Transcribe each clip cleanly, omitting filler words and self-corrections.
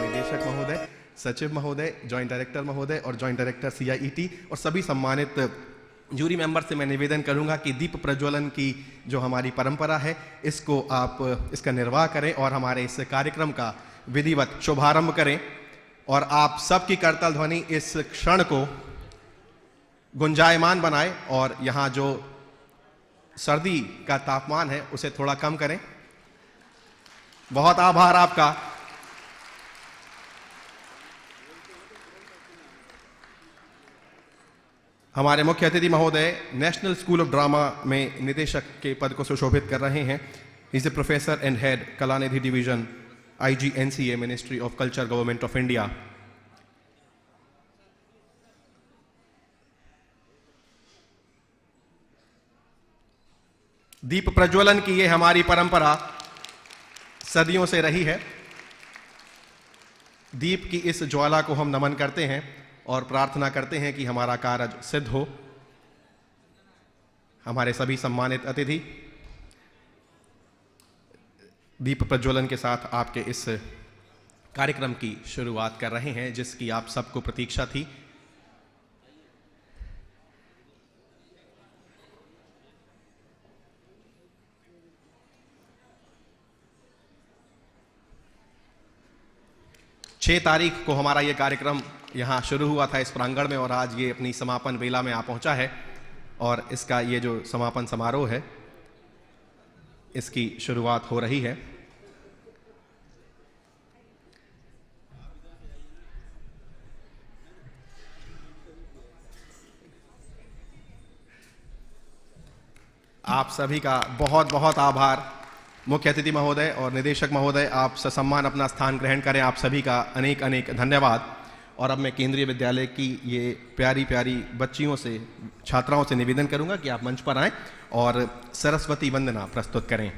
निदेशक महोदय, सचिव महोदय, जॉइंट डायरेक्टर महोदय और जॉइंट डायरेक्टर CIET और सभी सम्मानित जूरी मेंबर से मैं निवेदन करूंगा कि दीप प्रज्वलन की जो हमारी परंपरा है इसको आप इसका निर्वाह करें और हमारे इस कार्यक्रम का विधिवत शुभारंभ करें। और आप सबकी करताल ध्वनि इस क्षण को गुंजायमान बनाए और यहाँ जो सर्दी का तापमान है उसे थोड़ा कम करें। बहुत आभार आपका। हमारे मुख्य अतिथि महोदय नेशनल स्कूल ऑफ ड्रामा में निदेशक के पद को सुशोभित कर रहे हैं। Is a professor and head Kalanidhi division IG NCA ministry of culture government of India. दीप प्रज्वलन की ये हमारी परंपरा सदियों से रही है। दीप की इस ज्वाला को हम नमन करते हैं और प्रार्थना करते हैं कि हमारा कार्य सिद्ध हो। हमारे सभी सम्मानित अतिथि दीप प्रज्वलन के साथ आपके इस कार्यक्रम की शुरुआत कर रहे हैं जिसकी आप सबको प्रतीक्षा थी। छह तारीख को हमारा ये कार्यक्रम यहाँ शुरू हुआ था इस प्रांगण में और आज ये अपनी समापन बेला में आ पहुँचा है और इसका ये जो समापन समारोह है इसकी शुरुआत हो रही है। आप सभी का बहुत बहुत आभार। मुख्य अतिथि महोदय और निदेशक महोदय, आप ससम्मान अपना स्थान ग्रहण करें। आप सभी का अनेक अनेक धन्यवाद। और अब मैं केंद्रीय विद्यालय की ये प्यारी प्यारी बच्चियों से, छात्राओं से निवेदन करूंगा कि आप मंच पर आएं और सरस्वती वंदना प्रस्तुत करें।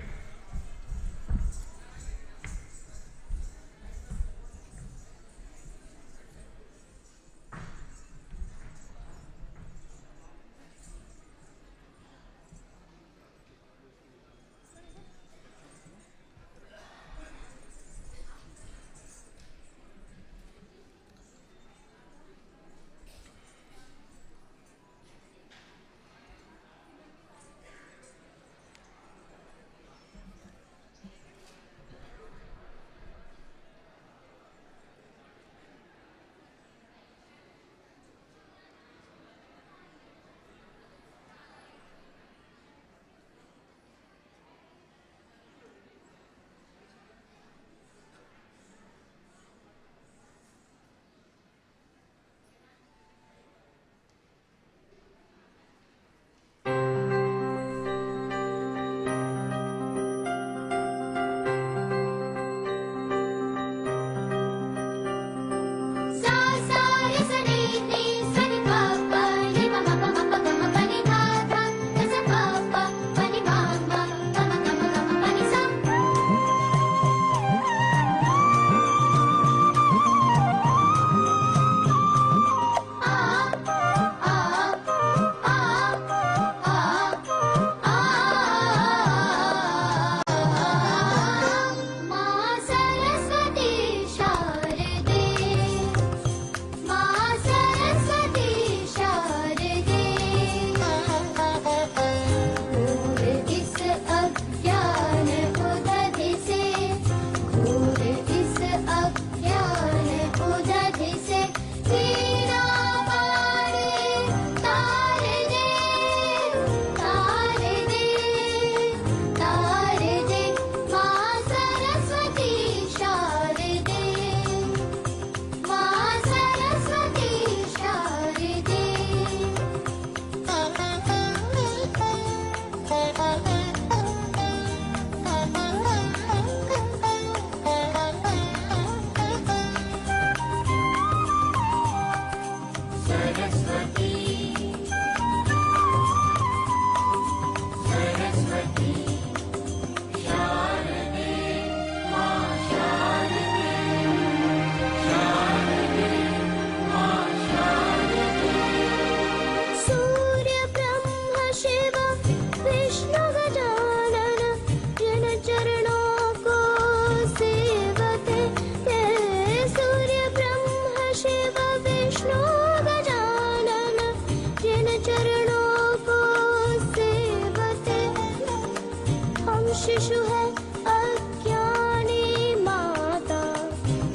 शिशु है अज्ञानी माता,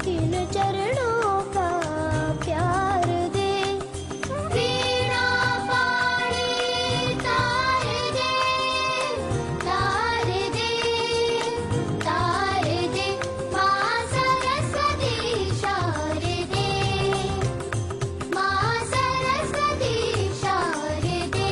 तीन चरणों का प्यार दे। वीणा पाणी तार दे, तार दे, तार दे। माँ सरस्वती शारदे, माँ सरस्वती शारदे।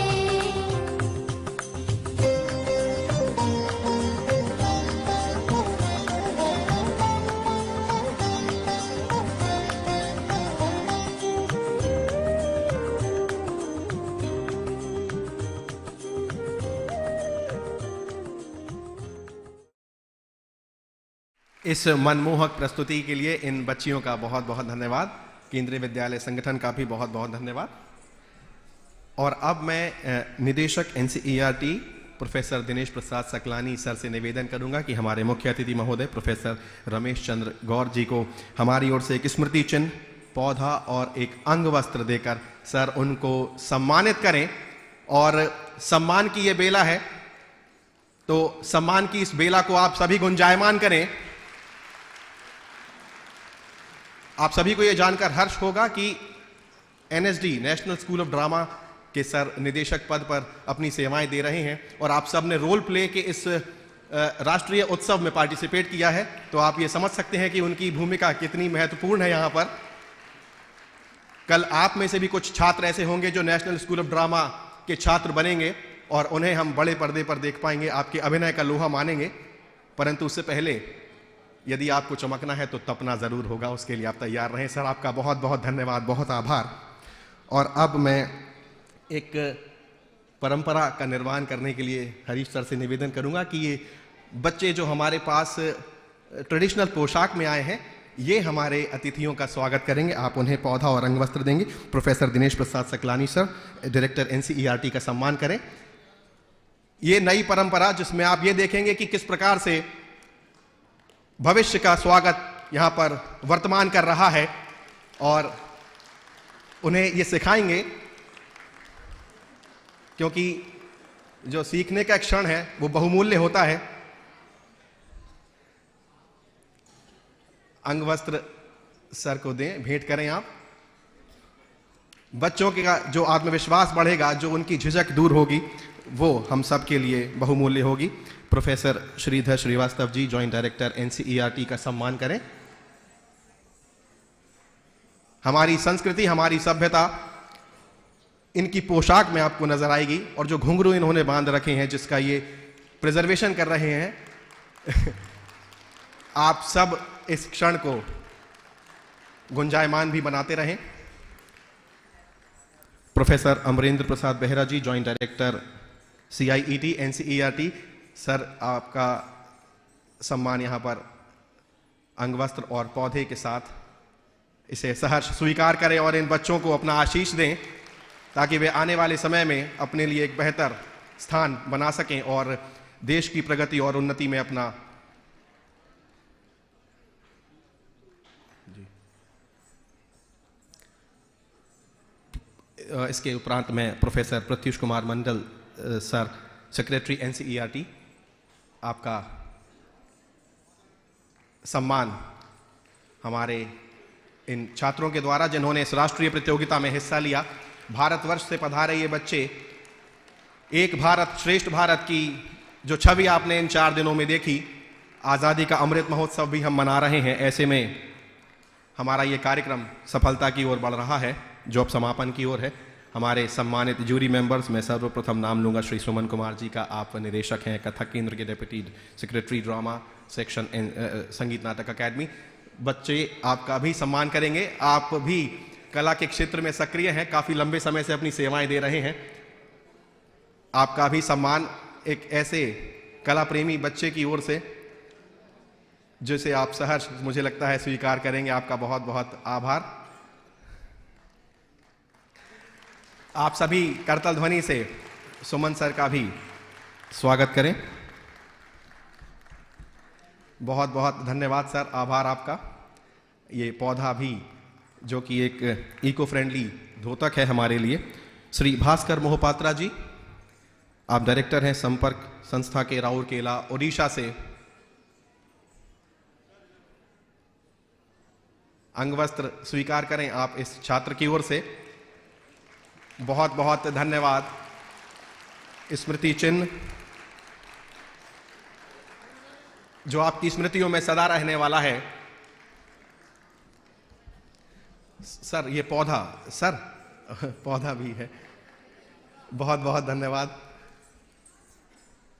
इस मनमोहक प्रस्तुति के लिए इन बच्चियों का बहुत बहुत धन्यवाद। केंद्रीय विद्यालय संगठन का भी बहुत बहुत धन्यवाद। और अब मैं निदेशक NCERT professor Dinesh Prasad Saklani sir से निवेदन करूंगा कि हमारे मुख्य अतिथि महोदय प्रोफेसर रमेश चंद्र गौर जी को हमारी ओर से एक स्मृति चिन्ह, पौधा और एक अंग वस्त्र देकर सर उनको सम्मानित करें। और सम्मान की ये बेला है, तो सम्मान की इस बेला को आप सभी गुंजायमान करें। आप सभी को यह जानकर हर्ष होगा कि NSD national school of drama के सर निदेशक पद पर अपनी सेवाएं दे रहे हैं और आप सब ने रोल प्ले के इस राष्ट्रीय उत्सव में पार्टिसिपेट किया है, तो आप ये समझ सकते हैं कि उनकी भूमिका कितनी महत्वपूर्ण है यहाँ पर। कल आप में से भी कुछ छात्र ऐसे होंगे जो नेशनल स्कूल ऑफ ड्रामा के छात्र बनेंगे और उन्हें हम बड़े पर्दे पर देख पाएंगे, आपके अभिनय का लोहा मानेंगे। परंतु उससे पहले यदि आपको चमकना है तो तपना जरूर होगा, उसके लिए आप तैयार रहें। सर आपका बहुत बहुत धन्यवाद, बहुत आभार। और अब मैं एक परंपरा का निर्माण करने के लिए हरीश सर से निवेदन करूंगा कि ये बच्चे जो हमारे पास ट्रेडिशनल पोशाक में आए हैं, ये हमारे अतिथियों का स्वागत करेंगे। आप उन्हें पौधा और अंग वस्त्र देंगे। Professor Dinesh Prasad Saklani sir, director NCERT का सम्मान करें। ये नई परंपरा जिसमें आप ये देखेंगे कि किस प्रकार से भविष्य का स्वागत यहाँ पर वर्तमान कर रहा है और उन्हें ये सिखाएंगे, क्योंकि जो सीखने का क्षण है वो बहुमूल्य होता है। अंग वस्त्र सर को दें, भेंट करें आप। बच्चों का जो आत्मविश्वास बढ़ेगा, जो उनकी झिझक दूर होगी, वो हम सब के लिए बहुमूल्य होगी। प्रोफेसर श्रीधर श्रीवास्तव जी, जॉइंट डायरेक्टर NCERT का सम्मान करें। हमारी संस्कृति, हमारी सभ्यता इनकी पोशाक में आपको नजर आएगी और जो घुंघरू इन्होंने बांध रखे हैं, जिसका ये प्रिजर्वेशन कर रहे हैं। आप सब इस क्षण को गुंजायमान भी बनाते रहें। Professor Amarendra Prasad Behera ji, joint director CIET NCERT, sir आपका सम्मान यहाँ पर अंग वस्त्र और पौधे के साथ इसे सहर्ष स्वीकार करें और इन बच्चों को अपना आशीष दें, ताकि वे आने वाले समय में अपने लिए एक बेहतर स्थान बना सकें और देश की प्रगति और उन्नति में अपना इसके उपरांत मैं professor Pratyush Kumar Mandal sir, secretary NCERT, आपका सम्मान हमारे इन छात्रों के द्वारा जिन्होंने इस राष्ट्रीय प्रतियोगिता में हिस्सा लिया। भारतवर्ष से पधारे ये बच्चे एक भारत श्रेष्ठ भारत की जो छवि आपने इन 4 दिनों में देखी, आज़ादी का अमृत महोत्सव भी हम मना रहे हैं। ऐसे में हमारा ये कार्यक्रम सफलता की ओर बढ़ रहा है, जो अब समापन की ओर है। हमारे सम्मानित जूरी मेंबर्स में सर्वप्रथम नाम लूंगा श्री सुमन कुमार जी का। आप निदेशक हैं कथक केंद्र के, डेप्यूटी सेक्रेटरी ड्रामा सेक्शन संगीत नाटक अकेडमी। बच्चे आपका भी सम्मान करेंगे। आप भी कला के क्षेत्र में सक्रिय हैं, काफ़ी लंबे समय से अपनी सेवाएं दे रहे हैं। आपका भी सम्मान एक ऐसे कला प्रेमी बच्चे की ओर से जिसे आप सहर्ष मुझे लगता है स्वीकार करेंगे। आपका बहुत बहुत आभार। आप सभी करतल ध्वनि से सुमन सर का भी स्वागत करें। बहुत बहुत धन्यवाद सर, आभार आपका। ये पौधा भी जो कि एक इको फ्रेंडली धोतक है हमारे लिए। श्री भास्कर मोहपात्रा जी, आप डायरेक्टर हैं संपर्क संस्था के राउरकेला ओडिशा से। अंगवस्त्र स्वीकार करें आप इस छात्र की ओर से। बहुत बहुत धन्यवाद। स्मृति चिन्ह जो आपकी स्मृतियों में सदा रहने वाला है। सर ये पौधा, सर पौधा भी है। बहुत बहुत धन्यवाद।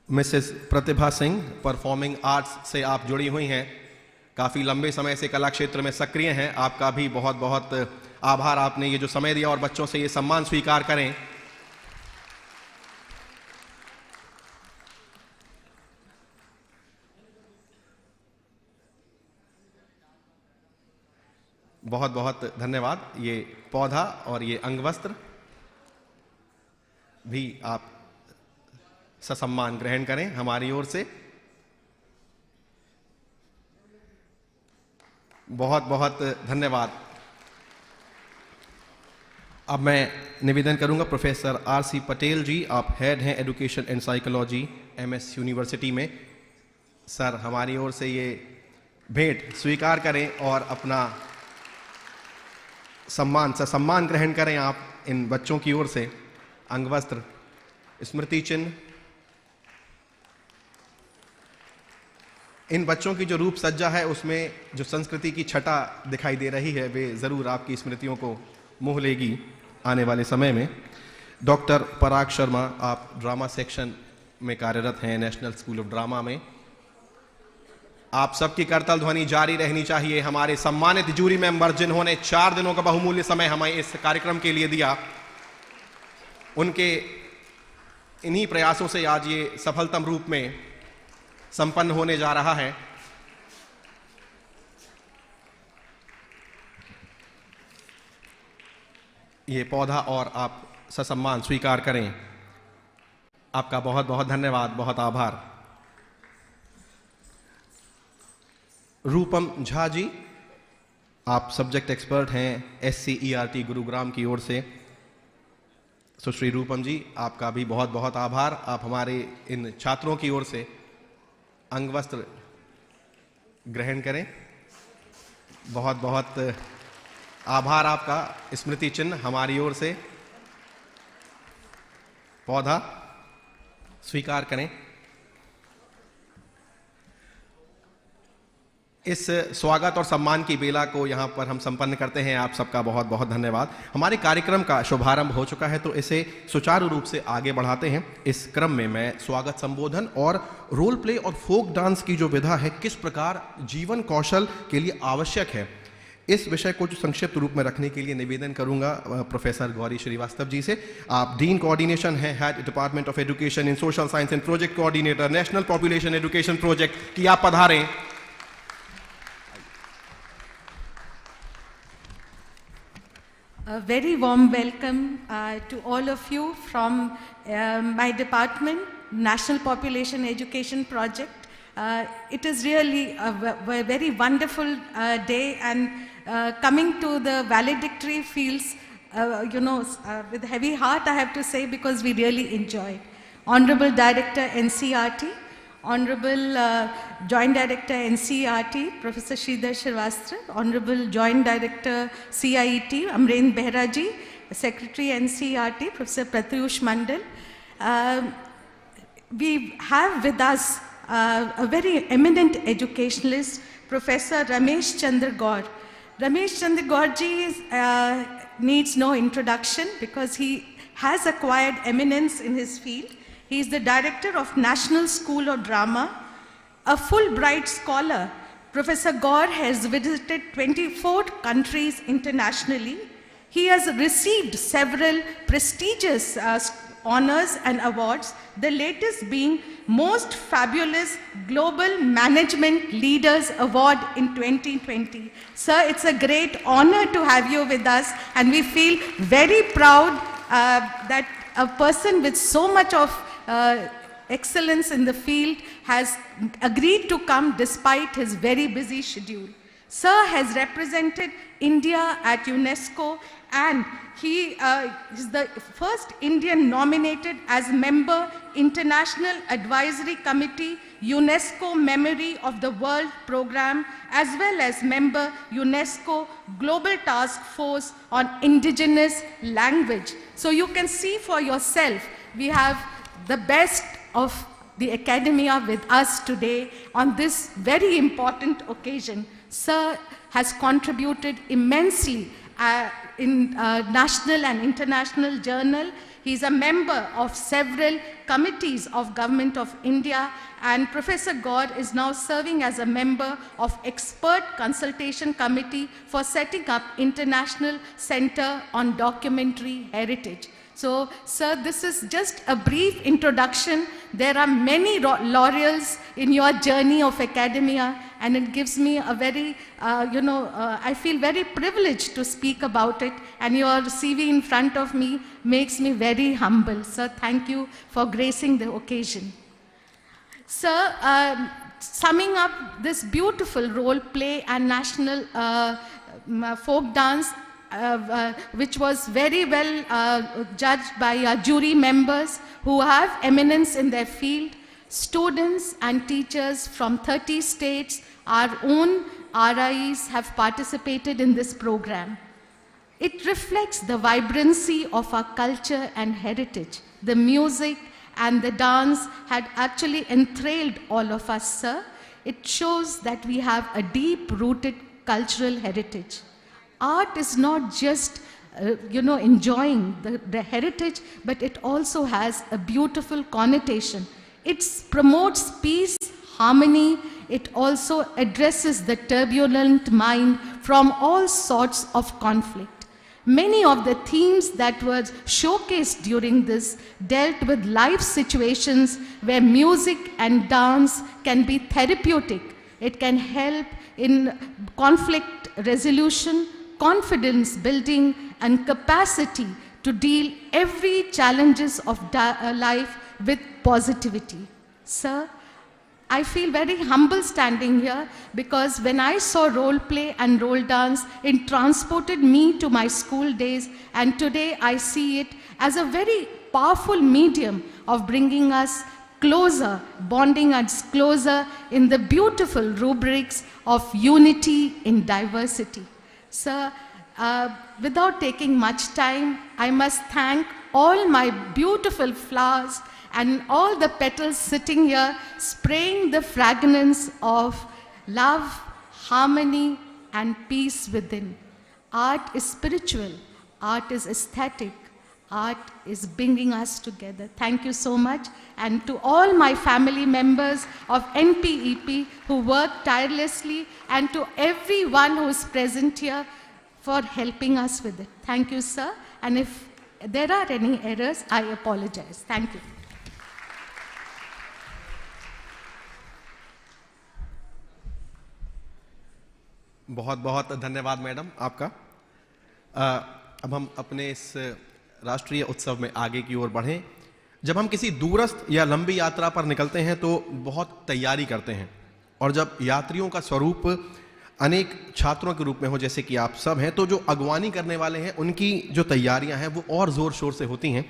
Mrs Pratibha Singh, performing arts से आप जुड़ी हुई हैं, काफी लंबे समय से कला क्षेत्र में सक्रिय हैं। आपका भी बहुत बहुत आभार, आपने ये जो समय दिया और बच्चों से ये सम्मान स्वीकार करें। बहुत बहुत धन्यवाद। ये पौधा और ये अंगवस्त्र भी आप ससम्मान ग्रहण करें हमारी ओर से। बहुत बहुत धन्यवाद। अब मैं निवेदन करूंगा प्रोफेसर आर.सी. पटेल जी, आप हेड हैं education and psychology MS university में। सर हमारी ओर से ये भेंट स्वीकार करें और अपना सम्मान ग्रहण करें आप इन बच्चों की ओर से। अंगवस्त्र, स्मृति चिन्ह, इन बच्चों की जो रूप सज्जा है उसमें जो संस्कृति की छटा दिखाई दे रही है वे जरूर आपकी स्मृतियों को मोह लेगी आने वाले समय में। डॉक्टर पराग शर्मा, आप ड्रामा सेक्शन में कार्यरत हैं नेशनल स्कूल ऑफ ड्रामा में। आप सबकी करतल ध्वनि जारी रहनी चाहिए। हमारे सम्मानित जूरी मेंबर जिन्होंने 4 दिनों का बहुमूल्य समय हमें इस कार्यक्रम के लिए दिया, उनके इन्हीं प्रयासों से आज ये सफलतम रूप में संपन्न होने जा रहा है। ये पौधा और आप ससम्मान स्वीकार करें। आपका बहुत बहुत धन्यवाद, बहुत आभार। रूपम झा जी, आप सब्जेक्ट एक्सपर्ट हैं NCERT गुरुग्राम की ओर से। सुश्री रूपम जी, आपका भी बहुत बहुत आभार। आप हमारे इन छात्रों की ओर से अंगवस्त्र ग्रहण करें। बहुत बहुत आभार आपका। स्मृति चिन्ह हमारी ओर से, पौधा स्वीकार करें। इस स्वागत और सम्मान की बेला को यहाँ पर हम संपन्न करते हैं। आप सबका बहुत बहुत धन्यवाद। हमारे कार्यक्रम का शुभारंभ हो चुका है तो इसे सुचारू रूप से आगे बढ़ाते हैं। इस क्रम में मैं स्वागत संबोधन और रोल प्ले और फोक डांस की जो विधा है किस प्रकार जीवन कौशल के लिए आवश्यक है, इस विषय को जो संक्षिप्त रूप में रखने के लिए निवेदन करूंगा प्रोफेसर गौरी श्रीवास्तव जी से। आप डीन कोऑर्डिनेशन हैं, head department of education in social science and project coordinator national population education project की आप पधारें। A very warm welcome to all of you from my department, National Population Education Project. It is really a very wonderful day, and coming to the valedictory feels, with heavy heart I have to say, because we really enjoyed. Honorable Director NCERT, Honorable Joint Director NCERT, Professor Sridhar Shrivastava, Honorable Joint Director CIET, Amren Behra ji, Secretary NCERT, Professor Pratyush Mandal. We have with us a very eminent educationalist, Professor Ramesh Chandra Gaur. Ramesh Chandra Gaur ji needs no introduction because he has acquired eminence in his field. He is the director of National School of Drama, a Fulbright scholar. Professor Gaur has visited 24 countries internationally. He has received several prestigious honors and awards, the latest being Most Fabulous Global Management Leaders Award in 2020. Sir, it's a great honor to have you with us, and we feel very proud that a person with so much of excellence in the field has agreed to come despite his very busy schedule. Sir has represented India at UNESCO, and he is the first Indian nominated as member International Advisory Committee, UNESCO Memory of the World Program, as well as member UNESCO Global Task Force on Indigenous Language. So you can see for yourself, we have the best of the academia with us today on this very important occasion. Sir has contributed immensely in national and international journal. He is a member of several committees of Government of India, and Professor Gaur is now serving as a member of Expert Consultation Committee for setting up International Center on Documentary Heritage. So, sir, this is just a brief introduction. There are many laurels in your journey of academia, and it gives me a very, I feel very privileged to speak about it, and your CV in front of me makes me very humble. Sir, thank you for gracing the occasion. Sir, summing up this beautiful role play and national folk dance, which was very well judged by jury members who have eminence in their field, students and teachers from 30 states, our own RIs have participated in this program. It reflects the vibrancy of our culture and heritage. The music and the dance had actually enthralled all of us, sir. It shows that we have a deep-rooted cultural heritage. Art is not just, enjoying the heritage, but it also has a beautiful connotation. It promotes peace, harmony. It also addresses the turbulent mind from all sorts of conflict. Many of the themes that were showcased during this dealt with life situations where music and dance can be therapeutic. It can help in conflict resolution, confidence building, and capacity to deal every challenges of life with positivity. Sir, I feel very humble standing here because when I saw role play and role dance, it transported me to my school days, and today I see it as a very powerful medium of bringing us closer, bonding us closer in the beautiful rubrics of unity in diversity. Sir, without taking much time, I must thank all my beautiful flowers and all the petals sitting here, spraying the fragrance of love, harmony, and peace within. Art is spiritual, art is aesthetic, art is bringing us together. Thank you so much. And to all my family members of NPEP who work tirelessly, and to everyone who is present here for helping us with it. Thank you, sir. And if there are any errors, I apologize. Thank you. बहुत बहुत धन्यवाद madam आपका। अब हम अपने इस राष्ट्रीय उत्सव में आगे की ओर बढ़ें। जब हम किसी दूरस्थ या लंबी यात्रा पर निकलते हैं तो बहुत तैयारी करते हैं, और जब यात्रियों का स्वरूप अनेक छात्रों के रूप में हो जैसे कि आप सब हैं, तो जो अगवानी करने वाले हैं उनकी जो तैयारियां हैं वो और ज़ोर शोर से होती हैं।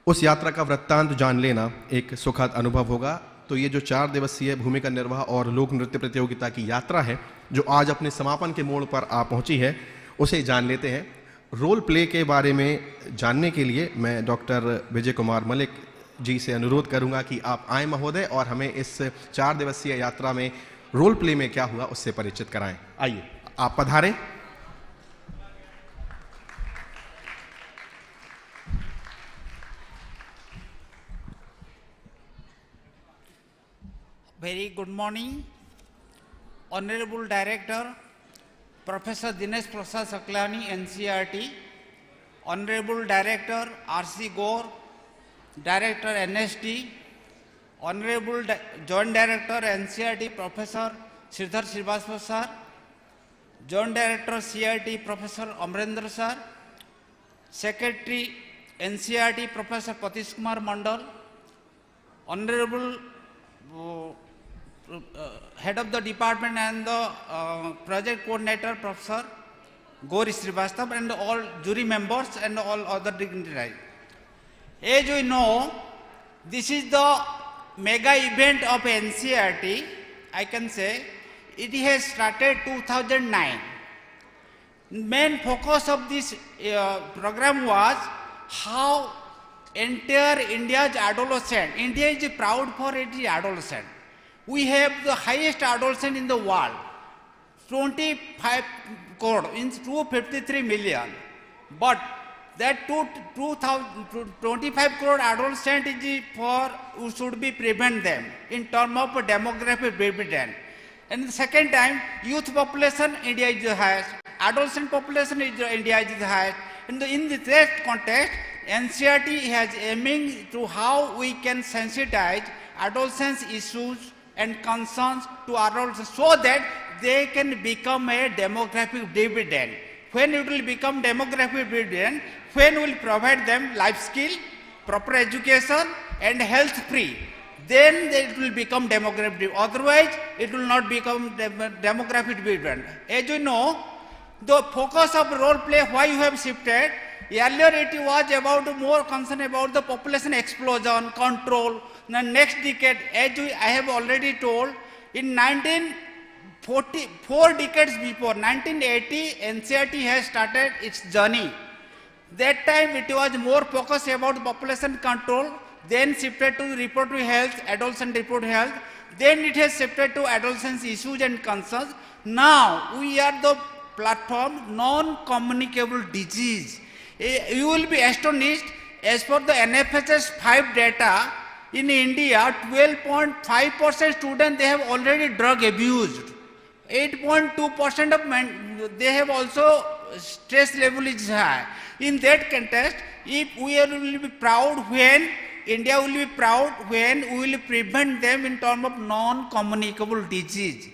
उस यात्रा का वृत्तांत जान लेना एक सुखद अनुभव होगा। तो ये जो 4 दिवसीय भूमिका निर्वाह और लोक नृत्य प्रतियोगिता की यात्रा है जो आज अपने समापन के मोड़ पर आ पहुंची है, उसे जान लेते हैं। रोल प्ले के बारे में जानने के लिए मैं डॉक्टर विजय कुमार मलिक जी से अनुरोध करूंगा कि आप आए महोदय और हमें इस 4 दिवसीय यात्रा में रोल प्ले में क्या हुआ उससे परिचित कराएं। आइए, आप पधारें। Very good morning, Honorable Director, Professor Dinesh Prasad Saklani, NCERT, Honorable Director, R.C. Gaur, Director, NST, Honorable Joint Director, NCERT, Professor Sridhar Srivastava Sir, Joint Director, CIT, Professor Amrendra Sir, Secretary, NCERT, Professor Patish Kumar Mandal, Honorable Head of the Department and the Project Coordinator, Professor Gauri Srivastava, and all jury members and all other dignitaries. As we know, This is the mega event of NCERT, I can say. It has started 2009. Main focus of this program was how entire India's adolescent, India is proud for its adolescent. We have the highest adolescent in the world, 25 crore, means 253 million. But that 25 crore adolescent is for, we should be prevent them in terms of demographic dividend. And the second time, youth population, India is the highest. Adolescent population, India is the highest. In this context, NCERT has aiming to how we can sensitize adolescents issues and concerns to adolescents so that they can become a demographic dividend. When it will become demographic dividend, when we will provide them life skill, proper education and health free, then it will become demographic dividend. Otherwise, it will not become demographic dividend. As you know, the focus of role play, why you have shifted, earlier it was about more concern about the population explosion, control. The next decade, as I have already told, in 1940, 4 decades before, 1980, NCERT has started its journey. That time it was more focused about population control, then shifted to reproductive health, adolescent reproductive health, then it has shifted to adolescent issues and concerns. Now we are the platform non-communicable disease. You will be astonished, as per the NFHS 5 data, in India 12.5% students they have already drug abused. 8.2% of men, they have also stress level is high. In that context, if we will be proud when, India will be proud when we will prevent them in terms of non-communicable disease.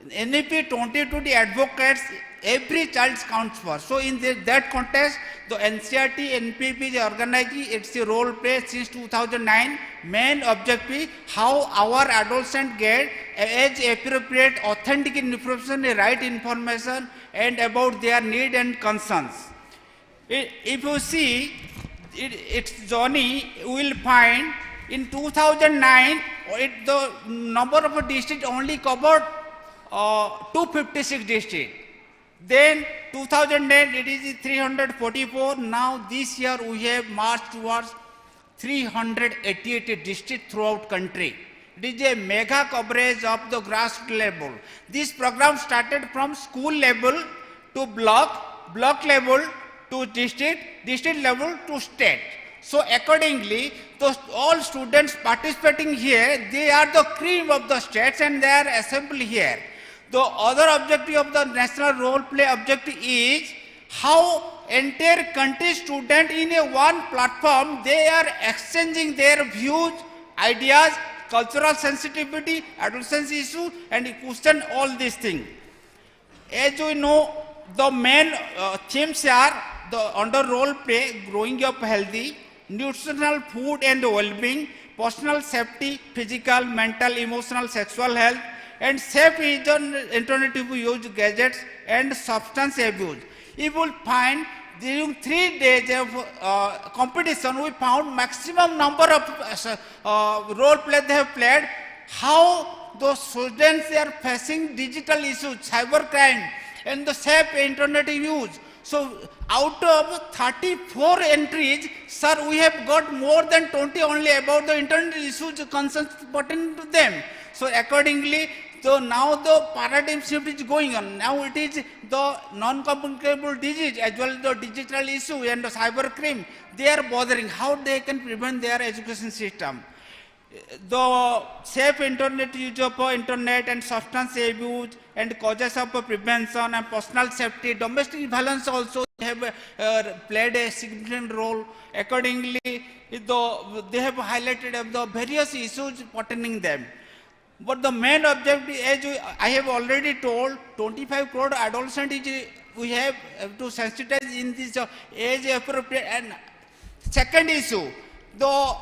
NEP 2020 advocates every child counts for. So in that context, the NCERT NPP is organizing its role play since 2009. Main objective, how our adolescents get age appropriate, authentic information, right information and about their need and concerns. If you see its journey, you will find in 2009, the number of districts only covered 256 districts. Then 2010 it is 344. Now this year we have marched towards 388 districts throughout country. It is a mega coverage of the grassroots level. This program started from school level to block, block level to district, district level to state. So accordingly, all students participating here, they are the cream of the states and they are assembled here. The other objective of the national role play objective is how entire country student in a one platform, they are exchanging their views, ideas, cultural sensitivity, adolescence issue and question all these things. As we know, the main themes are under role play, growing up healthy, nutritional food and well-being, personal safety, physical, mental, emotional, sexual health, and safe internet use gadgets and substance abuse. You will find during 3 days of competition, we found maximum number of role play they have played, how those students are facing digital issues, cyber crime, and the safe internet use. So out of 34 entries, sir, we have got more than 20 only about the internet issues concerns pertaining to them. So accordingly, so now the paradigm shift is going on. Now it is the non-communicable disease as well as the digital issue and the cyber crime. They are bothering how they can prevent their education system. The safe internet use of internet and substance abuse and causes of prevention and personal safety, domestic violence also have played a significant role. Accordingly, they have highlighted the various issues pertaining them. But the main objective, as I have already told, 25 crore adolescent is we have to sensitize in this age appropriate. And second issue, the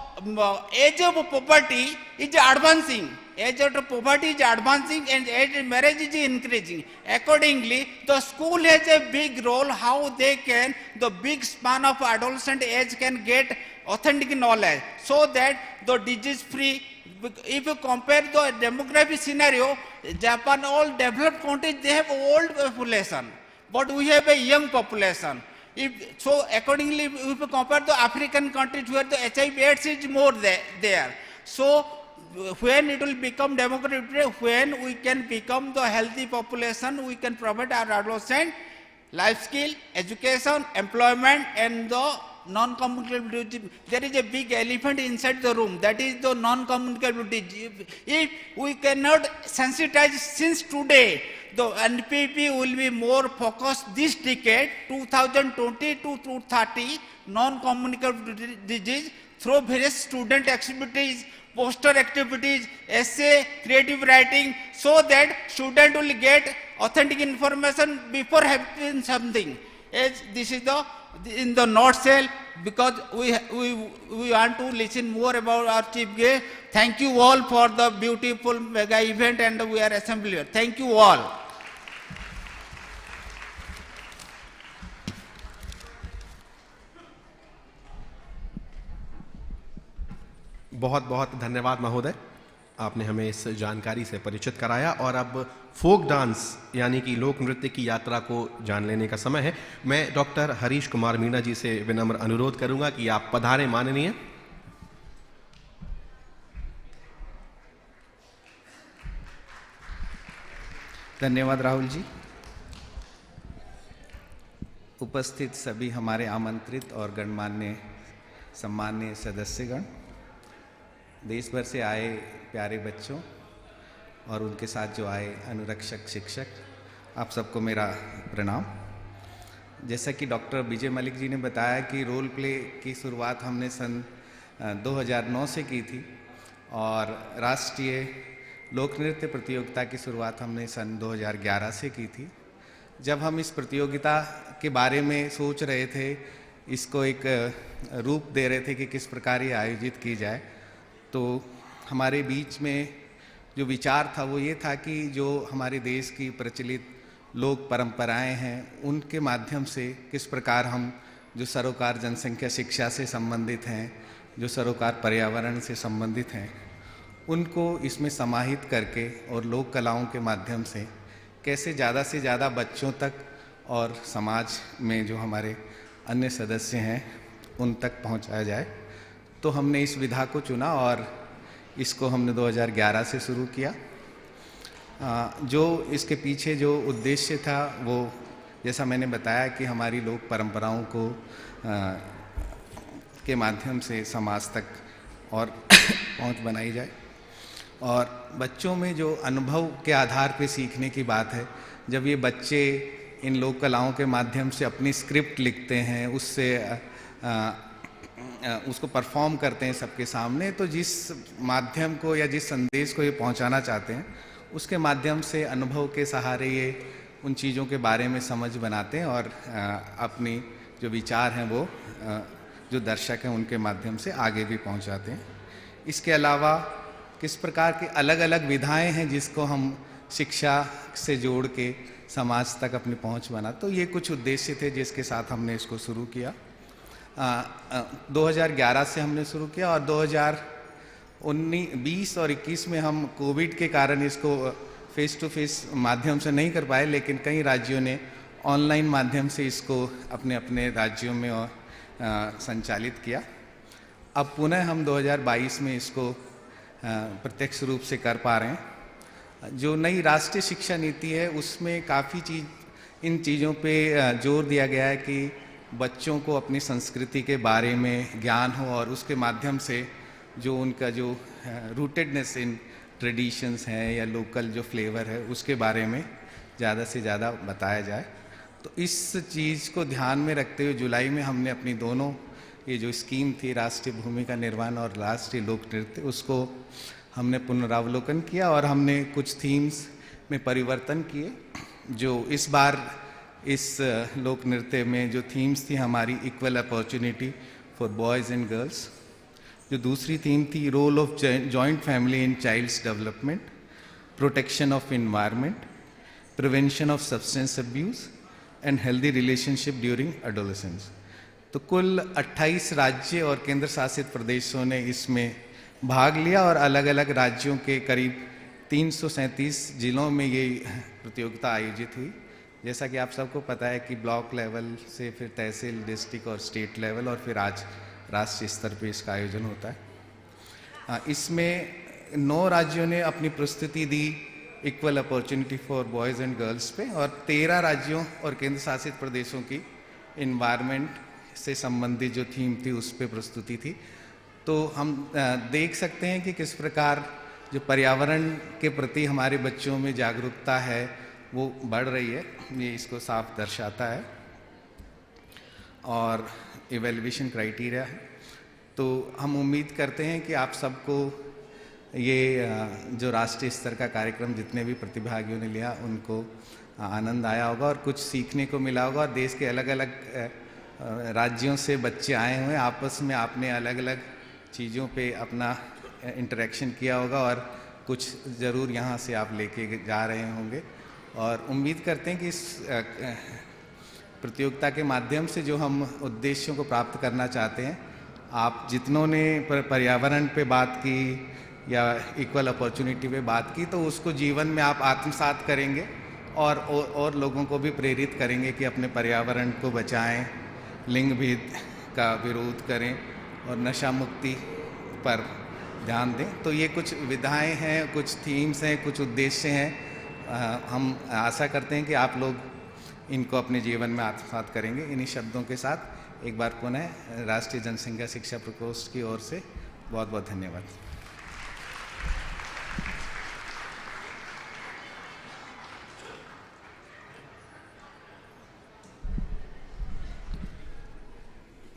age of poverty is advancing. Age of poverty is advancing and age of marriage is increasing. Accordingly, the school has a big role how they can, the big span of adolescent age can get authentic knowledge, so that the disease free. If you compare the demographic scenario, Japan, all developed countries, they have old population, but we have a young population. So accordingly, if you compare the African countries where the HIV/AIDS is more there, so when it will become demographic, when we can become the healthy population, we can provide our adolescent life skill, education, employment, and the non-communicable disease. There is a big elephant inside the room, that is the non-communicable disease. If we cannot sensitize since today, the NPP will be more focused this decade, 2020 to 2030, non-communicable disease through various student activities, poster activities, essay, creative writing, so that student will get authentic information before having something. As this is the in the nutshell, because we want to listen more about our chief guest. Thank you all for the beautiful mega event, and we are assembled here. Thank you all. बहुत बहुत धन्यवाद महोदय, आपने हमें इस जानकारी से परिचित कराया। और अब फोक डांस यानी कि लोक नृत्य की यात्रा को जान लेने का समय है। मैं डॉक्टर हरीश कुमार मीणा जी से विनम्र अनुरोध करूंगा कि आप पधारें माननीय। धन्यवाद राहुल जी। उपस्थित सभी हमारे आमंत्रित और गणमान्य सम्मान्य सदस्यगण, देश भर से आए प्यारे बच्चों और उनके साथ जो आए अनुरक्षक शिक्षक, आप सबको मेरा प्रणाम। जैसा कि डॉक्टर विजय मलिक जी ने बताया कि रोल प्ले की शुरुआत हमने सन 2009 से की थी और राष्ट्रीय लोक नृत्य प्रतियोगिता की शुरुआत हमने सन 2011 से की थी। जब हम इस प्रतियोगिता के बारे में सोच रहे थे, इसको एक रूप दे रहे थे कि किस प्रकार ये आयोजित की जाए, तो हमारे बीच में जो विचार था वो ये था कि जो हमारे देश की प्रचलित लोक परंपराएं हैं, उनके माध्यम से किस प्रकार हम जो सरोकार जनसंख्या शिक्षा से संबंधित हैं, जो सरोकार पर्यावरण से संबंधित हैं, उनको इसमें समाहित करके और लोक कलाओं के माध्यम से कैसे ज़्यादा से ज़्यादा बच्चों तक और समाज में जो हमारे अन्य सदस्य हैं उन तक पहुंचाया जाए। तो हमने इस विधा को चुना और इसको हमने 2011 से शुरू किया। जो इसके पीछे जो उद्देश्य था वो, जैसा मैंने बताया, कि हमारी लोक परंपराओं को के माध्यम से समाज तक और पहुंच बनाई जाए और बच्चों में जो अनुभव के आधार पे सीखने की बात है, जब ये बच्चे इन लोक कलाओं के माध्यम से अपनी स्क्रिप्ट लिखते हैं, उससे उसको परफॉर्म करते हैं सबके सामने, तो जिस माध्यम को या जिस संदेश को ये पहुंचाना चाहते हैं, उसके माध्यम से अनुभव के सहारे ये उन चीज़ों के बारे में समझ बनाते हैं और अपनी जो विचार हैं वो जो दर्शक हैं उनके माध्यम से आगे भी पहुंचाते हैं। इसके अलावा किस प्रकार की अलग अलग विधाएं हैं जिसको हम शिक्षा से जोड़ के समाज तक अपनी पहुंच बना, तो ये कुछ उद्देश्य थे जिसके साथ हमने इसको शुरू किया। 2011 से हमने शुरू किया और 2019 और 21 में हम कोविड के कारण इसको फेस टू फेस माध्यम से नहीं कर पाए, लेकिन कई राज्यों ने ऑनलाइन माध्यम से इसको अपने अपने राज्यों में संचालित किया। अब पुनः हम 2022 में इसको प्रत्यक्ष रूप से कर पा रहे हैं। जो नई राष्ट्रीय शिक्षा नीति है उसमें काफ़ी इन चीज़ों पे जोर दिया गया है कि बच्चों को अपनी संस्कृति के बारे में ज्ञान हो और उसके माध्यम से जो उनका जो रूटेडनेस इन ट्रेडिशंस हैं या लोकल जो फ्लेवर है उसके बारे में ज़्यादा से ज़्यादा बताया जाए। तो इस चीज़ को ध्यान में रखते हुए जुलाई में हमने अपनी दोनों ये जो स्कीम थी, राष्ट्रीय भूमिका निर्माण और राष्ट्रीय लोक नृत्य, उसको हमने पुनरावलोकन किया और हमने कुछ थीम्स में परिवर्तन किए। जो इस बार इस लोक नृत्य में जो थीम्स थी हमारी, equal opportunity for boys and girls. जो दूसरी थीम थी, role of joint family in child's development, protection of environment, prevention of substance abuse and healthy relationship during adolescence. तो कुल 28 राज्य और केंद्र शासित प्रदेशों ने इसमें भाग लिया और अलग अलग राज्यों के करीब 337 जिलों में ये प्रतियोगिता आयोजित हुई। जैसा कि आप सबको पता है कि ब्लॉक लेवल से फिर तहसील, डिस्ट्रिक्ट और स्टेट लेवल और फिर आज राष्ट्रीय स्तर पे इसका आयोजन होता है। इसमें 9 राज्यों ने अपनी प्रस्तुति the equal opportunity for boys and girls पे, और 13 राज्यों और केंद्र शासित प्रदेशों की इन्वायरमेंट से संबंधित जो थीम थी उस पर प्रस्तुति थी। तो हम देख सकते हैं कि किस प्रकार जो पर्यावरण के प्रति हमारे बच्चों में जागरूकता है वो बढ़ रही है, ये इसको साफ दर्शाता है। और इवैल्यूएशन क्राइटेरिया है। तो हम उम्मीद करते हैं कि आप सबको ये जो राष्ट्रीय स्तर का कार्यक्रम जितने भी प्रतिभागियों ने लिया उनको आनंद आया होगा और कुछ सीखने को मिला होगा। और देश के अलग अलग राज्यों से बच्चे आए हुए हैं, आपस में आपने अलग अलग चीज़ों पे अपना इंटरेक्शन किया होगा और कुछ ज़रूर यहाँ से आप लेके जा रहे होंगे। और उम्मीद करते हैं कि इस प्रतियोगिता के माध्यम से जो हम उद्देश्यों को प्राप्त करना चाहते हैं, आप जितनों ने पर्यावरण पे बात की या इक्वल अपॉर्चुनिटी पे बात की, तो उसको जीवन में आप आत्मसात करेंगे और लोगों को भी प्रेरित करेंगे कि अपने पर्यावरण को बचाएं, लिंग भेद का विरोध करें और नशा मुक्ति पर ध्यान दें। तो ये कुछ विधाएं हैं, कुछ थीम्स हैं, कुछ उद्देश्य हैं। हम आशा करते हैं कि आप लोग इनको अपने जीवन में आत्मसात करेंगे। इन्हीं शब्दों के साथ एक बार पुनः राष्ट्रीय जनसंख्या शिक्षा प्रकोष्ठ की ओर से बहुत बहुत धन्यवाद।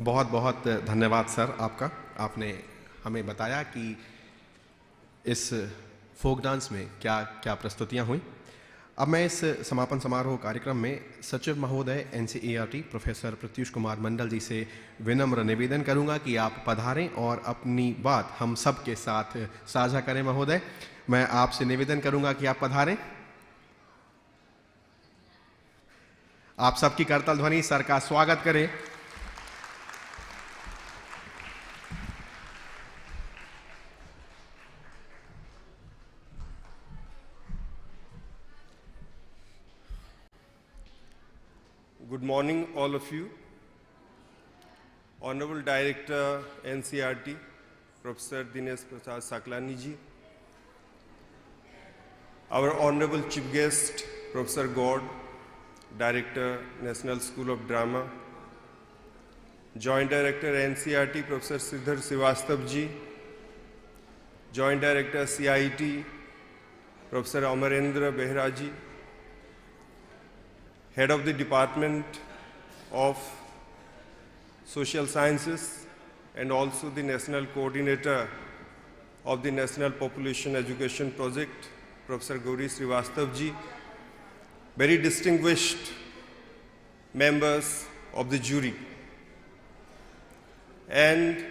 बहुत बहुत धन्यवाद सर आपका। आपने हमें बताया कि इस फोक डांस में क्या क्या प्रस्तुतियां हुई। अब मैं इस समापन समारोह कार्यक्रम में सचिव महोदय NCERT प्रोफेसर प्रत्युष कुमार मंडल जी से विनम्र निवेदन करूंगा कि आप पधारें और अपनी बात हम सब के साथ साझा करें। महोदय, मैं आपसे निवेदन करूंगा कि आप पधारें। आप सबकी करतल ध्वनि सर का स्वागत करें। Good morning, all of you. Honorable Director, NCERT, Professor Dinesh Prasad Saklani ji, our Honorable Chief Guest, Professor God, Director, National School of Drama, Joint Director, NCERT, Professor Siddhar Srivastav ji, Joint Director, CIT, Professor Amarendra Behra ji, Head of the Department of Social Sciences and also the National Coordinator of the National Population Education Project, Professor Gauri Srivastav ji, very distinguished members of the jury, and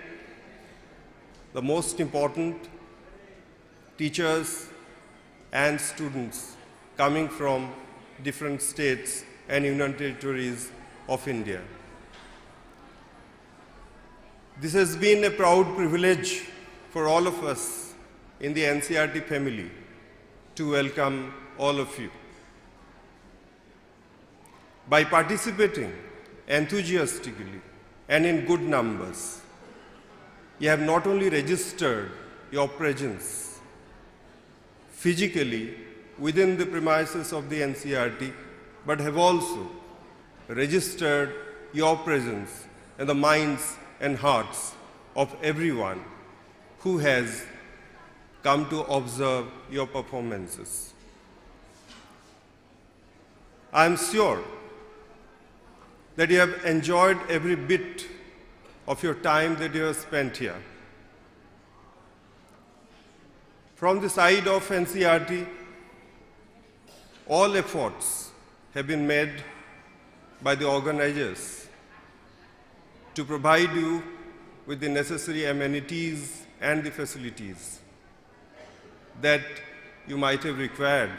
the most important teachers and students coming from different states and union territories of India. This has been a proud privilege for all of us in the NCERT family to welcome all of you. By participating enthusiastically and in good numbers, you have not only registered your presence physically within the premises of the NCERT, but have also registered your presence in the minds and hearts of everyone who has come to observe your performances. I am sure that you have enjoyed every bit of your time that you have spent here. From the side of NCERT, all efforts have been made by the organizers to provide you with the necessary amenities and the facilities that you might have required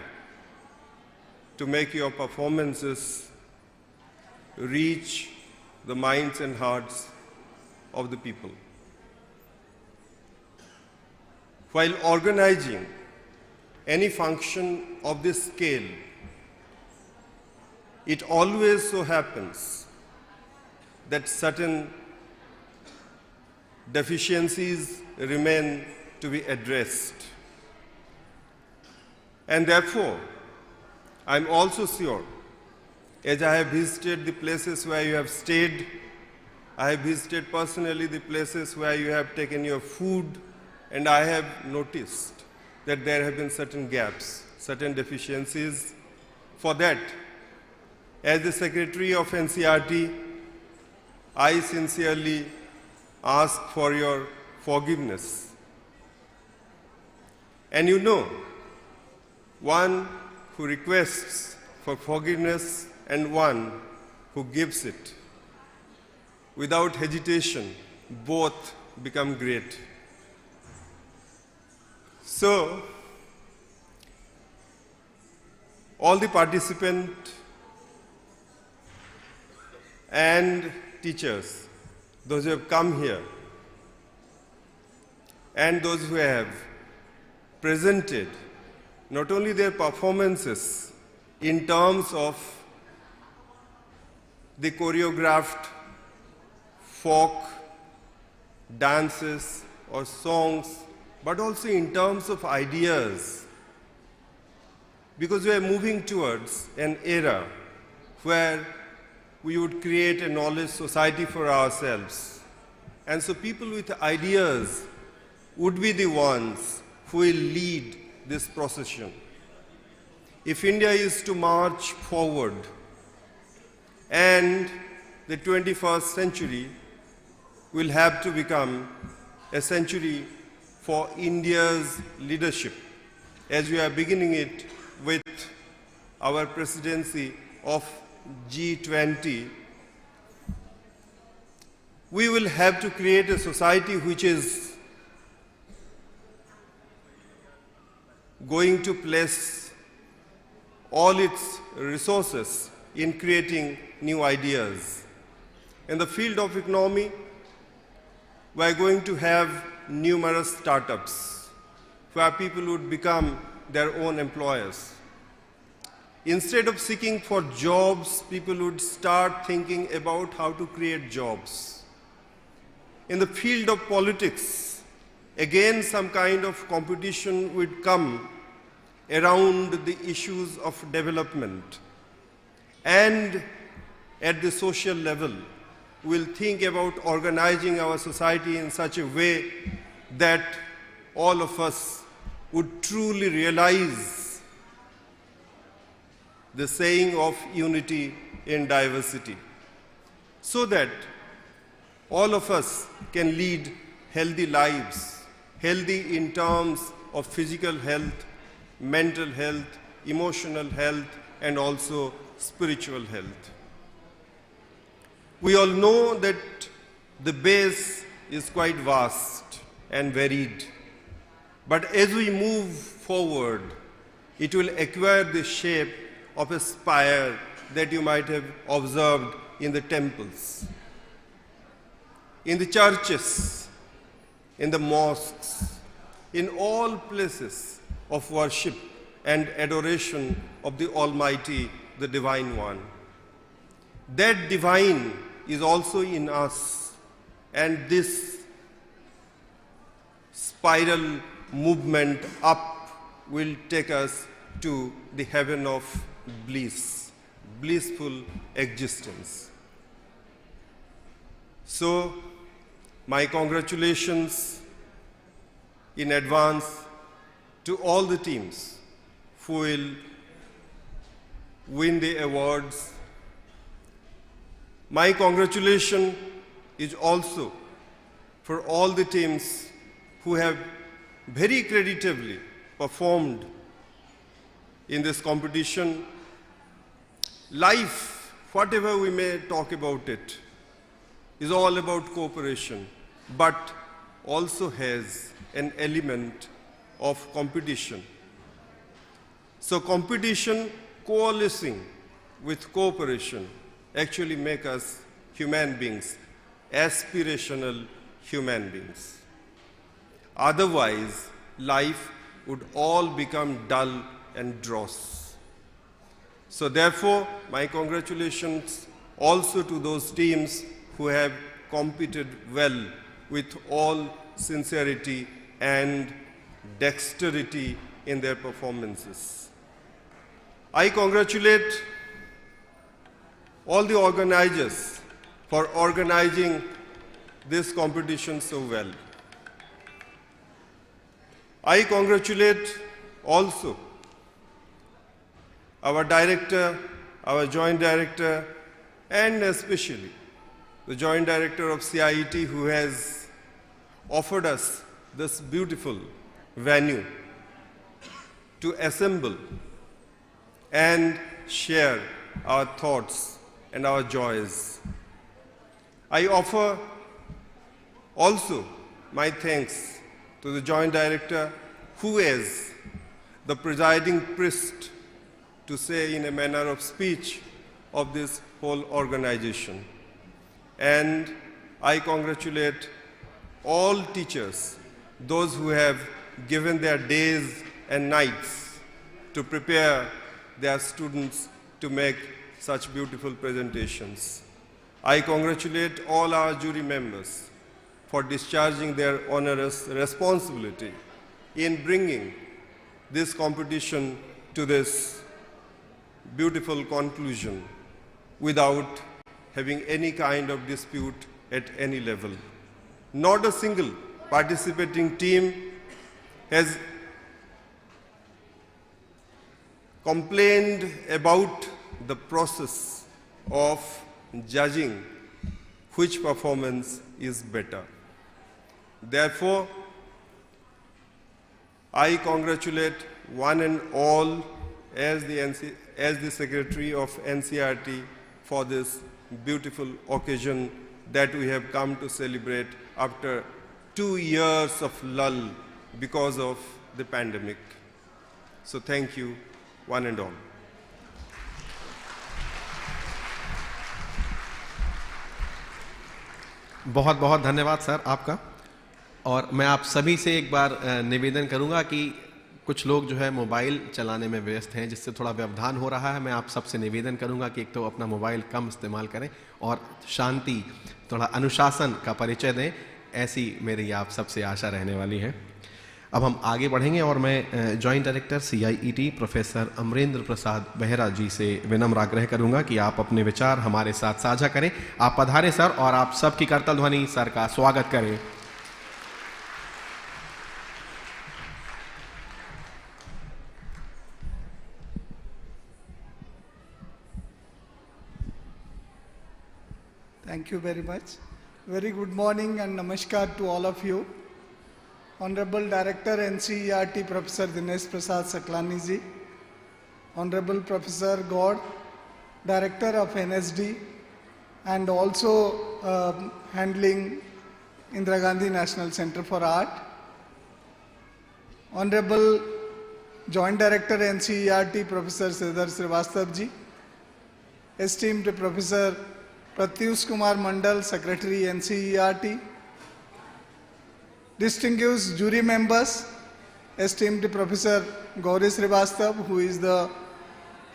to make your performances reach the minds and hearts of the people. While organizing any function of this scale, it always so happens that certain deficiencies remain to be addressed. And therefore, I'm also sure, as I have visited the places where you have stayed, I have visited personally the places where you have taken your food, and I have noticed that there have been certain gaps, certain deficiencies. For that, as the Secretary of NCERT, I sincerely ask for your forgiveness. And you know, one who requests for forgiveness and one who gives it, without hesitation, both become great. So, all the participants and teachers, those who have come here, and those who have presented not only their performances in terms of the choreographed folk dances or songs, but also in terms of ideas, because we are moving towards an era where we would create a knowledge society for ourselves. And so people with ideas would be the ones who will lead this procession. If India is to march forward and the 21st century will have to become a century for India's leadership, as we are beginning it with our presidency of G20, we will have to create a society which is going to place all its resources in creating new ideas. In the field of economy, we are going to have numerous startups where people would become their own employers. Instead of seeking for jobs, people would start thinking about how to create jobs. In the field of politics, again some kind of competition would come around the issues of development. And at the social level, we'll think about organizing our society in such a way that all of us would truly realize the saying of unity in diversity, so that all of us can lead healthy lives, healthy in terms of physical health, mental health, emotional health, and also spiritual health. We all know that the base is quite vast and varied, but as we move forward, it will acquire the shape of a spire that you might have observed in the temples, in the churches, in the mosques, in all places of worship and adoration of the Almighty, the Divine One. That divine is also in us, and this spiral movement up will take us to the heaven of bliss, blissful existence. So, my congratulations in advance to all the teams who will win the awards. My congratulations is also for all the teams who have very creditably performed in this competition. Life, whatever we may talk about it, is all about cooperation, but also has an element of competition. So competition coalescing with cooperation actually make us human beings, aspirational human beings. Otherwise, life would all become dull and dross. So therefore, my congratulations also to those teams who have competed well with all sincerity and dexterity in their performances. I congratulate all the organizers for organizing this competition so well. I congratulate also our director, our joint director, and especially the joint director of CIET, who has offered us this beautiful venue to assemble and share our thoughts and our joys. I offer also my thanks to the joint director, who is the presiding priest, to say in a manner of speech, of this whole organization. And I congratulate all teachers, those who have given their days and nights to prepare their students to make such beautiful presentations. I congratulate all our jury members for discharging their onerous responsibility in bringing this competition to this beautiful conclusion without having any kind of dispute at any level. Not a single participating team has complained about the process of judging which performance is better. Therefore, I congratulate one and all as the Secretary of NCERT for this beautiful occasion that we have come to celebrate after 2 years of lull because of the pandemic. So thank you, one and all. बहुत बहुत धन्यवाद sir आपका। और मैं आप सभी से एक बार निवेदन करूंगा कि कुछ लोग जो है मोबाइल चलाने में व्यस्त हैं, जिससे थोड़ा व्यवधान हो रहा है। मैं आप सबसे निवेदन करूंगा कि एक तो अपना मोबाइल कम इस्तेमाल करें और शांति, थोड़ा अनुशासन का परिचय दें। ऐसी मेरी आप सबसे आशा रहने वाली है। अब हम आगे बढ़ेंगे और मैं joint director CIET professor Amarendra Prasad Behera ji से विनम्र आग्रह करूंगा कि आप अपने विचार हमारे साथ साझा करें। आप पधारें सर और आप सबकी करतल ध्वनि सर का स्वागत करें। Thank you very much. Very good morning and namaskar to all of you. Honorable Director NCERT Professor Dinesh Prasad Saklani ji, Honorable Professor God, Director of NSD, and also handling Indira Gandhi National Center for Art, Honorable Joint Director NCERT Professor Sridhar Srivastav ji, esteemed Professor Pratyush Kumar Mandal, Secretary NCERT, distinguished jury members, esteemed Professor Gauri Srivastav, who is the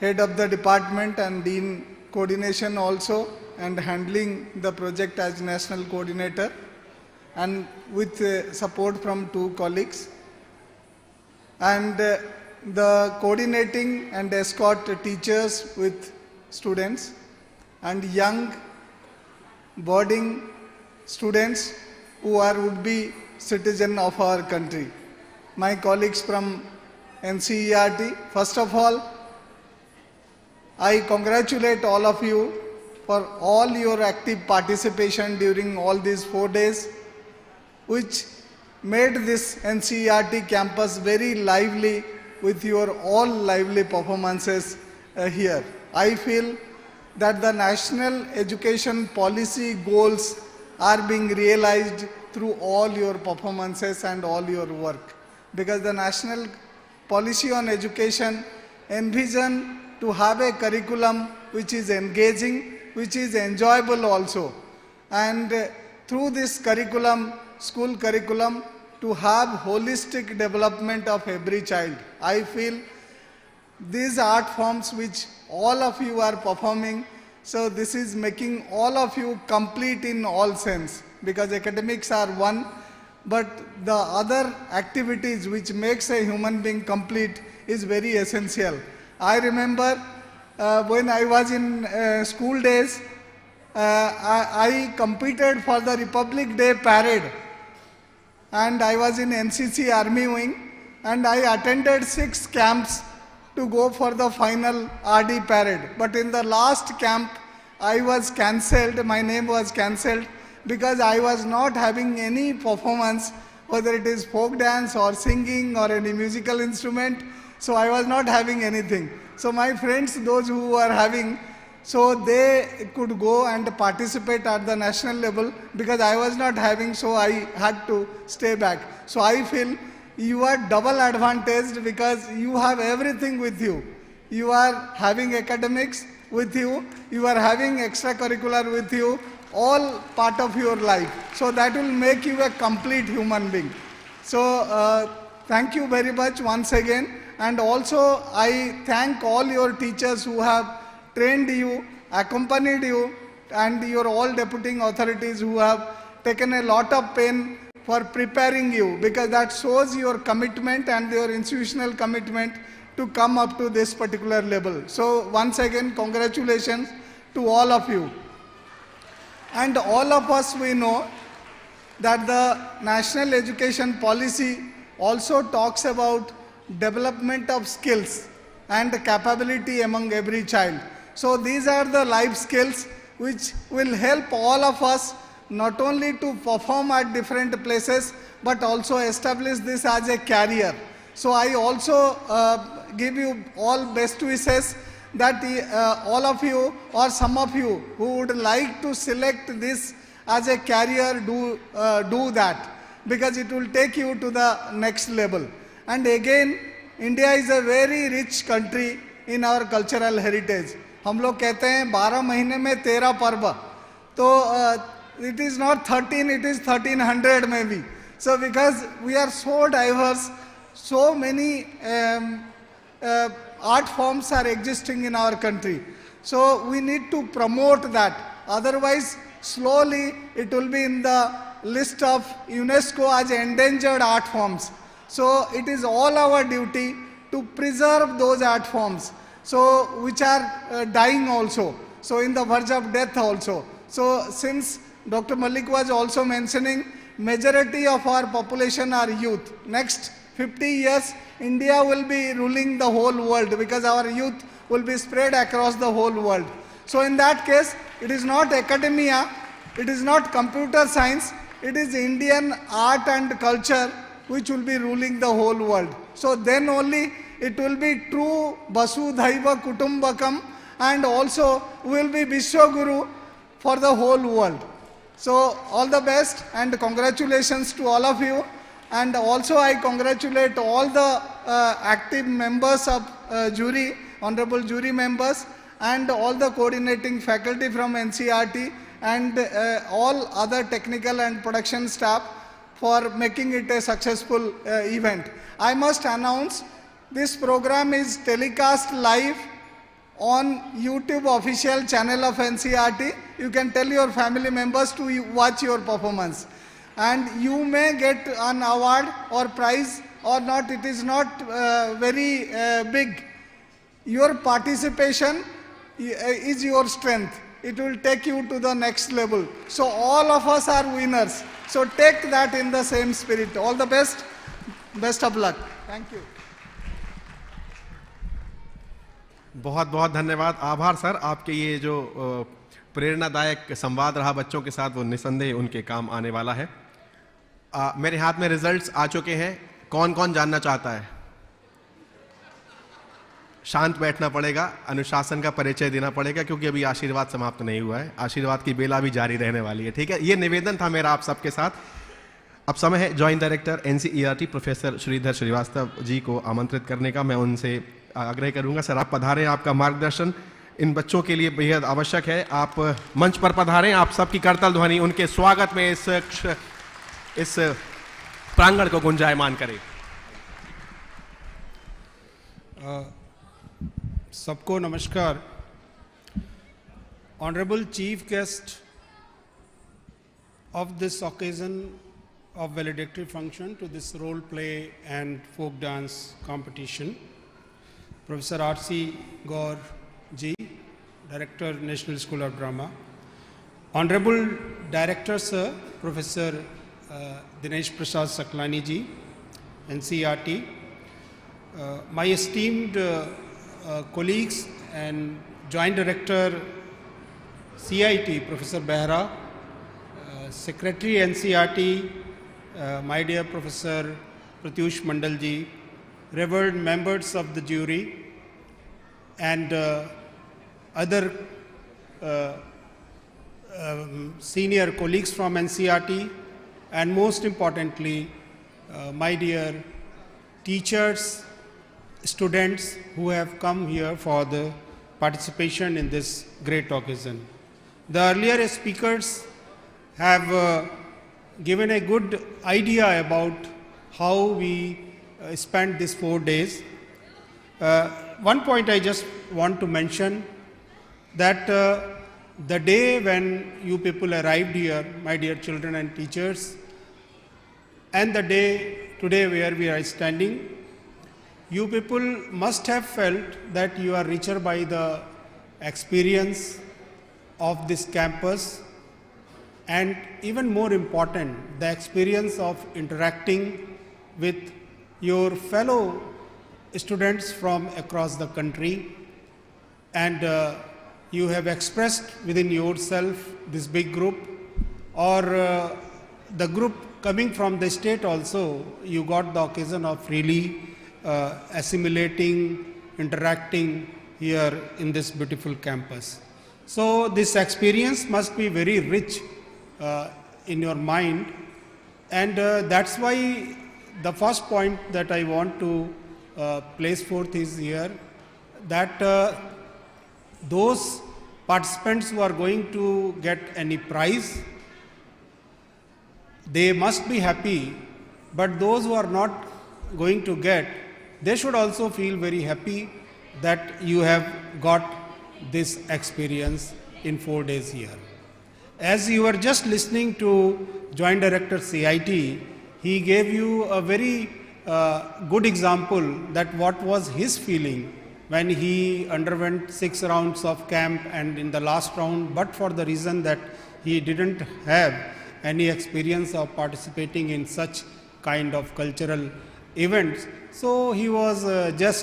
head of the department and Dean Coordination also, and handling the project as National Coordinator, and with support from 2 colleagues, and the coordinating and escort teachers with students, and young boarding students who are would-be citizen of our country. My colleagues from NCERT, first of all, I congratulate all of you for all your active participation during all these 4 days, which made this NCERT campus very lively with your all lively performances here. I feel that the national education policy goals are being realized through all your performances and all your work, because the national policy on education envision to have a curriculum which is engaging which is enjoyable also. And through this curriculum, school curriculum, to have holistic development of every child. I feel these art forms which all of you are performing, so this is making all of you complete in all sense, because academics are one, but the other activities which makes a human being complete is very essential. I remember when I was in school days, I competed for the Republic Day parade, and I was in NCC Army Wing, and I attended 6 camps to go for the final RD parade. But in the last camp, I was cancelled, my name was cancelled, because I was not having any performance, whether it is folk dance or singing or any musical instrument, so I was not having anything. So my friends, those who were having, so they could go and participate at the national level, because I was not having, so I had to stay back. So I feel you are double advantaged, because you have everything with you. You are having academics with you, you are having extracurricular with you, all part of your life. So that will make you a complete human being. So thank you very much once again. And also I thank all your teachers who have trained you, accompanied you, and your all deputing authorities who have taken a lot of pain for preparing you, because that shows your commitment and your institutional commitment to come up to this particular level. So once again, congratulations to all of you. And all of us, we know that the national education policy also talks about development of skills and capability among every child. So these are the life skills which will help all of us not only to perform at different places, but also establish this as a career. So I also give you all best wishes that all of you or some of you who would like to select this as a career, do that, because it will take you to the next level. And again, India is a very rich country in our cultural heritage. हम लोग कहते हैं 12 महीने में 13 पर्व, तो it is not 13, it is 1300 maybe. So because we are so diverse, so many art forms are existing in our country. So we need to promote that. Otherwise, slowly it will be in the list of UNESCO as endangered art forms. So it is all our duty to preserve those art forms, so which are dying also, so in the verge of death also. So since Dr. Malik was also mentioning, majority of our population are youth. Next 50 years, India will be ruling the whole world, because our youth will be spread across the whole world. So in that case, it is not academia, it is not computer science, it is Indian art and culture which will be ruling the whole world. So then only it will be true Vasudhaiva Kutumbakam, and also will be Vishwaguru for the whole world. So all the best and congratulations to all of you. And also I congratulate all the active members of jury, honorable jury members, and all the coordinating faculty from NCERT, and all other technical and production staff for making it a successful event. I must announce, this program is telecast live on YouTube official channel of NCERT. You can tell your family members to watch your performance, and you may get an award or prize or not. It is not very big. Your participation is your strength. It will take you to the next level. So all of us are winners. So take that in the same spirit. All the best. Best of luck. Thank you. बहुत बहुत धन्यवाद, आभार sir. आपके ये जो प्रेरणादायक संवाद रहा बच्चों के साथ, वो निसंदेह उनके काम आने वाला है। मेरे हाथ में रिजल्ट्स आ चुके हैं। कौन कौन जानना चाहता है? शांत बैठना पड़ेगा, अनुशासन का परिचय देना पड़ेगा, क्योंकि अभी आशीर्वाद समाप्त नहीं हुआ है। आशीर्वाद की बेला भी जारी रहने वाली है, ठीक है? ये निवेदन था मेरा आप सबके साथ। अब समय है joint director NCERT professor Shridhar Srivastava ji को आमंत्रित करने का। मैं उनसे आग्रह करूंगा, सर आप पधारें, आपका मार्गदर्शन इन बच्चों के लिए बेहद आवश्यक है। आप मंच पर पधारें, आप सबकी करतल ध्वनि उनके स्वागत में इस प्रांगण को गुंजायमान करे। सबको नमस्कार। Honorable Chief Guest of this occasion of valedictory function to this role play and folk dance competition, Professor R.C. Gaur Ji, Director, National School of Drama, Honorable Director Sir, Professor Dinesh Prasad Saklani Ji, NCERT, my esteemed colleagues and Joint Director CIT, Professor Behra, Secretary NCERT, my dear Professor Pratyush Mandal Ji, revered members of the jury, and other senior colleagues from NCERT, and most importantly, my dear teachers, students who have come here for the participation in this great occasion. The earlier speakers have given a good idea about how we spent these 4 days. One point I just want to mention, that the day when you people arrived here, my dear children and teachers, and the day today where we are standing, you people must have felt that you are richer by the experience of this campus, and even more important, the experience of interacting with your fellow students from across the country, and you have expressed within yourself this big group, or the group coming from the state also, you got the occasion of really assimilating, interacting here in this beautiful campus. So this experience must be very rich in your mind, and that's why the first point that I want to place forth is here, that those participants who are going to get any prize, they must be happy, but those who are not going to get, they should also feel very happy that you have got this experience in 4 days here. As you were just listening to Joint Director CIT, he gave you a very good example that what was his feeling when he underwent 6 rounds of camp, and in the last round, but for the reason that he didn't have any experience of participating in such kind of cultural events, so he was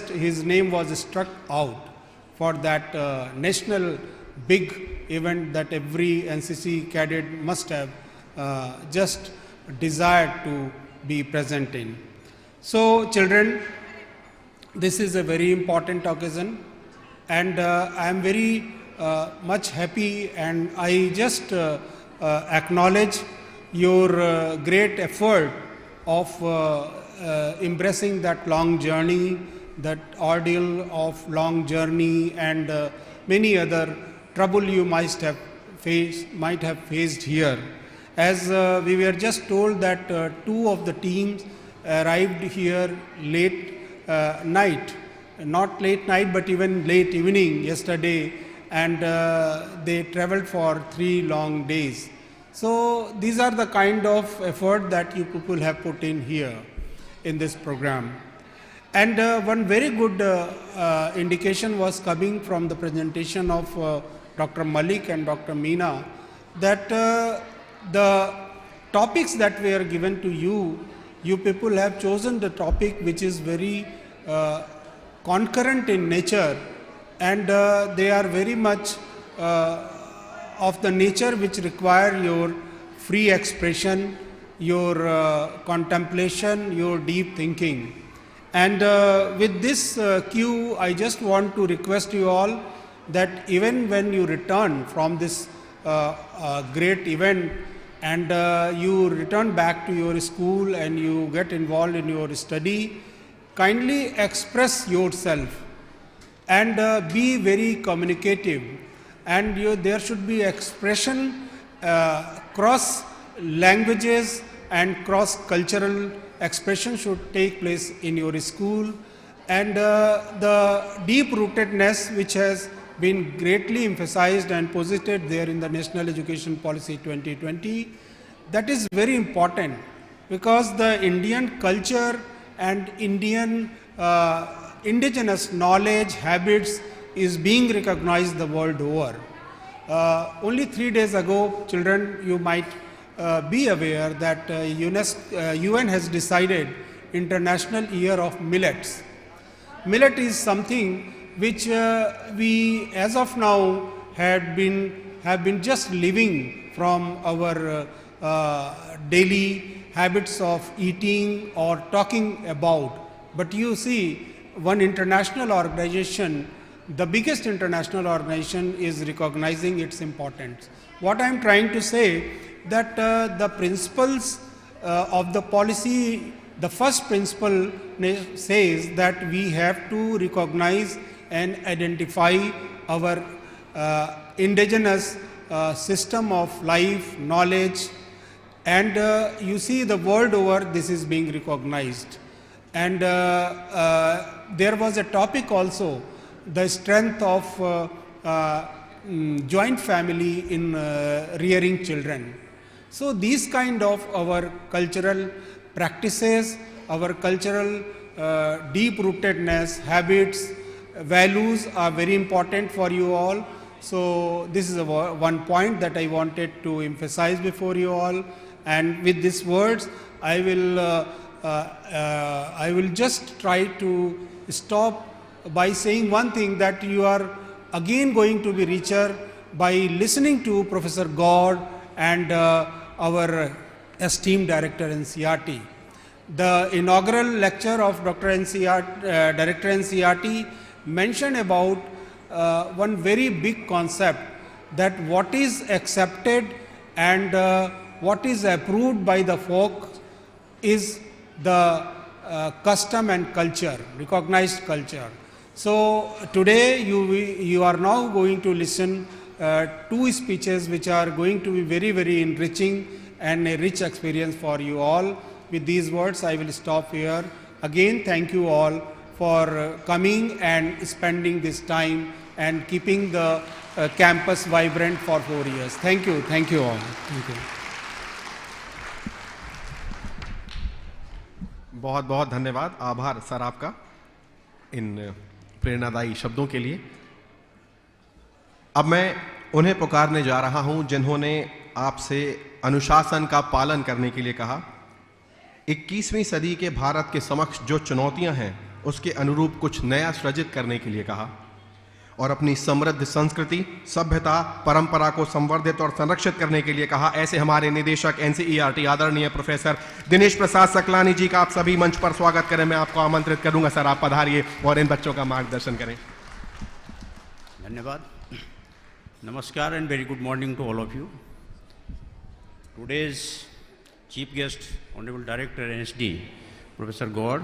his name was struck out for that national big event that every NCC cadet must have just desired to be present in. So children, this is a very important occasion, and I am very much happy, and I just acknowledge your great effort of embracing that long journey, that ordeal of long journey, and many other trouble you might have faced here. As we were just told that 2 of the teams arrived here late night, not late night but even late evening yesterday, and they traveled for 3 long days. So these are the kind of effort that you people have put in here in this program. And one very good indication was coming from the presentation of Dr. Malik and Dr. Meena, that the topics that were given to you, you people have chosen the topic which is very concurrent in nature, and they are very much of the nature which require your free expression, your contemplation, your deep thinking. And with this cue, I just want to request you all that even when you return from this great event, and you return back to your school and you get involved in your study, kindly express yourself. and be very communicative, and there should be expression cross languages and cross cultural expression should take place in your school, and the deep rootedness which has been greatly emphasized and posited there in the National Education Policy 2020, that is very important, because the Indian culture and Indian indigenous knowledge, habits is being recognized the world over. Only 3 days ago, children, you might be aware that UN has decided International Year of Millets. Millet is something which we as of now have been just living from our daily habits of eating or talking about. But you see, one international organization, the biggest international organization, is recognizing its importance. What I am trying to say, that the principles of the policy, the first principle says that we have to recognize and identify our indigenous system of life, knowledge, and you see the world over this is being recognized. And there was a topic also, the strength of joint family in rearing children. So these kind of our cultural practices, our cultural deep-rootedness, habits, values are very important for you all. So this is one point that I wanted to emphasize before you all. And with these words, I will just try to stop by saying one thing, that you are again going to be richer by listening to Professor God and our esteemed Director NCERT. The inaugural lecture of Director NCERT mentioned about one very big concept, that what is accepted and what is approved by the folk is the custom and culture, recognized culture. So today you are now going to listen 2 speeches which are going to be very, very enriching and a rich experience for you all. With these words, I will stop here. Again, thank you all for coming and spending this time and keeping the campus vibrant for 4 years. Thank you all. Thank you. बहुत बहुत धन्यवाद, आभार sir आपका इन प्रेरणादायी शब्दों के लिए। अब मैं उन्हें पुकारने जा रहा हूं जिन्होंने आपसे अनुशासन का पालन करने के लिए कहा। 21वीं सदी के भारत के समक्ष जो चुनौतियां हैं उसके अनुरूप कुछ नया सृजित करने के लिए कहा, और अपनी समृद्ध संस्कृति, सभ्यता, परंपरा को संवर्धित और संरक्षित करने के लिए कहा। ऐसे हमारे निदेशक NCERT आदरणीय प्रोफेसर दिनेश प्रसाद सकलानी जी का आप सभी मंच पर स्वागत करें। मैं आपको आमंत्रित करूंगा, सर आप पधारिए और इन बच्चों का मार्गदर्शन करें। धन्यवाद। नमस्कार and very good morning to all of you. Today's chief guest, Honorable Director NSD, Professor God,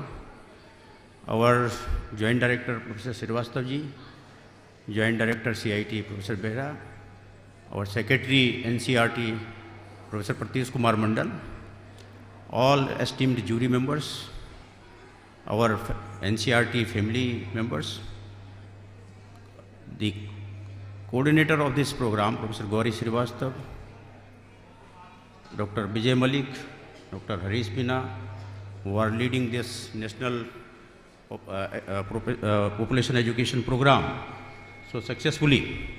our Joint Director Professor Srivastava ji, Joint Director CIT Professor Behra, our Secretary NCERT Professor Pratish Kumar Mandal, all esteemed jury members, our NCERT family members, the coordinator of this program, Professor Gauri Srivastava, Dr. Vijay Malik, Dr. Harish Pina, who are leading this national population education program so successfully,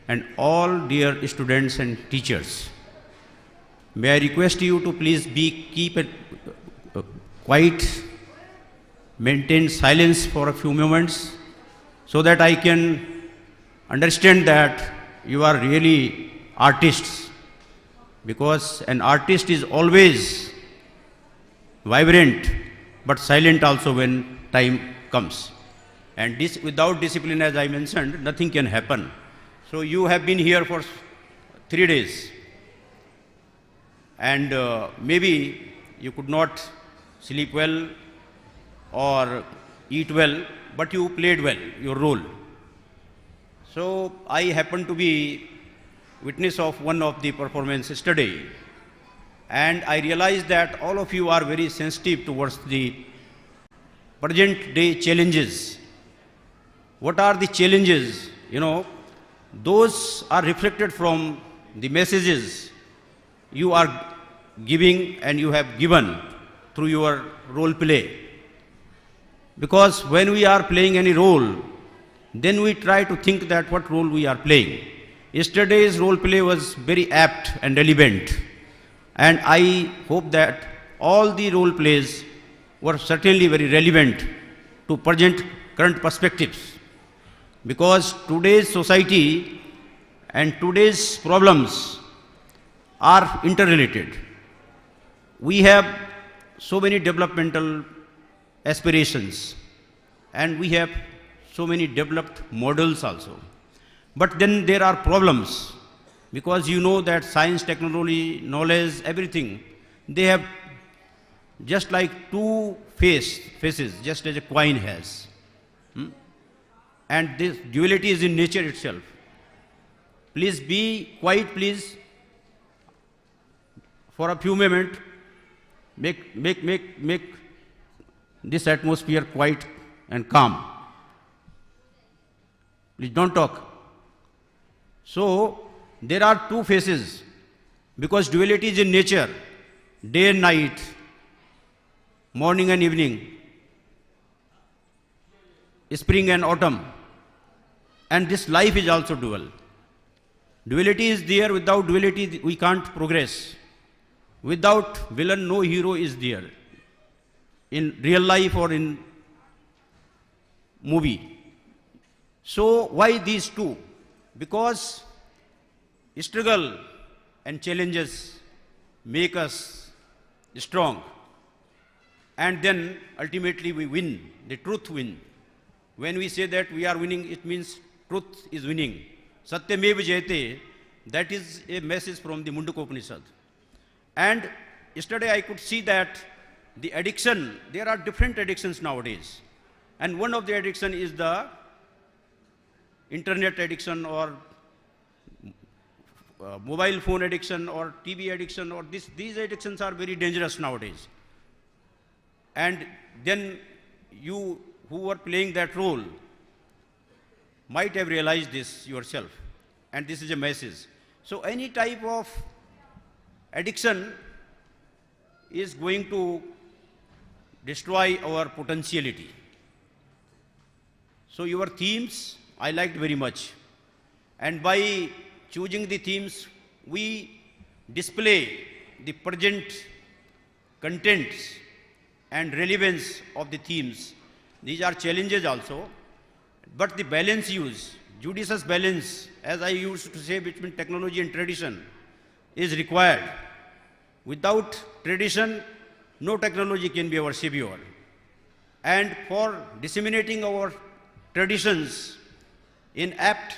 and all dear students and teachers. May I request you to please keep it quiet, maintain silence for a few moments so that I can understand that you are really artists, because an artist is always vibrant but silent also when time comes. And this, without discipline, as I mentioned, nothing can happen. So you have been here for 3 days, and maybe you could not sleep well or eat well, but you played well your role. So I happened to be witness of one of the performance yesterday, and I realized that all of you are very sensitive towards the present day challenges. What are the challenges? You know, those are reflected from the messages you are giving and you have given through your role play. Because when we are playing any role, then we try to think that what role we are playing. Yesterday's role play was very apt and relevant, and I hope that all the role plays were certainly very relevant to current perspectives. Because today's society and today's problems are interrelated. We have so many developmental aspirations, and we have so many developed models also. But then there are problems, because you know that science, technology, knowledge, everything, they have just like two faces, just as a coin has. And this duality is in nature itself. Please be quiet, please. For a few moments, make this atmosphere quiet and calm. Please don't talk. So, there are two faces, because duality is in nature, day and night, morning and evening, spring and autumn. And this life is also dual. Duality is there. Without duality, we can't progress. Without villain, no hero is there. In real life or in movie. So why these two? Because struggle and challenges make us strong. And then ultimately we win. The truth wins. When we say that we are winning, it means truth is winning. Satyamev Jayate, that is a message from the Mundaka Upanishad. And yesterday I could see that the addiction, there are different addictions nowadays. And one of the addiction is the internet addiction, or mobile phone addiction, or TV addiction, or these addictions are very dangerous nowadays. And then you who were playing that role might have realized this yourself. And this is a message. So any type of addiction is going to destroy our potentiality. So your themes I liked very much. And by choosing the themes, we display the present contents and relevance of the themes. These are challenges also, but the balance use, judicious balance, as I used to say, between technology and tradition is required. Without tradition, no technology can be our savior. And for disseminating our traditions in apt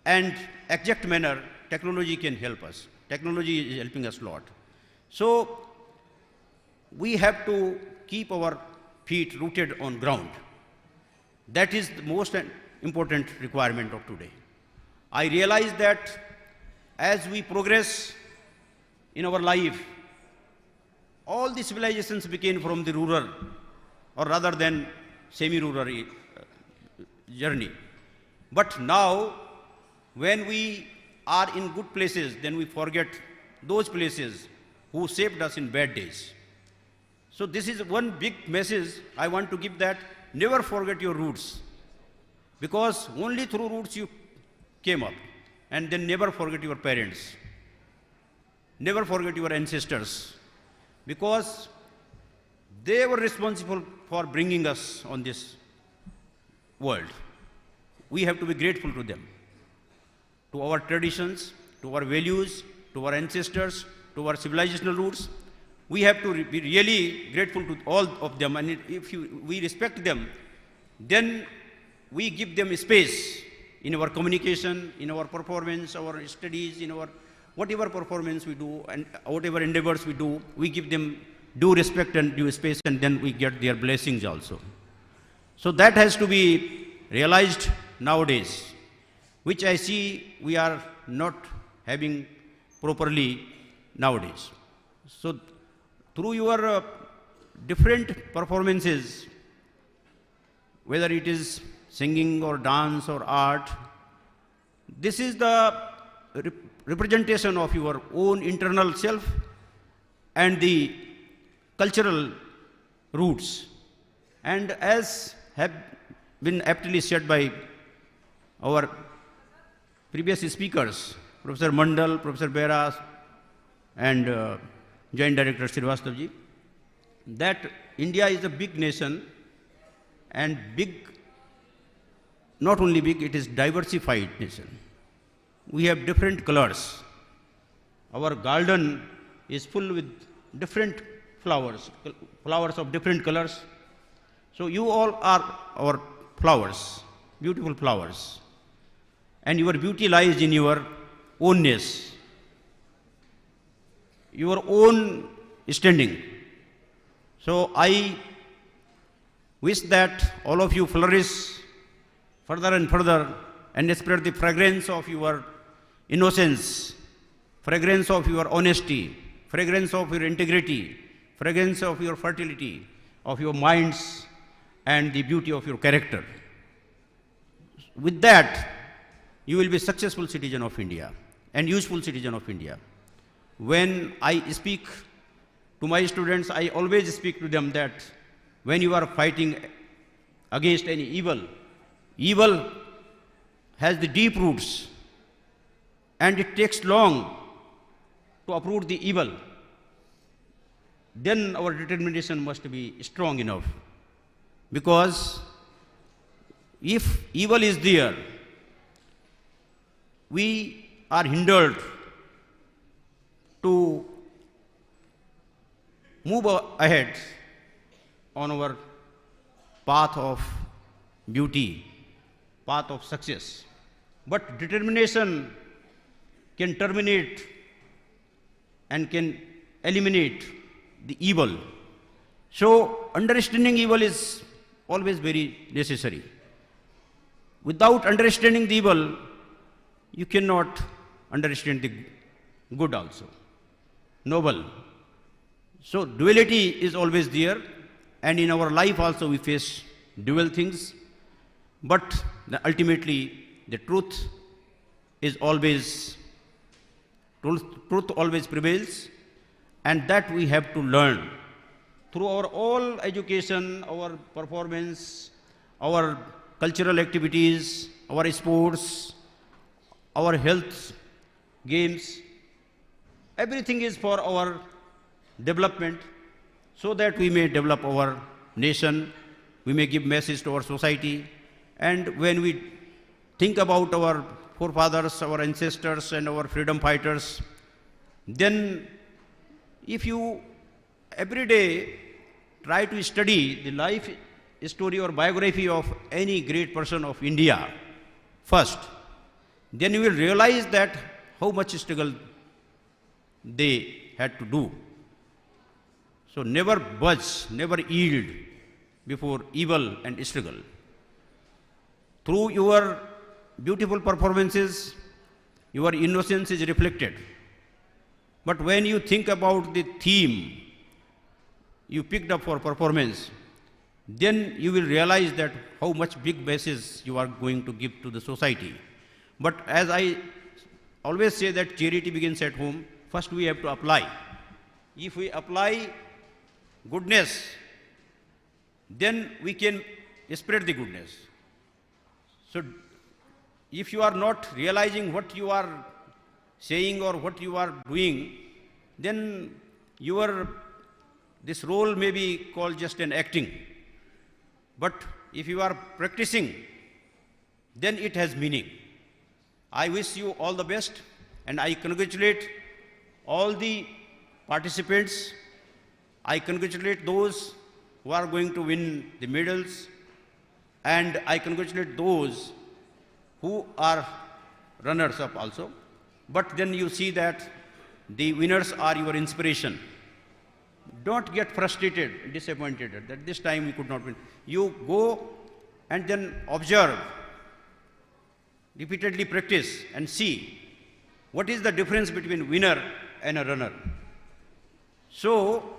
and exact manner, technology can help us. Technology is helping us a lot. So we have to keep our feet rooted on ground. That is the most important requirement of today. I realize that as we progress in our life, all the civilizations began from the rural, or rather than semi-rural journey. But now, when we are in good places, then we forget those places who shaped us in bad days. So this is one big message I want to give, that never forget your roots, because only through roots you came up. And then never forget your parents. Never forget your ancestors, because they were responsible for bringing us on this world. We have to be grateful to them, to our traditions, to our values, to our ancestors, to our civilizational roots. We have to be really grateful to all of them, and if we respect them, then we give them space in our communication, in our performance, our studies, in our whatever performance we do and whatever endeavors we do, we give them due respect and due space, and then we get their blessings also. So that has to be realized nowadays. which I see we are not having properly nowadays. So through your different performances, whether it is singing or dance or art, this is the representation of your own internal self and the cultural roots. And as have been aptly said by our previous speakers, Professor Mandal, Professor Bera, and Joint Director Srivastava ji, that India is a big nation, and big, not only big, it is diversified nation. We have different colors. Our garden is full with different flowers, flowers of different colors. So you all are our flowers, beautiful flowers. And your beauty lies in your ownness, your own standing. So I wish that all of you flourish further and further and spread the fragrance of your innocence, fragrance of your honesty, fragrance of your integrity, fragrance of your fertility, of your minds, and the beauty of your character. With that, you will be a successful citizen of India and useful citizen of India. When I speak to my students, I always speak to them that when you are fighting against any evil, evil has the deep roots and it takes long to uproot the evil. Then our determination must be strong enough. Because if evil is there, we are hindered to move ahead on our path of beauty, path of success. But determination can terminate and can eliminate the evil. So understanding evil is always very necessary. Without understanding the evil, you cannot understand the good also, noble. So duality is always there, and in our life also we face dual things, but ultimately the truth is always, truth always prevails, and that we have to learn through our all education, our performance, our cultural activities, our sports, our health, games. Everything is for our development, so that we may develop our nation, we may give message to our society. And when we think about our forefathers, our ancestors, and our freedom fighters, then if you every day try to study the life story or biography of any great person of India first, then you will realize that how much struggle they had to do. So never budge, never yield before evil and struggle. Through your beautiful performances, your innocence is reflected. But when you think about the theme you picked up for performance, then you will realize that how much big message you are going to give to the society. But as I always say that charity begins at home, first we have to apply. If we apply goodness, then we can spread the goodness. So if you are not realizing what you are saying or what you are doing, then this role may be called just an acting. But if you are practicing, then it has meaning. I wish you all the best, and I congratulate all the participants. I congratulate those who are going to win the medals, and I congratulate those who are runners up also. But then you see that the winners are your inspiration. Don't get frustrated, disappointed that this time we could not win. You go and then observe repeatedly practice and see what is the difference between winner and a runner. So,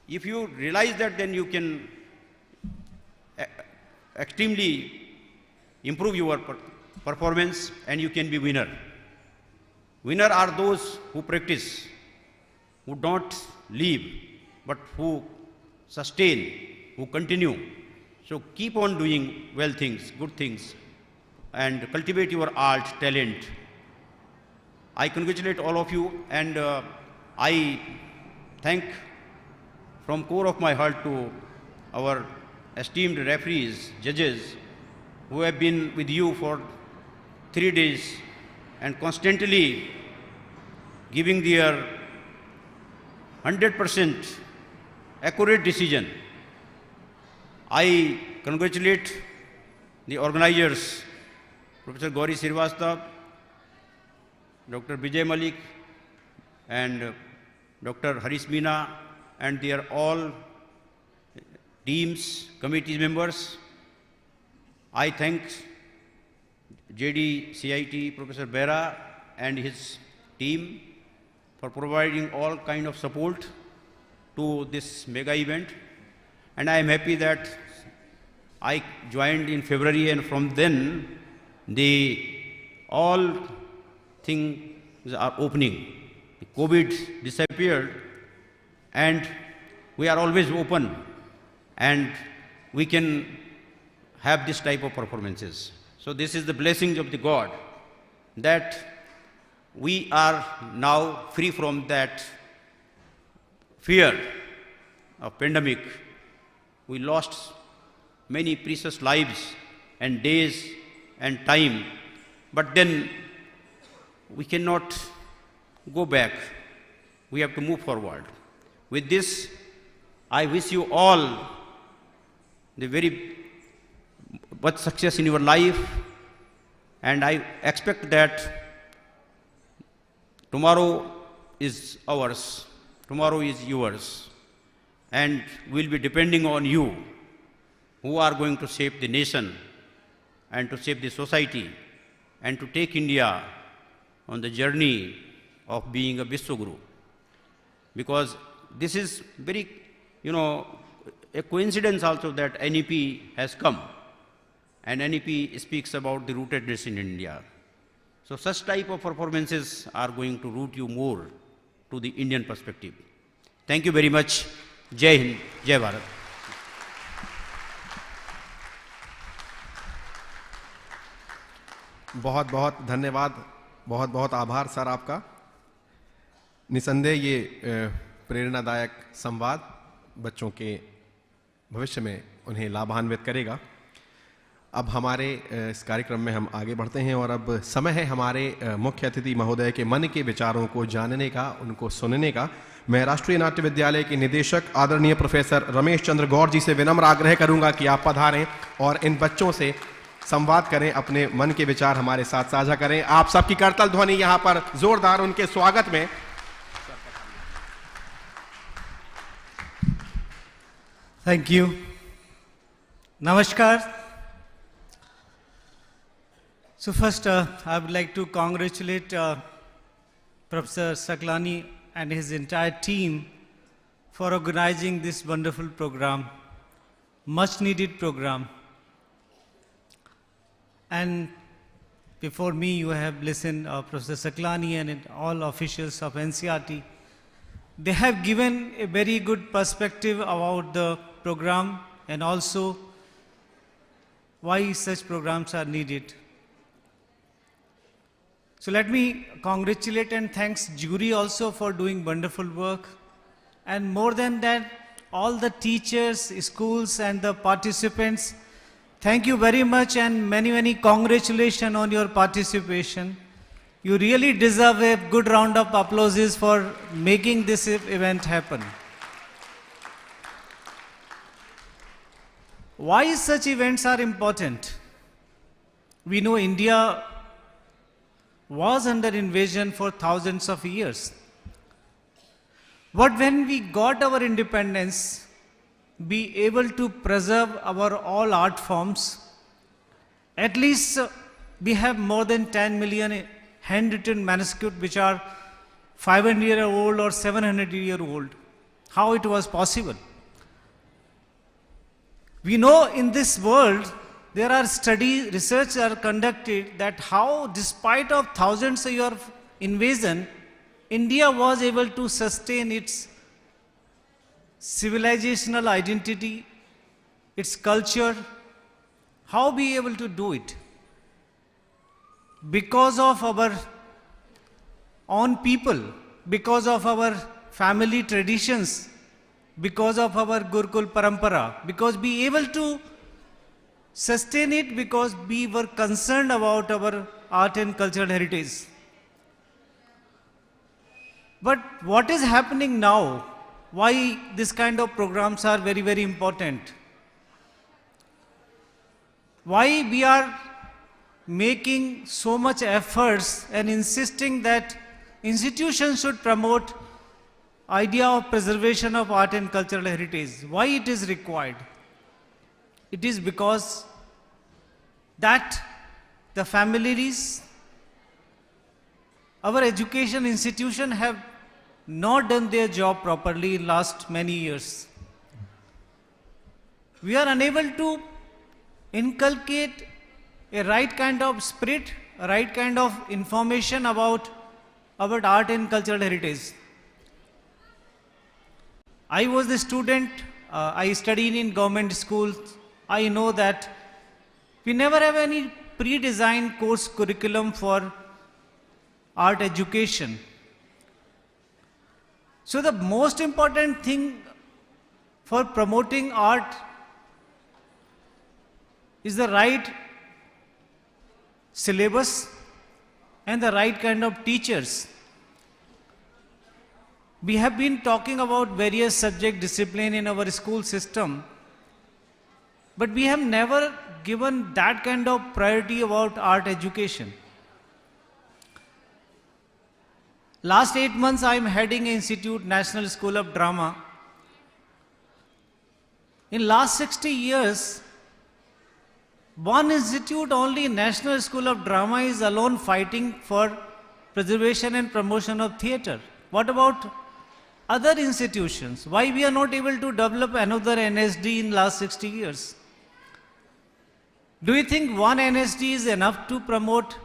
if you realize that, then you can extremely improve your performance and you can be winner. Winner are those who practice, who don't leave, but who sustain, who continue. So keep on doing well things, good things, and cultivate your art, talent. I congratulate all of you, and I thank from core of my heart to our esteemed referees, judges, who have been with you for 3 days and constantly giving their 100% accurate decision. I congratulate the organizers, Professor Gauri Srivastava, Dr. Vijay Malik, and Dr. Harish Meena, and their all teams, committee members. I thank JD CIT, Professor Bera, and his team for providing all kind of support to this mega event. And I am happy that I joined in February, and from then all things are opening. The COVID disappeared, and we are always open, and we can have this type of performances. So this is the blessings of the God, that we are now free from that fear of pandemic. We lost many precious lives and days and time, but then we cannot go back. We have to move forward. With this, I wish you all the very much success in your life, and I expect that tomorrow is ours, tomorrow is yours, and we'll be depending on you, who are going to shape the nation and to shape the society and to take India on the journey of being a Vishwaguru. Because this is very, a coincidence also that NEP has come, and NEP speaks about the rootedness in India. So such type of performances are going to root you more to the Indian perspective. Thank you very much. Jai Hind, Jai Bharat. बहुत बहुत धन्यवाद, बहुत बहुत आभार sir आपका। निसंदेह ये प्रेरणादायक संवाद बच्चों के भविष्य में उन्हें लाभान्वित करेगा। अब हमारे इस कार्यक्रम में हम आगे बढ़ते हैं, और अब समय है हमारे मुख्य अतिथि महोदय के मन के विचारों को जानने का, उनको सुनने का। मैं राष्ट्रीय नाट्य विद्यालय के निदेशक आदरणीय प्रोफेसर रमेश चंद्र गौर जी से विनम्र आग्रह करूंगा कि आप पधारें और इन बच्चों से संवाद करें, अपने मन के विचार हमारे साथ साझा करें। आप सबकी करतल ध्वनि यहां पर जोरदार उनके स्वागत में। Thank you. नमस्कार। So first, I would like to congratulate Professor Saklani and his entire team for organizing this wonderful program, much needed program. And before me, you have listened Professor Saklani and all officials of NCERT. They have given a very good perspective about the program and also why such programs are needed. So let me congratulate and thanks jury also for doing wonderful work. And more than that, all the teachers, schools and the participants, thank you very much and many, many congratulations on your participation. You really deserve a good round of applause for making this event happen. Why such events are important? We know India was under invasion for thousands of years. But when we got our independence, be able to preserve our all art forms, at least We have more than 10 million handwritten manuscripts which are 500-year-old or 700-year-old. How it was possible? We know in this world there are studies, research are conducted that how, despite of thousands of years of invasion, India was able to sustain its civilizational identity, its culture. How be able to do it? Because of our own people, because of our family traditions, because of our Gurukul Parampara, because we able to sustain it because we were concerned about our art and cultural heritage. But what is happening now? Why this kind of programs are very, very important? Why we are making so much efforts and insisting that institutions should promote idea of preservation of art and cultural heritage? Why it is required? It is because that the families, our education institution have not done their job properly in last many years. We are unable to inculcate a right kind of spirit, a right kind of information about art and cultural heritage. I was a student, I studied in government schools. I know that we never have any pre-designed course curriculum for art education. So the most important thing for promoting art is the right syllabus and the right kind of teachers. We have been talking about various subject discipline in our school system, but we have never given that kind of priority about art education. Last 8 months I am heading Institute National School of Drama. In last 60 years, one institute only, National School of Drama, is alone fighting for preservation and promotion of theatre. What about other institutions? Why we are not able to develop another NSD in last 60 years? Do you think one NSD is enough to promote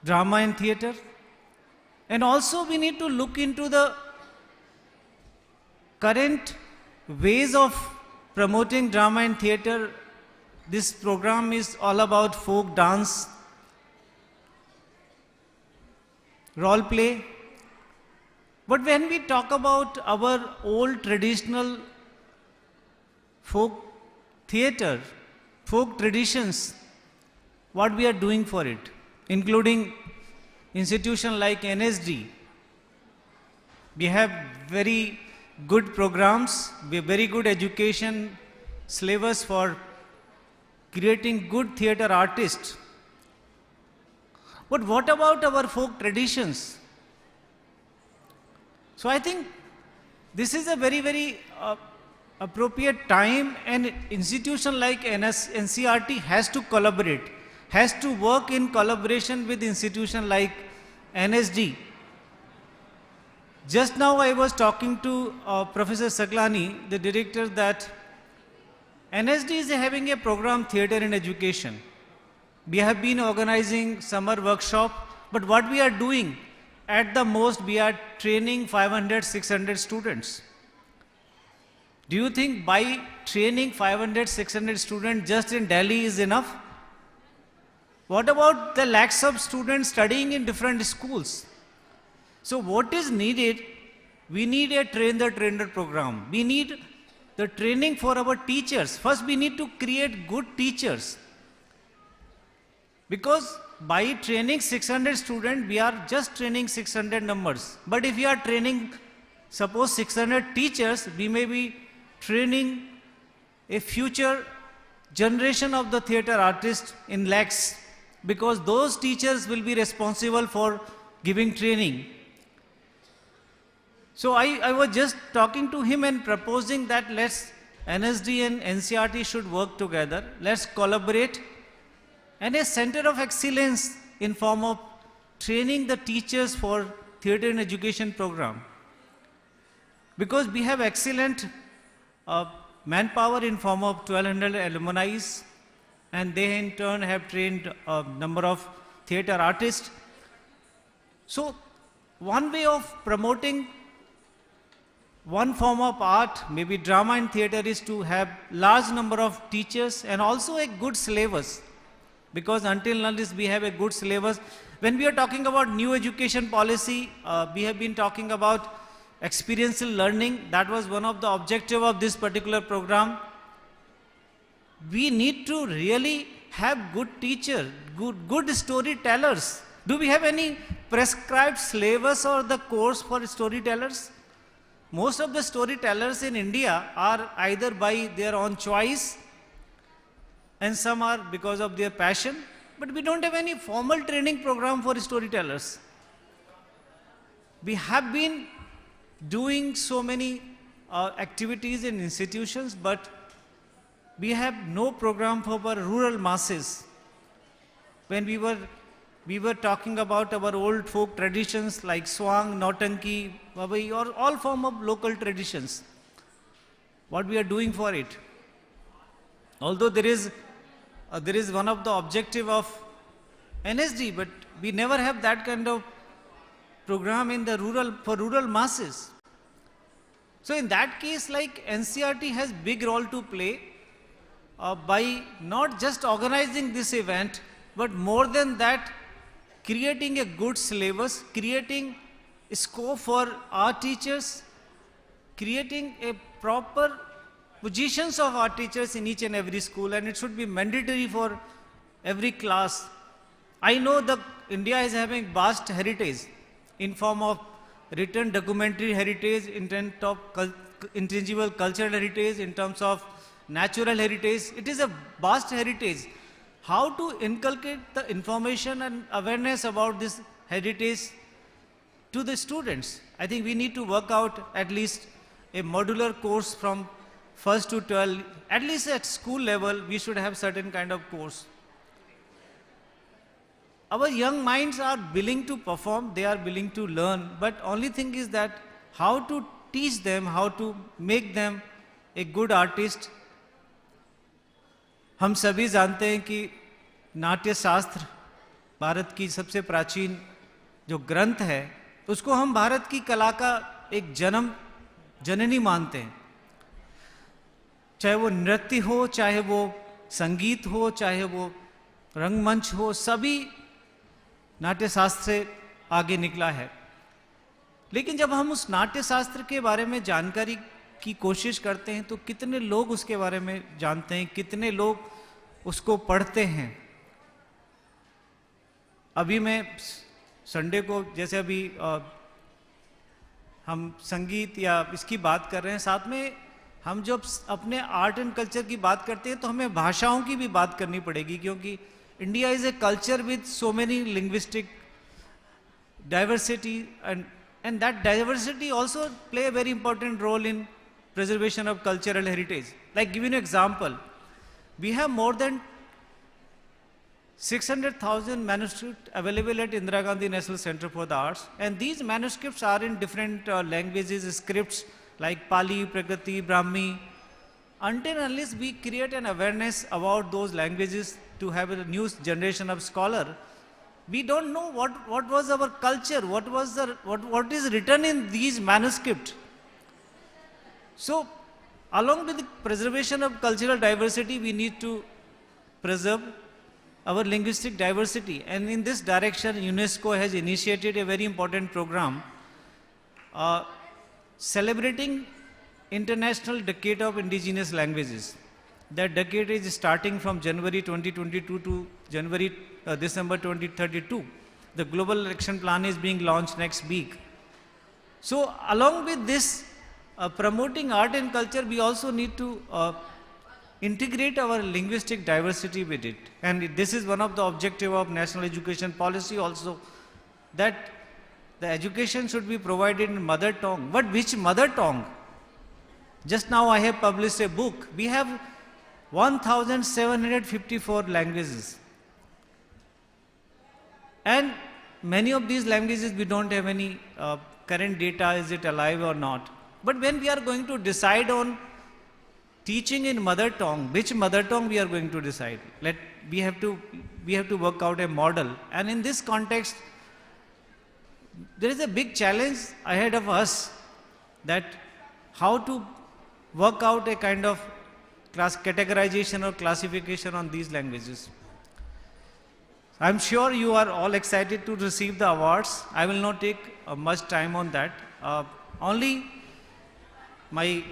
drama and theatre? And also we need to look into the current ways of promoting drama and theatre. This program is all about folk dance, role play. But when we talk about our old traditional folk theatre, folk traditions, what we are doing for it, including institutions like NSD. We have very good programs, we have very good education syllabus for creating good theatre artists. But what about our folk traditions? So I think this is a very, very appropriate time, and institution like NCERT has to collaborate, has to work in collaboration with institution like NSD. Just now I was talking to Professor Saglani, the director, that NSD is having a program, Theatre in Education. We have been organizing summer workshop, but what we are doing, at the most we are training 500, 600 students. Do you think by training 500, 600 students just in Delhi is enough? What about the lakhs of students studying in different schools? So what is needed? We need a train the trainer program. We need the training for our teachers. First we need to create good teachers. Because by training 600 students, we are just training 600 numbers. But if we are training, suppose 600 teachers, we may be training a future generation of the theatre artists in lakhs, because those teachers will be responsible for giving training. So I was just talking to him and proposing that let's NSD and NCERT should work together. Let's collaborate and a center of excellence in form of training the teachers for theatre and education program. Because we have excellent manpower in form of 1200 alumni, and they in turn have trained a number of theatre artists. So one way of promoting one form of art, maybe drama and theatre, is to have large number of teachers and also a good syllabus. Because until now we have a good syllabus. When we are talking about new education policy, we have been talking about experiential learning. That was one of the objectives of this particular program. We need to really have good teachers, good storytellers. Do we have any prescribed syllabus or the course for storytellers? Most of the storytellers in India are either by their own choice and some are because of their passion, but we don't have any formal training program for storytellers. We have been doing so many activities in institutions, but we have no program for our rural masses. When we were talking about our old folk traditions like swang, nautanki, babai, or all form of local traditions. What we are doing for it. Although there is one of the objective of NSD, but we never have that kind of program in the rural masses. So in that case, like NCERT has big role to play by not just organizing this event, but more than that, creating a good syllabus, creating a scope for our teachers, creating a proper positions of our teachers in each and every school, and it should be mandatory for every class. I know that India is having vast heritage in form of written documentary heritage, in terms of intangible cultural heritage, in terms of natural heritage. It is a vast heritage. How to inculcate the information and awareness about this heritage to the students? I think we need to work out at least a modular course from 1st to 12th. At least at school level, we should have certain kind of course. Our young minds are willing to perform, they are willing to learn, but only thing is that how to teach them, how to make them a good artist. हम सभी जानते हैं कि नाट्य शास्त्र भारत की सबसे प्राचीन जो ग्रंथ है, उसको हम भारत की कला का एक जननी मानते हैं. चाहे वो नृत्य हो, चाहे वो संगीत हो, चाहे वो रंगमंच हो, सभी नाट्य शास्त्र से आगे निकला है. लेकिन जब हम उस नाट्य शास्त्र के बारे में जानकारी की कोशिश करते हैं तो कितने लोग उसके बारे में जानते हैं, कितने लोग उसको पढ़ते हैं. अभी मैं संडे को, जैसे अभी हम संगीत या इसकी बात कर रहे हैं, साथ में हम जब अपने आर्ट एंड कल्चर की बात करते हैं तो हमें भाषाओं की भी बात करनी पड़ेगी, क्योंकि India is a culture with so many linguistic diversity, and that diversity also play a very important role in preservation of cultural heritage. Like, give you an example, we have more than 600,000 manuscripts available at Indira Gandhi National Center for the Arts, and these manuscripts are in different languages, scripts like Pali, Prakriti, Brahmi. Until and unless we create an awareness about those languages to have a new generation of scholar, we don't know what was our culture, what is written in these manuscripts. So, along with the preservation of cultural diversity, we need to preserve our linguistic diversity. And in this direction, UNESCO has initiated a very important program celebrating International Decade of Indigenous Languages. That decade is starting from January 2022 to December 2032. The global action plan is being launched next week. So along with this promoting art and culture, we also need to integrate our linguistic diversity with it. And this is one of the objectives of national education policy also, that the education should be provided in mother tongue. But which mother tongue? Just now I have published a book. We have 1,754 languages. And many of these languages we don't have any current data, is it alive or not. But when we are going to decide on teaching in mother tongue, which mother tongue we are going to decide? We have to work out a model. And in this context, there is a big challenge ahead of us, that how to work out a kind of class categorization or classification on these languages. I'm sure you are all excited to receive the awards. I will not take much time on that. Only my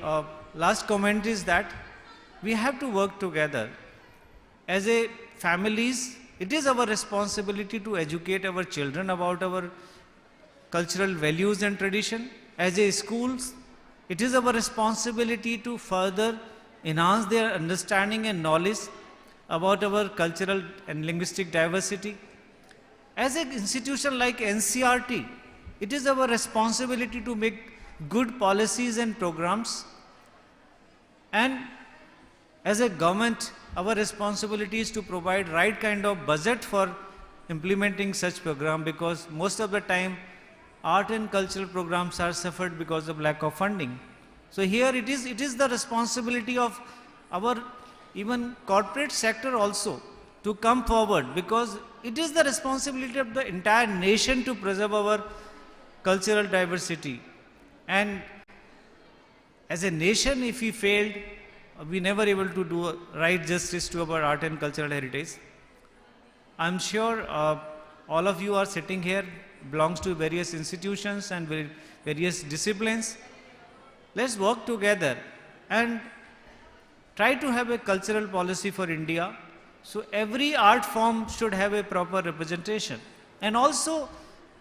last comment is that we have to work together. As a families, it is our responsibility to educate our children about our cultural values and tradition. As a schools, it is our responsibility to further enhance their understanding and knowledge about our cultural and linguistic diversity. As an institution like NCERT, it is our responsibility to make good policies and programs. And as a government, our responsibility is to provide right kind of budget for implementing such program, because most of the time art and cultural programs are suffered because of lack of funding. So here it is the responsibility of our even corporate sector also to come forward, because it is the responsibility of the entire nation to preserve our cultural diversity. And as a nation, if we failed, we never able to do right justice to our art and cultural heritage. I'm sure all of you are sitting here belongs to various institutions and various disciplines. Let's work together and try to have a cultural policy for India. So every art form should have a proper representation. And also,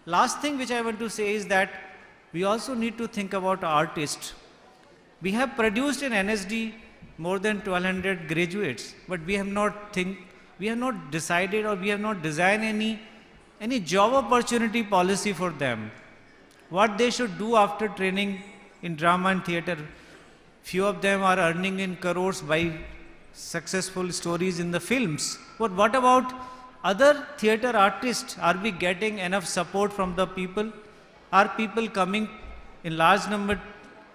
last thing which I want to say is that we also need to think about artists. We have produced in NSD more than 1200 graduates, but we have not decided, or we have not designed any job opportunity policy for them. What they should do after training in drama and theatre. Few of them are earning in crores by successful stories in the films. But what about other theatre artists? Are we getting enough support from the people? Are people coming in large number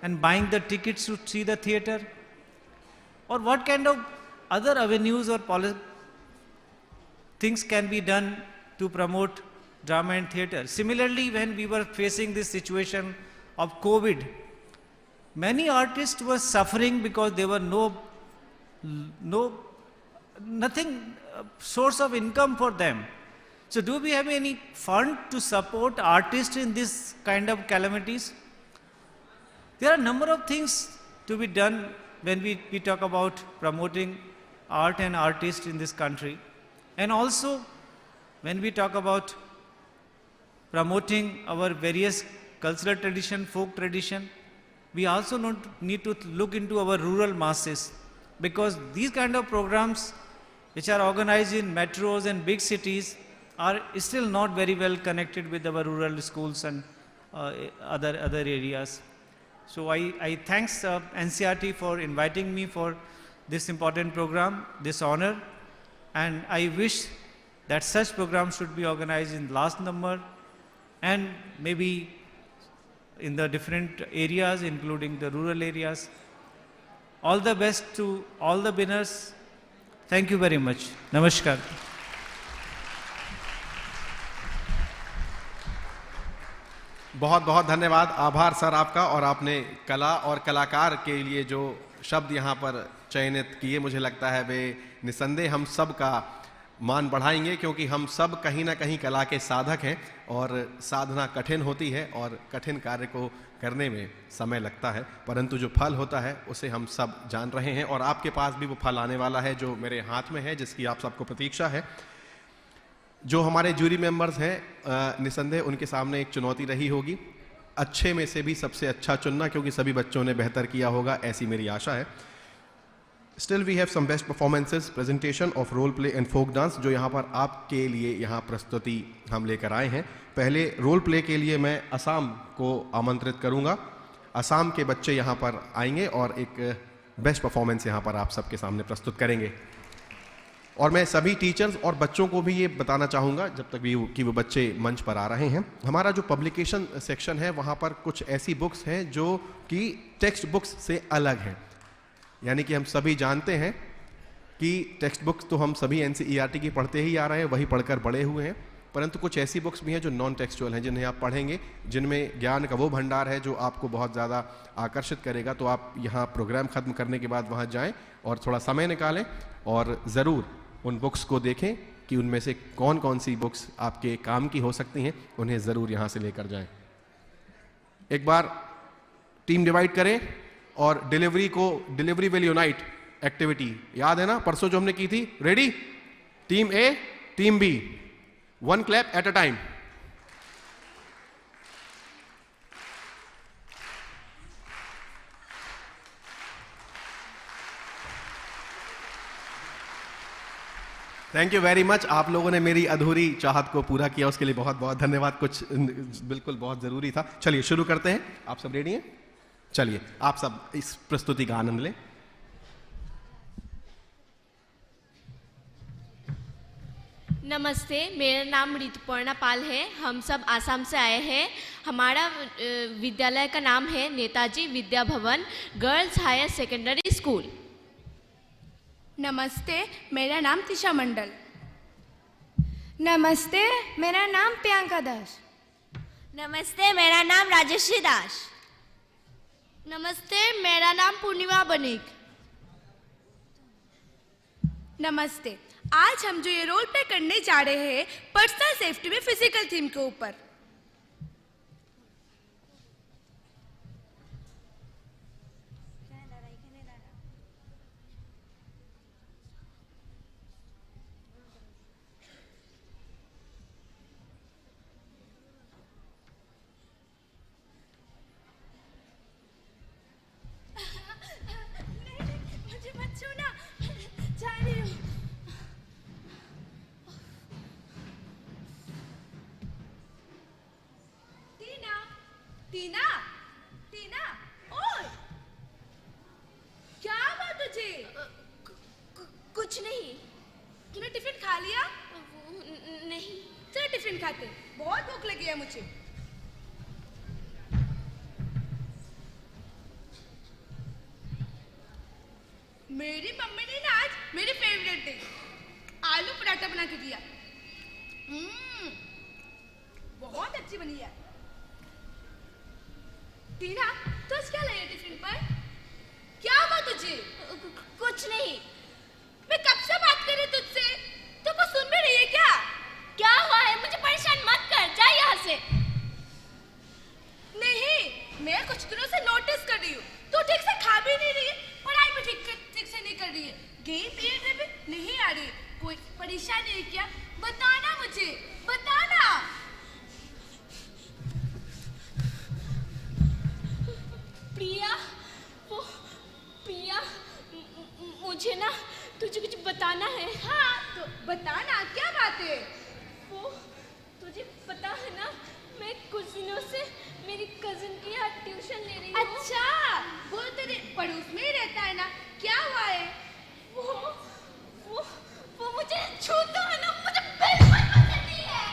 and buying the tickets to see the theatre? Or what kind of other avenues or things can be done to promote drama and theatre? Similarly, when we were facing this situation of COVID, many artists were suffering because there were nothing source of income for them. So do we have any fund to support artists in this kind of calamities? There are a number of things to be done when we talk about promoting art and artists in this country. And also, when we talk about promoting our various cultural tradition, folk tradition, we also need to look into our rural masses, because these kind of programs which are organized in metros and big cities are still not very well connected with our rural schools and other areas. So I thanks NCERT for inviting me for this important program, this honor, and I wish that such programs should be organized in last number and maybe in the different areas, including the rural areas. All the best to all the winners. Thank you very much. Namaskar. बहुत बहुत धन्यवाद, आभार sir आपका। और आपने कला और कलाकार के लिए जो शब्द यहाँ पर चयनित किए, मुझे लगता है वे निसंदेह हम सब का मान बढ़ाएंगे, क्योंकि हम सब कहीं ना कहीं कला के साधक हैं और साधना कठिन होती है और कठिन कार्य को करने में समय लगता है, परंतु जो फल होता है उसे हम सब जान रहे हैं और आपके पास भी वो फल आने वाला है जो मेरे हाथ में है, जिसकी आप सबको प्रतीक्षा है। जो हमारे जूरी मेंबर्स हैं, निसंदेह उनके सामने एक चुनौती रही होगी, अच्छे में से भी सबसे अच्छा चुनना, क्योंकि सभी बच्चों ने बेहतर किया होगा, ऐसी मेरी आशा है। Still we have some best performances, presentation of role play and folk dance, जो यहाँ पर आपके लिए यहाँ प्रस्तुति हम लेकर आए हैं। पहले रोल प्ले के लिए मैं असम को आमंत्रित करूँगा। असम के बच्चे यहाँ पर आएंगे और एक बेस्ट परफॉर्मेंस यहाँ पर आप सबके सामने प्रस्तुत करेंगे। और मैं सभी टीचर्स और बच्चों को भी ये बताना चाहूँगा, जब तक भी कि वो बच्चे मंच पर आ रहे हैं, हमारा जो पब्लिकेशन सेक्शन है वहाँ पर कुछ ऐसी बुक्स हैं जो कि टेक्स्ट बुक्स से अलग हैं। यानी कि हम सभी जानते हैं कि टेक्स्ट बुक्स तो हम सभी NCERT की पढ़ते ही आ रहे हैं, वही पढ़कर बड़े हुए हैं, परंतु कुछ ऐसी बुक्स भी हैं जो नॉन टेक्सचुअल हैं, जिन्हें आप पढ़ेंगे, जिनमें ज्ञान का वो भंडार है जो आपको बहुत ज़्यादा आकर्षित करेगा। तो आप यहाँ प्रोग्राम ख़त्म करने के बाद वहाँ जाएं और थोड़ा समय निकालें और ज़रूर उन बुक्स को देखें कि उनमें से कौन कौन सी बुक्स आपके काम की हो सकती हैं, उन्हें ज़रूर यहाँ से लेकर जाएं। एक बार टीम डिवाइड करें और डिलीवरी विल यूनाइट एक्टिविटी याद है ना, परसों जो हमने की थी। Ready? Team A, team B, 1 clap at a time. Thank you very much. आप लोगों ने मेरी अधूरी चाहत को पूरा किया, उसके लिए बहुत बहुत धन्यवाद। कुछ बिल्कुल बहुत ज़रूरी था। चलिए शुरू करते हैं। आप सब रेडी हैं? चलिए आप सब इस प्रस्तुति का आनंद लें। नमस्ते, मेरा नाम ऋतुपर्णा पाल है। हम सब आसाम से आए हैं। हमारा विद्यालय का नाम है Netaji Vidya Bhavan girls higher secondary school. नमस्ते, मेरा नाम तिशा मंडल। नमस्ते, मेरा नाम प्रियंका दास। नमस्ते, मेरा नाम राजश्री दास। नमस्ते, मेरा नाम पूर्णिमा बनिक। नमस्ते, आज हम जो ये रोल प्ले करने जा रहे हैं पर्सनल सेफ्टी में फिजिकल थीम के ऊपर। मुझे मत छूना, जा रही हूँ। टीना, टीना, ओए, क्या हुआ तुझे? कुछ नहीं। तूने टिफिन खा लिया? नहीं। चल टिफिन खाते, बहुत भूख लगी है मुझे। मेरी मम्मी ने ना आज मेरी फेवरेट डिश आलू पराठा बना के दिया। बहुत अच्छी बनी है। टीना, तू आज क्या लाई है टिफिन पर? क्या हुआ तुझे? कुछ नहीं। मैं कब से बात कर रही तुझसे, तो कुछ सुन भी रही है क्या? क्या हुआ है? मुझे परेशान मत कर, जा यहाँ से। नहीं, मैं कुछ दिनों से नोटिस कर रही हूँ, तू ठीक से खा भी नहीं रही है, पढ़ाई भी ठीक से नहीं कर रही है, गेम पीरियड में भी नहीं आ रही है। कोई परेशानी है क्या? बताना मुझे, बताना। प्रिया, मुझे ना तुझे कुछ बताना है। हाँ, तो बताना, क्या बात है? वो तुझे पता है ना, मैं कुछ दिनों से मेरी कजिन के यहाँ ट्यूशन ले रही हूँ। अच्छा, वो तेरे पड़ोस में ही रहता है ना? क्या हुआ है? वो मुझे छूता है ना, मुझे बिल्कुल पसंद नहीं है।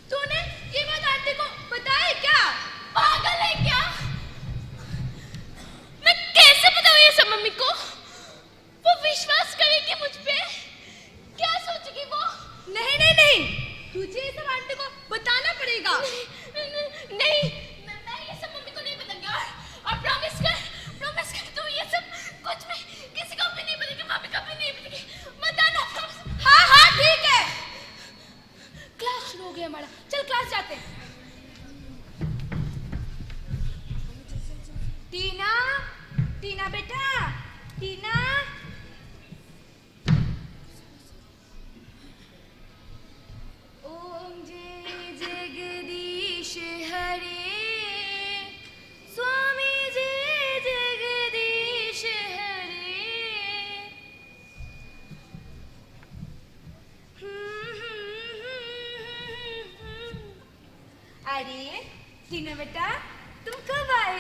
तूने ये बात आंटी को बताया क्या? पागल है क्या? मैं कैसे बताऊँ ये सब मम्मी को? वो विश्वास करेगी मुझ पे? क्या सोचेगी वो? नहीं, तुझे ये सब आंटी को बताना पड़ेगा। नहीं, मैं ये सब मम्मी को नहीं बताऊंगी। और प्रॉमिस कर तू ये सब कुछ भी किसी को भी नहीं बताएगी, मम्मी को भी नहीं बताएगी, बताना। हाँ, ठीक है। क्लास शुरू हो गया हमारा, चल क्लास जाते हैं। टीना बेटा, टीना। ओम जय जगदीश हरे, स्वामी जय जगदीश हरे। अरे टीना बेटा, तुम कब आए?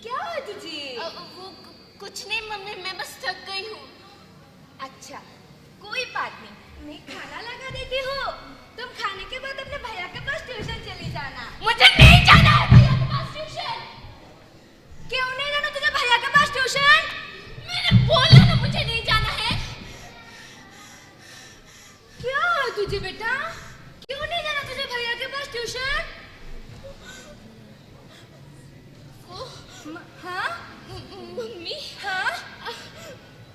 क्या हुआ तुझे? वो कुछ नहीं मम्मी, मैं बस थक गई हूँ। अच्छा कोई बात नहीं, मैं खाना लगा देती हूँ। तुम खाने के बाद अपने भैया के पास ट्यूशन चली जाना। मुझे नहीं जाना है भैया के पास ट्यूशन। क्यों नहीं जाना तुझे भैया के पास ट्यूशन? मैंने बोला ना मुझे नहीं जाना है। क्या है तुझे बेटा? क्यों नहीं जाना तुझे भैया के पास ट्यूशन? हाँ मम्मी, हाँ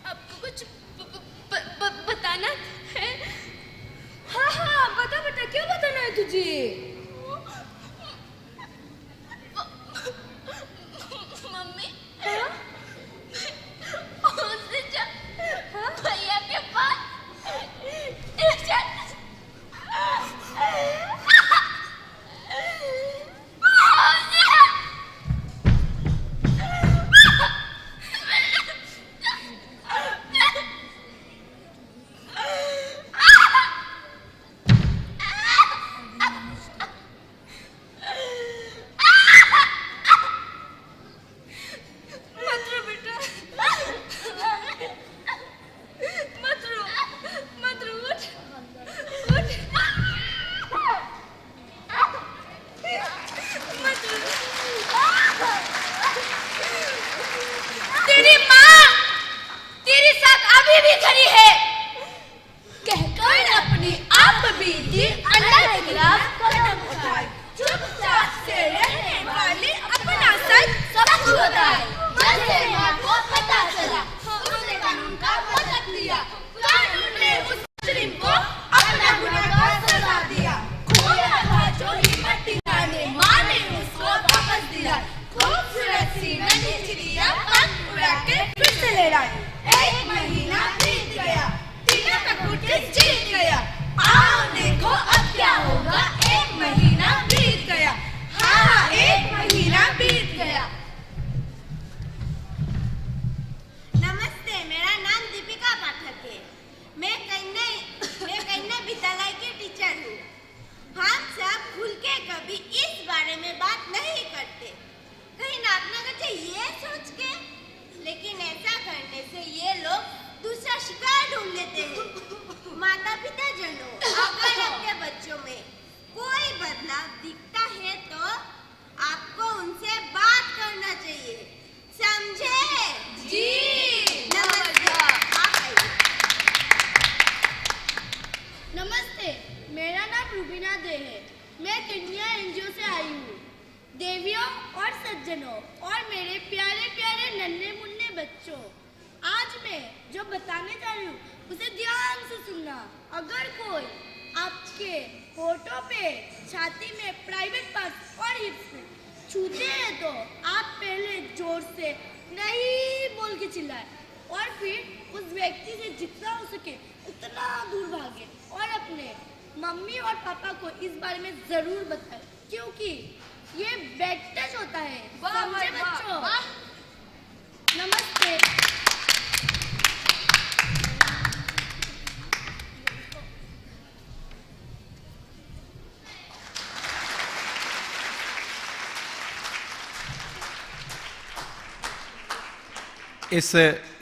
आपको कुछ बताना है? हाँ हाँ बता बेटा, क्यों बताना है तुझे? मम्मी हाँ? भैया के पास ट्यूशन। इस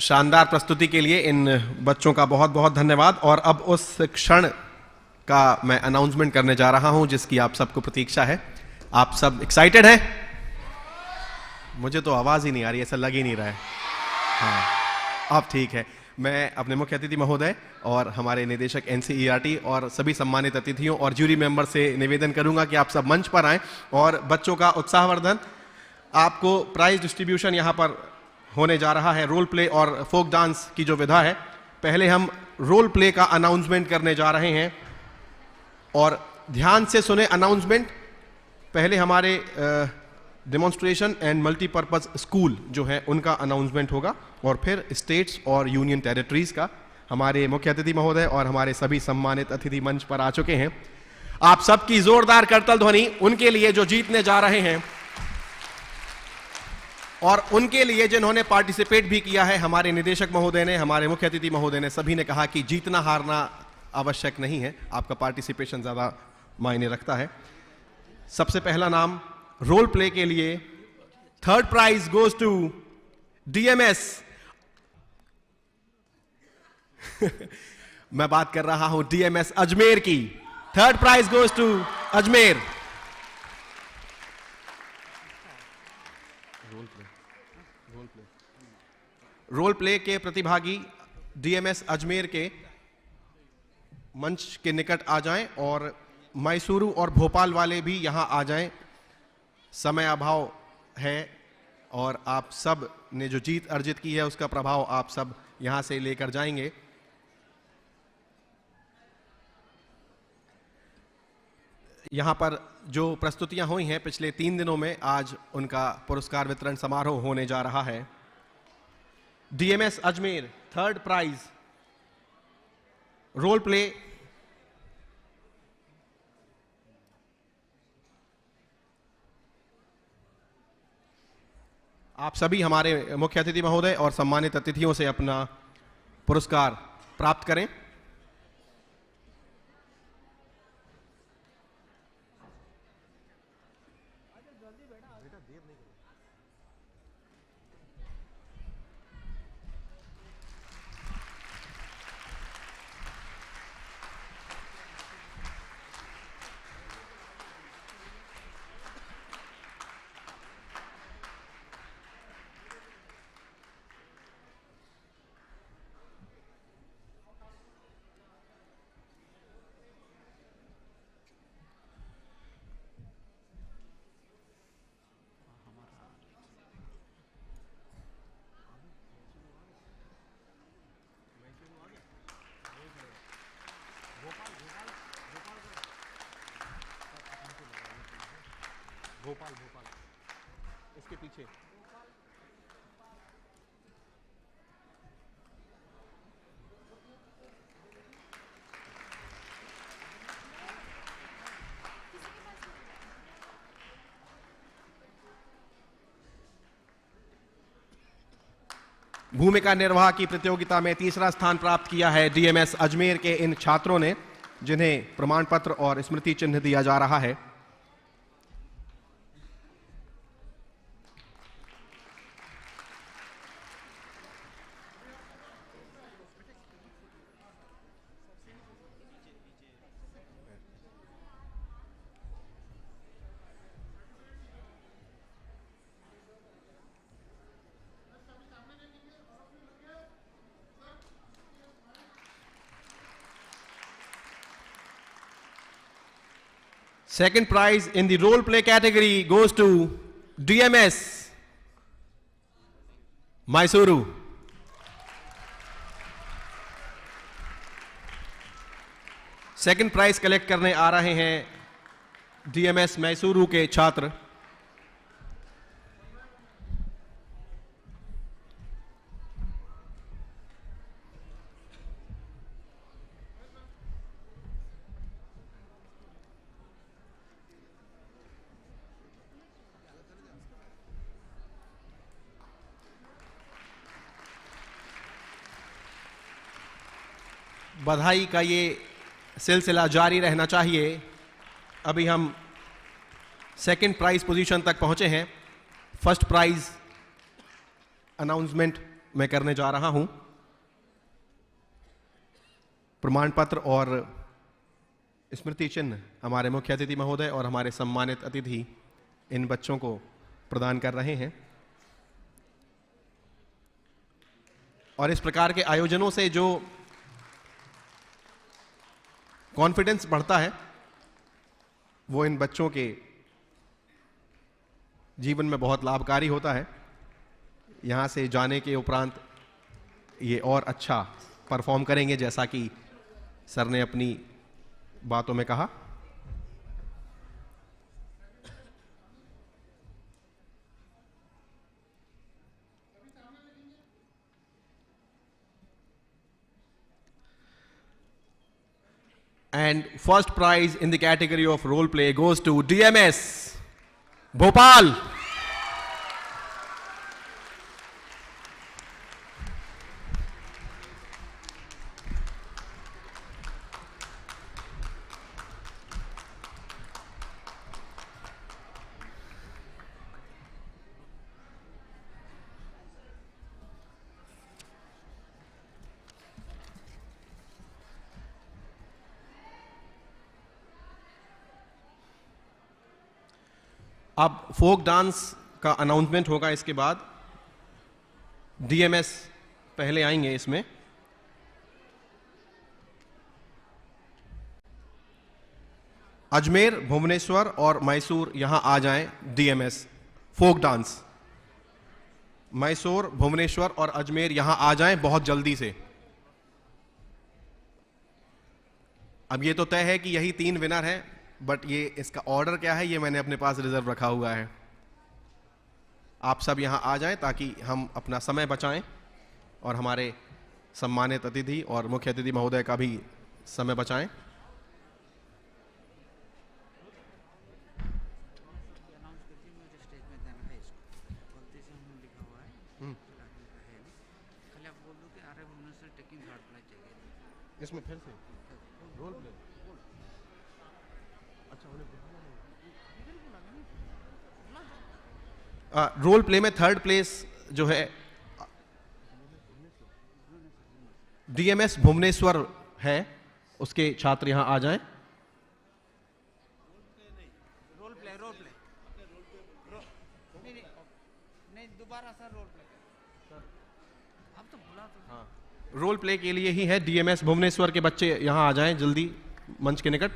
शानदार प्रस्तुति के लिए इन बच्चों का बहुत बहुत धन्यवाद। और अब उस क्षण का मैं अनाउंसमेंट करने जा रहा हूं जिसकी आप सबको प्रतीक्षा है। आप सब एक्साइटेड हैं? मुझे तो आवाज ही नहीं आ रही, ऐसा लग ही नहीं रहा है। हाँ अब ठीक है। मैं अपने मुख्य अतिथि महोदय और हमारे निदेशक NCERT और सभी सम्मानित अतिथियों और ज्यूरी मेंबर से निवेदन करूंगा कि आप सब मंच पर आएं और बच्चों का उत्साहवर्धन, आपको प्राइज डिस्ट्रीब्यूशन यहां पर होने जा रहा है। रोल प्ले और फोक डांस की जो विधा है, पहले हम रोल प्ले का अनाउंसमेंट करने जा रहे हैं और ध्यान से सुने अनाउंसमेंट। पहले हमारे डेमोन्स्ट्रेशन एंड मल्टीपर्पज स्कूल जो है उनका अनाउंसमेंट होगा और फिर स्टेट्स और यूनियन टेरिटरीज का। हमारे मुख्य अतिथि महोदय और हमारे सभी सम्मानित अतिथि मंच पर आ चुके हैं। आप सबकी जोरदार करतल ध्वनि उनके लिए जो जीतने जा रहे हैं और उनके लिए जिन्होंने पार्टिसिपेट भी किया है। हमारे निदेशक महोदय ने, हमारे मुख्य अतिथि महोदय ने, सभी ने कहा कि जीतना हारना आवश्यक नहीं है, आपका पार्टिसिपेशन ज्यादा मायने रखता है। सबसे पहला नाम रोल प्ले के लिए third prize goes to DMS मैं बात कर रहा हूं डीएमएस अजमेर की। Third prize goes to Ajmer. Role play के प्रतिभागी डीएमएस अजमेर के मंच के निकट आ जाएं और मैसूरू और भोपाल वाले भी यहां आ जाएं। समय अभाव है और आप सब ने जो जीत अर्जित की है उसका प्रभाव आप सब यहां से लेकर जाएंगे। यहां पर जो प्रस्तुतियां हुई हैं पिछले 3 दिनों में, आज उनका पुरस्कार वितरण समारोह होने जा रहा है। DMS Ajmer third prize role play आप सभी हमारे मुख्य अतिथि महोदय और सम्मानित अतिथियों से अपना पुरस्कार प्राप्त करें। भोपाल इसके पीछे भूमिका निर्वाह की प्रतियोगिता में तीसरा स्थान प्राप्त किया है डीएमएस अजमेर के इन छात्रों ने, जिन्हें प्रमाण पत्र और स्मृति चिन्ह दिया जा रहा है। Second prize in the role play category goes to DMS Mysuru. Second prize collect करने आ रहे हैं डीएमएस मैसूरू के छात्र। बधाई का ये सिलसिला जारी रहना चाहिए। अभी हम सेकंड प्राइज पोजीशन तक पहुंचे हैं। फर्स्ट प्राइज अनाउंसमेंट मैं करने जा रहा हूं। प्रमाण पत्र और स्मृति चिन्ह हमारे मुख्य अतिथि महोदय और हमारे सम्मानित अतिथि इन बच्चों को प्रदान कर रहे हैं। और इस प्रकार के आयोजनों से जो कॉन्फिडेंस बढ़ता है वो इन बच्चों के जीवन में बहुत लाभकारी होता है। यहाँ से जाने के उपरांत ये और अच्छा परफॉर्म करेंगे, जैसा कि सर ने अपनी बातों में कहा। And first prize in the category of role play goes to DMS Bhopal. अब फोक डांस का अनाउंसमेंट होगा, इसके बाद डीएमएस पहले आएंगे इसमें। अजमेर, भुवनेश्वर और मैसूर यहां आ जाएं। DMS folk dance, Mysore, Bhubaneswar और अजमेर यहां आ जाएं बहुत जल्दी से। अब ये तो तय है कि यही 3 विनर हैं, बट ये इसका ऑर्डर क्या है ये मैंने अपने पास रिजर्व रखा हुआ है। आप सब यहां आ जाएं ताकि हम अपना समय बचाएं और हमारे सम्मानित अतिथि और मुख्य अतिथि महोदय का भी समय बचाएं। इसमें फिर से रोल प्ले, अच्छा रोल प्ले में 3rd प्लेस जो है डीएमएस भुवनेश्वर है, उसके छात्र यहां आ जाएं। रोल प्ले नहीं दोबारा सर रोल प्ले अब तो बुला तो। हाँ, रोल प्ले के लिए ही है। डीएमएस भुवनेश्वर के बच्चे यहां आ जाएं जल्दी मंच के निकट।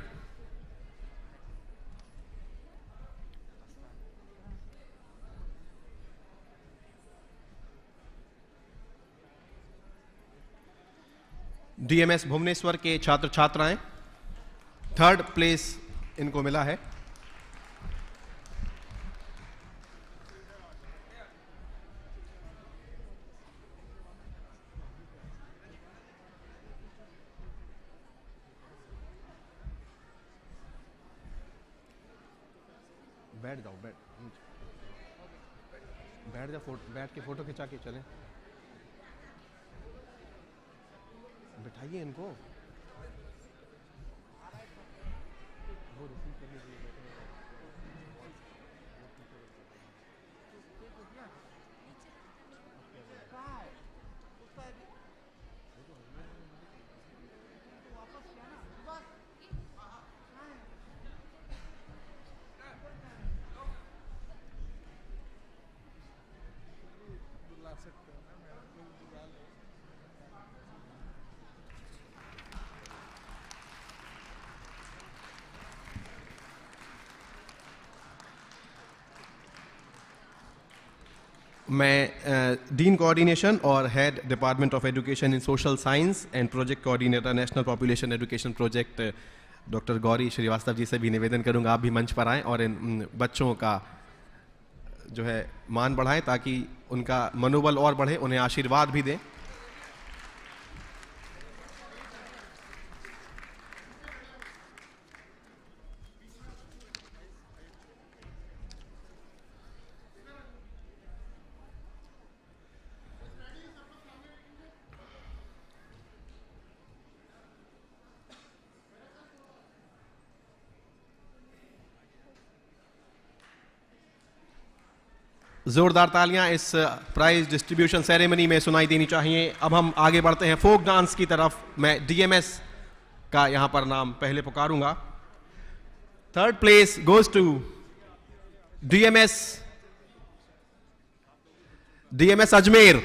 डीएमएस भुवनेश्वर के छात्र छात्राएं, 3rd प्लेस इनको मिला है। बैठ जाओ, बैठ जाओ, बैठ के फोटो खिंचा के चलें। बिठाइए इनको। मैं डीन कोऑर्डिनेशन और head department of education in social science and project coordinator national population education project doctor Gauri Srivastava ji से भी निवेदन करूंगा आप भी मंच पर आएं और इन बच्चों का जो है मान बढ़ाएं ताकि उनका मनोबल और बढ़े, उन्हें आशीर्वाद भी दें। जोरदार तालियां इस प्राइज डिस्ट्रीब्यूशन सेरेमनी में सुनाई देनी चाहिए। अब हम आगे बढ़ते हैं फोक डांस की तरफ। मैं डीएमएस का यहां पर नाम पहले पुकारूंगा। 3rd place goes to DMS Ajmer.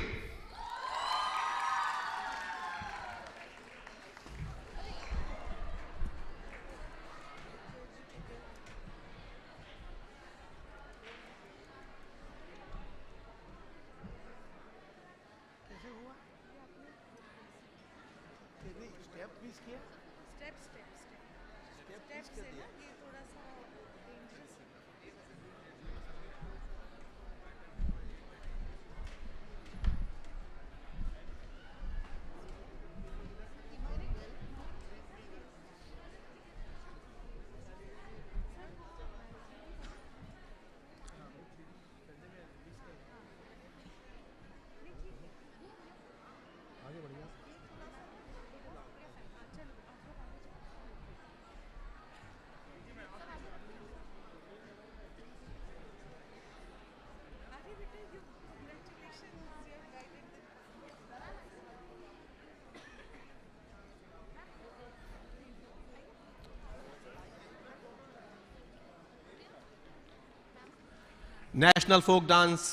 National folk dance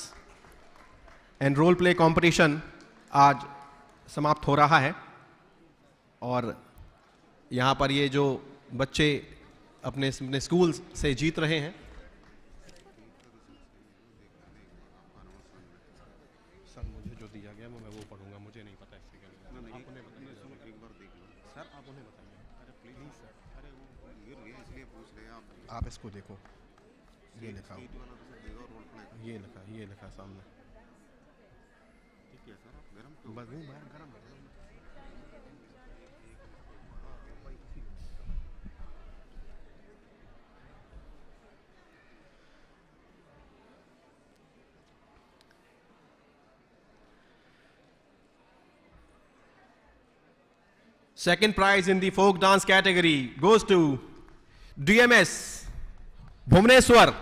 and role play competition आज समाप्त हो रहा है और यहाँ पर ये जो बच्चे अपने अपने स्कूल से जीत रहे हैं, सर मुझे जो दिया गया मैं वो पढ़ूंगा, मुझे नहीं पता इससे क्या लिखा है। आप उन्हें बताइए, एक बार देख लो सर, आप उन्हें बताइए। अरे प्लीज सर, अरे वो गिर गए इसलिए पूछ रहे हैं आप इसको देखो, ये लिखा, ये लिखा सामने, ठीक है सर, आप गरम बस नहीं, बाहर गरम है। Second prize in the folk dance category goes to DMS Bhubaneswar.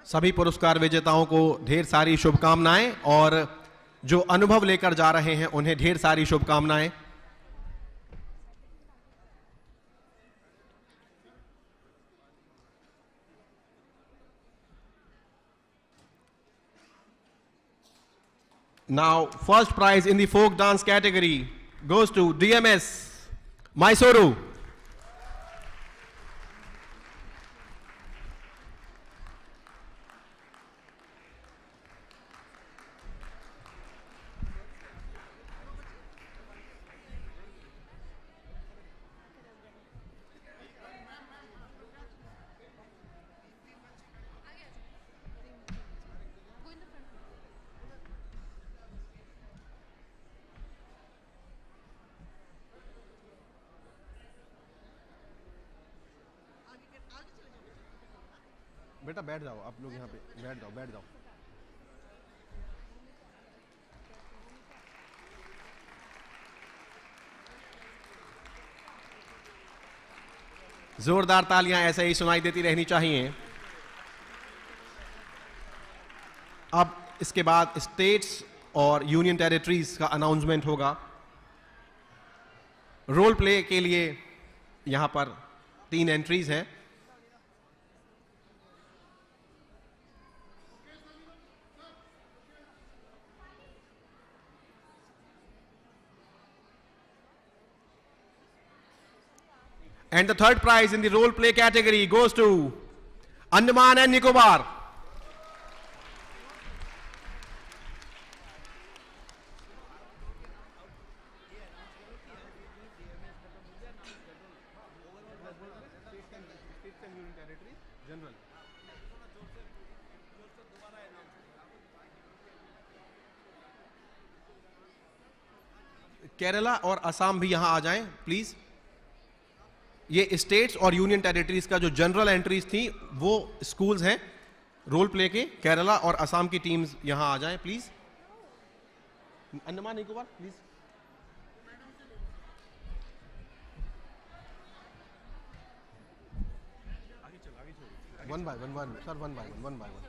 सभी पुरस्कार विजेताओं को ढेर सारी शुभकामनाएं और जो अनुभव लेकर जा रहे हैं उन्हें ढेर सारी शुभकामनाएं। Now, first prize in the folk dance category goes to DMS Mysuru. बेटा बैठ जाओ, आप लोग यहाँ पे बैठ जाओ, बैठ जाओ। जोरदार तालियां ऐसे ही सुनाई देती रहनी चाहिए। अब इसके बाद स्टेट्स और यूनियन टेरिटरीज का अनाउंसमेंट होगा। रोल प्ले के लिए यहां पर 3 एंट्रीज हैं। And the third prize in the role play category goes to Andaman and Nicobar. Kerala और असम भी यहां आ जाएं प्लीज। ये स्टेट्स और यूनियन टेरिटरीज का जो जनरल एंट्रीज थी वो स्कूल्स हैं रोल प्ले के। केरला और असम की टीम्स यहां आ जाएं please. Andaman Nicobar please. One by one sir, one by one by one.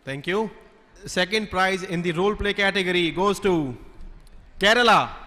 Thank you. second prize in the role play category goes to Kerala.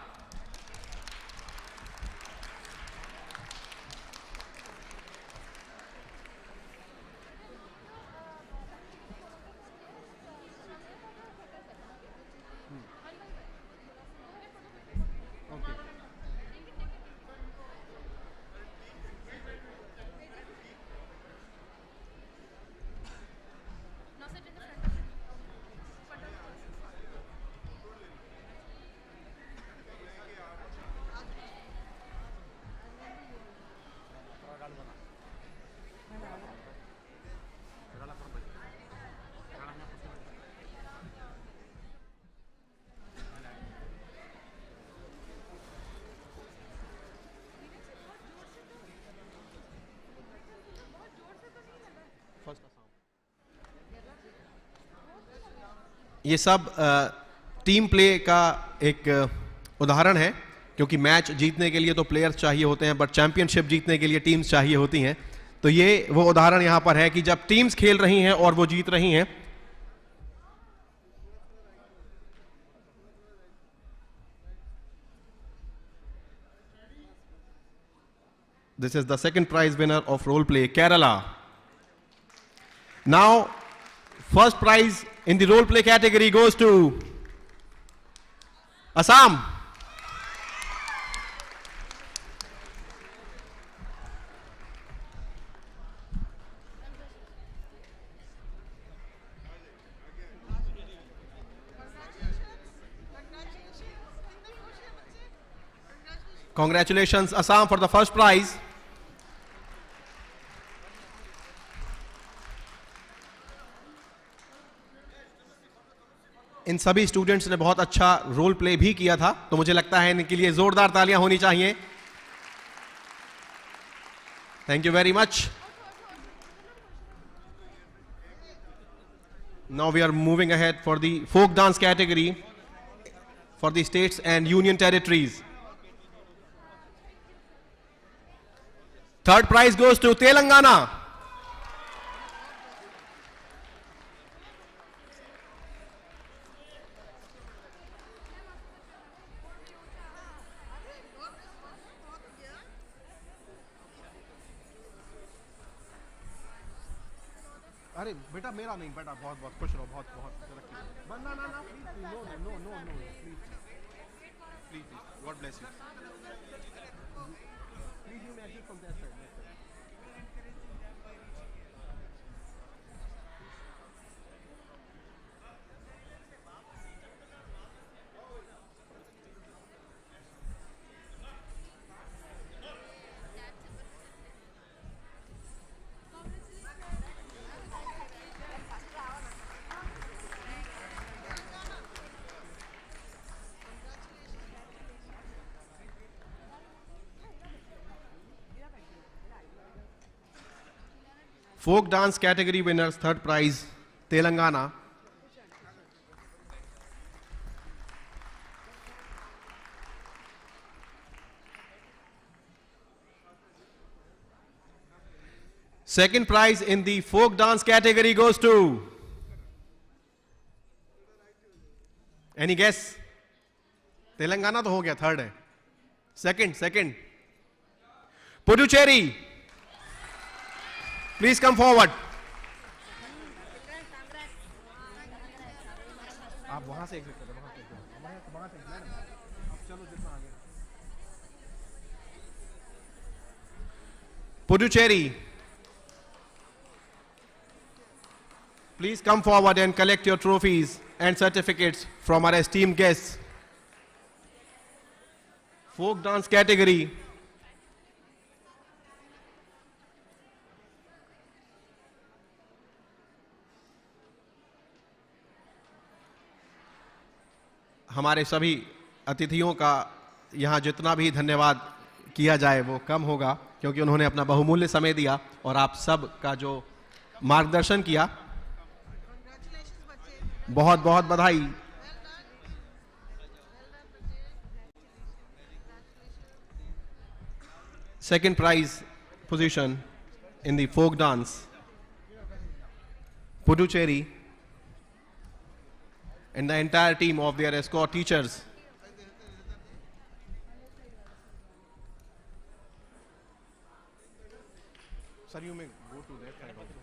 ये सब टीम प्ले का एक उदाहरण है, क्योंकि मैच जीतने के लिए तो प्लेयर्स चाहिए होते हैं, बट चैंपियनशिप जीतने के लिए टीम्स चाहिए होती हैं। तो ये वो उदाहरण यहां पर है कि जब टीम्स खेल रही हैं और वो जीत रही हैं। This is the second prize winner of role play, Kerala. Now, first prize in the role play category goes to Assam. Congratulations, Assam, for the first prize. इन सभी स्टूडेंट्स ने बहुत अच्छा रोल प्ले भी किया था, तो मुझे लगता है इनके लिए जोरदार तालियां होनी चाहिए। Thank you very much. Now we are moving ahead for the folk dance category for the states and union territories. Third prize goes to Telangana. अरे बेटा मेरा नहीं, बेटा बहुत बहुत खुश रहो, बहुत बहुत तरक्की। ना ना ना please, no no no no please please, God bless you. Please you magic from that side. Folk dance category winners, third prize, Telangana. Second prize in the folk dance category goes to, any guess? Telangana तो हो गया, third है। Second, Puducherry. Please come forward. आप वहां से exit करो, वहां से अब चलो जितना आगे। Puducherry, please come forward and collect your trophies and certificates from our esteemed guests. Folk dance category. हमारे सभी अतिथियों का यहाँ जितना भी धन्यवाद किया जाए वो कम होगा, क्योंकि उन्होंने अपना बहुमूल्य समय दिया और आप सब का जो मार्गदर्शन किया, बहुत बहुत बधाई। Second prize position in the folk dance, Puducherry. and the entire team of their escort teachers. Sir, you may go to that side also.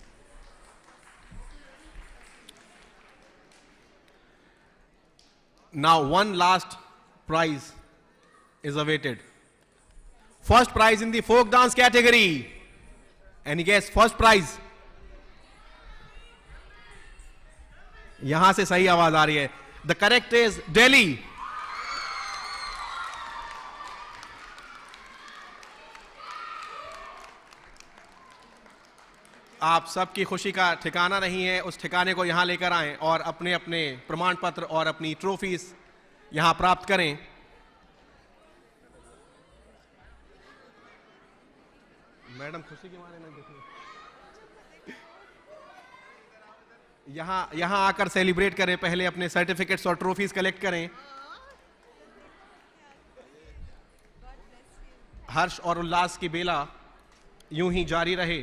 Now one last prize is awaited. First prize in the folk dance category. Any guess? First prize. यहां से सही आवाज आ रही है. The correct is Delhi. आप सबकी खुशी का ठिकाना नहीं है, उस ठिकाने को यहां लेकर आएं और अपने अपने प्रमाण पत्र और अपनी ट्रॉफीज यहां प्राप्त करें. मैडम खुशी के मारे नहीं देखिए. यहां आकर सेलिब्रेट करें. पहले अपने सर्टिफिकेट्स और ट्रॉफीज कलेक्ट करें. हर्ष और उल्लास की बेला यूं ही जारी रहे.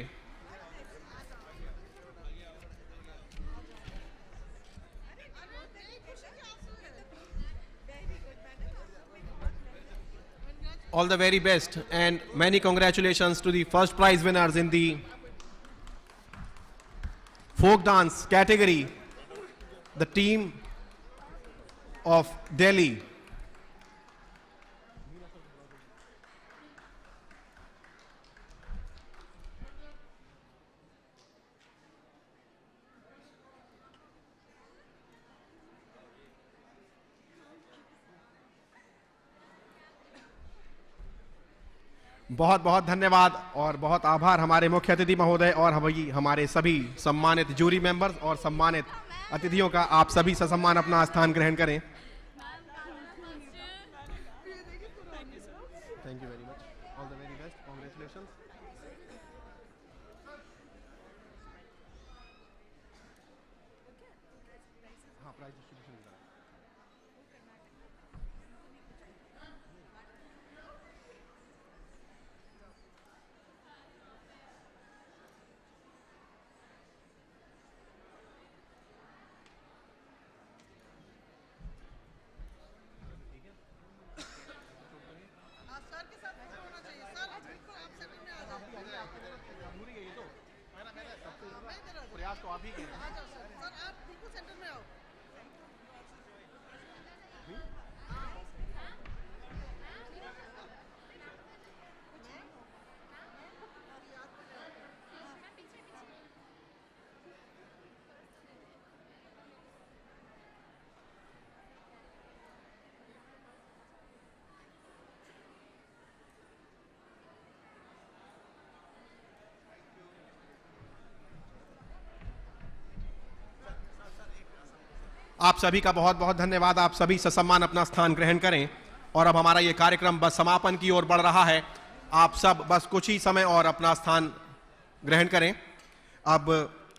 All the very best and many congratulations to the first prize winners in the folk dance category, the team of Delhi. बहुत बहुत धन्यवाद और बहुत आभार हमारे मुख्य अतिथि महोदय और हमारे सभी सम्मानित जूरी मेंबर्स और सम्मानित अतिथियों का. आप सभी ससम्मान अपना स्थान ग्रहण करें. Thank you very much. All the very best. Congratulations. हाँ, प्राइज डिस्ट्रीब्यूशन. प्रयास तो आप ही के हैं. सर आप बिल्कुल सेंटर में आओ. आप सभी का बहुत बहुत धन्यवाद. आप सभी ससम्मान अपना स्थान ग्रहण करें और अब हमारा ये कार्यक्रम बस समापन की ओर बढ़ रहा है. आप सब बस कुछ ही समय और अपना स्थान ग्रहण करें. अब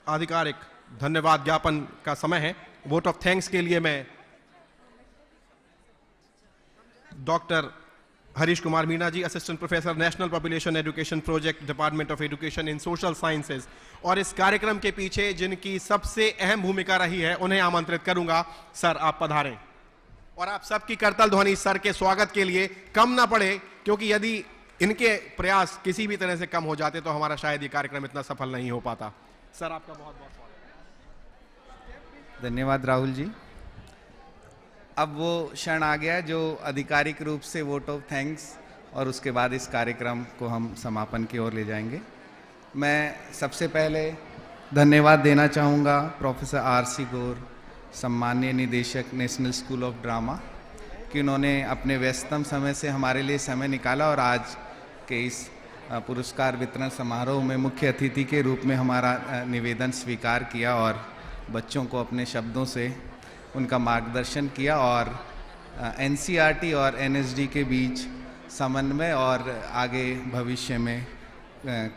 आधिकारिक धन्यवाद ज्ञापन का समय है. वोट ऑफ थैंक्स के लिए मैं doctor Harish Kumar Meena ji, assistant professor national population education project, department of education in social sciences, और इस कार्यक्रम के पीछे जिनकी सबसे अहम भूमिका रही है उन्हें आमंत्रित करूंगा. सर आप पधारें और आप सबकी करतल ध्वनि सर के स्वागत के लिए कम ना पड़े, क्योंकि यदि इनके प्रयास किसी भी तरह से कम हो जाते तो हमारा शायद ये कार्यक्रम इतना सफल नहीं हो पाता. सर आपका बहुत बहुत स्वागत. धन्यवाद राहुल जी. अब वो क्षण आ गया जो आधिकारिक रूप से वोट ऑफ थैंक्स और उसके बाद इस कार्यक्रम को हम समापन की ओर ले जाएंगे. मैं सबसे पहले धन्यवाद देना चाहूँगा प्रोफेसर RC गौर, सम्माननीय निदेशक नेशनल स्कूल ऑफ ड्रामा, कि उन्होंने अपने व्यस्ततम समय से हमारे लिए समय निकाला और आज के इस पुरस्कार वितरण समारोह में मुख्य अतिथि के रूप में हमारा निवेदन स्वीकार किया और बच्चों को अपने शब्दों से उनका मार्गदर्शन किया और NCERT और NSD के बीच समन्वय और आगे भविष्य में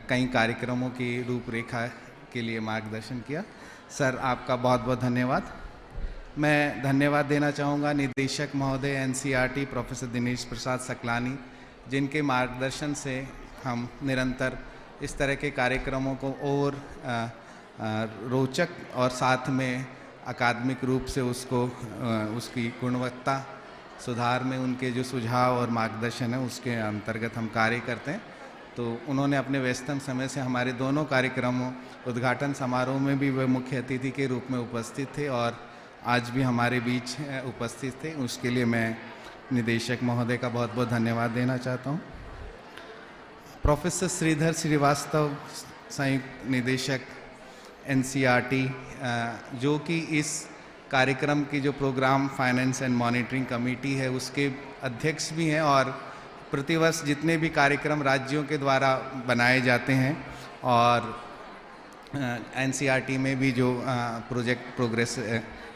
कई कार्यक्रमों की रूपरेखा के लिए मार्गदर्शन किया. सर आपका बहुत बहुत धन्यवाद. मैं धन्यवाद देना चाहूँगा निदेशक महोदय NCERT प्रोफेसर दिनेश प्रसाद सकलानी, जिनके मार्गदर्शन से हम निरंतर इस तरह के कार्यक्रमों को और रोचक और साथ में अकादमिक रूप से उसको उसकी गुणवत्ता सुधार में उनके जो सुझाव और मार्गदर्शन है उसके अंतर्गत हम कार्य करते हैं। तो उन्होंने अपने व्यस्तम समय से हमारे दोनों कार्यक्रमों उद्घाटन समारोह में भी वे मुख्य अतिथि के रूप में उपस्थित थे और आज भी हमारे बीच उपस्थित थे। उसके लिए मैं निदेशक महोदय का बहुत बहुत धन्यवाद देना चाहता हूँ। प्रोफेसर श्रीधर श्रीवास्तव, संयुक्त निदेशक NCERT, जो कि इस कार्यक्रम की जो programme finance and monitoring committee है उसके अध्यक्ष भी हैं और प्रतिवर्ष जितने भी कार्यक्रम राज्यों के द्वारा बनाए जाते हैं और NCERT में भी जो प्रोजेक्ट प्रोग्रेस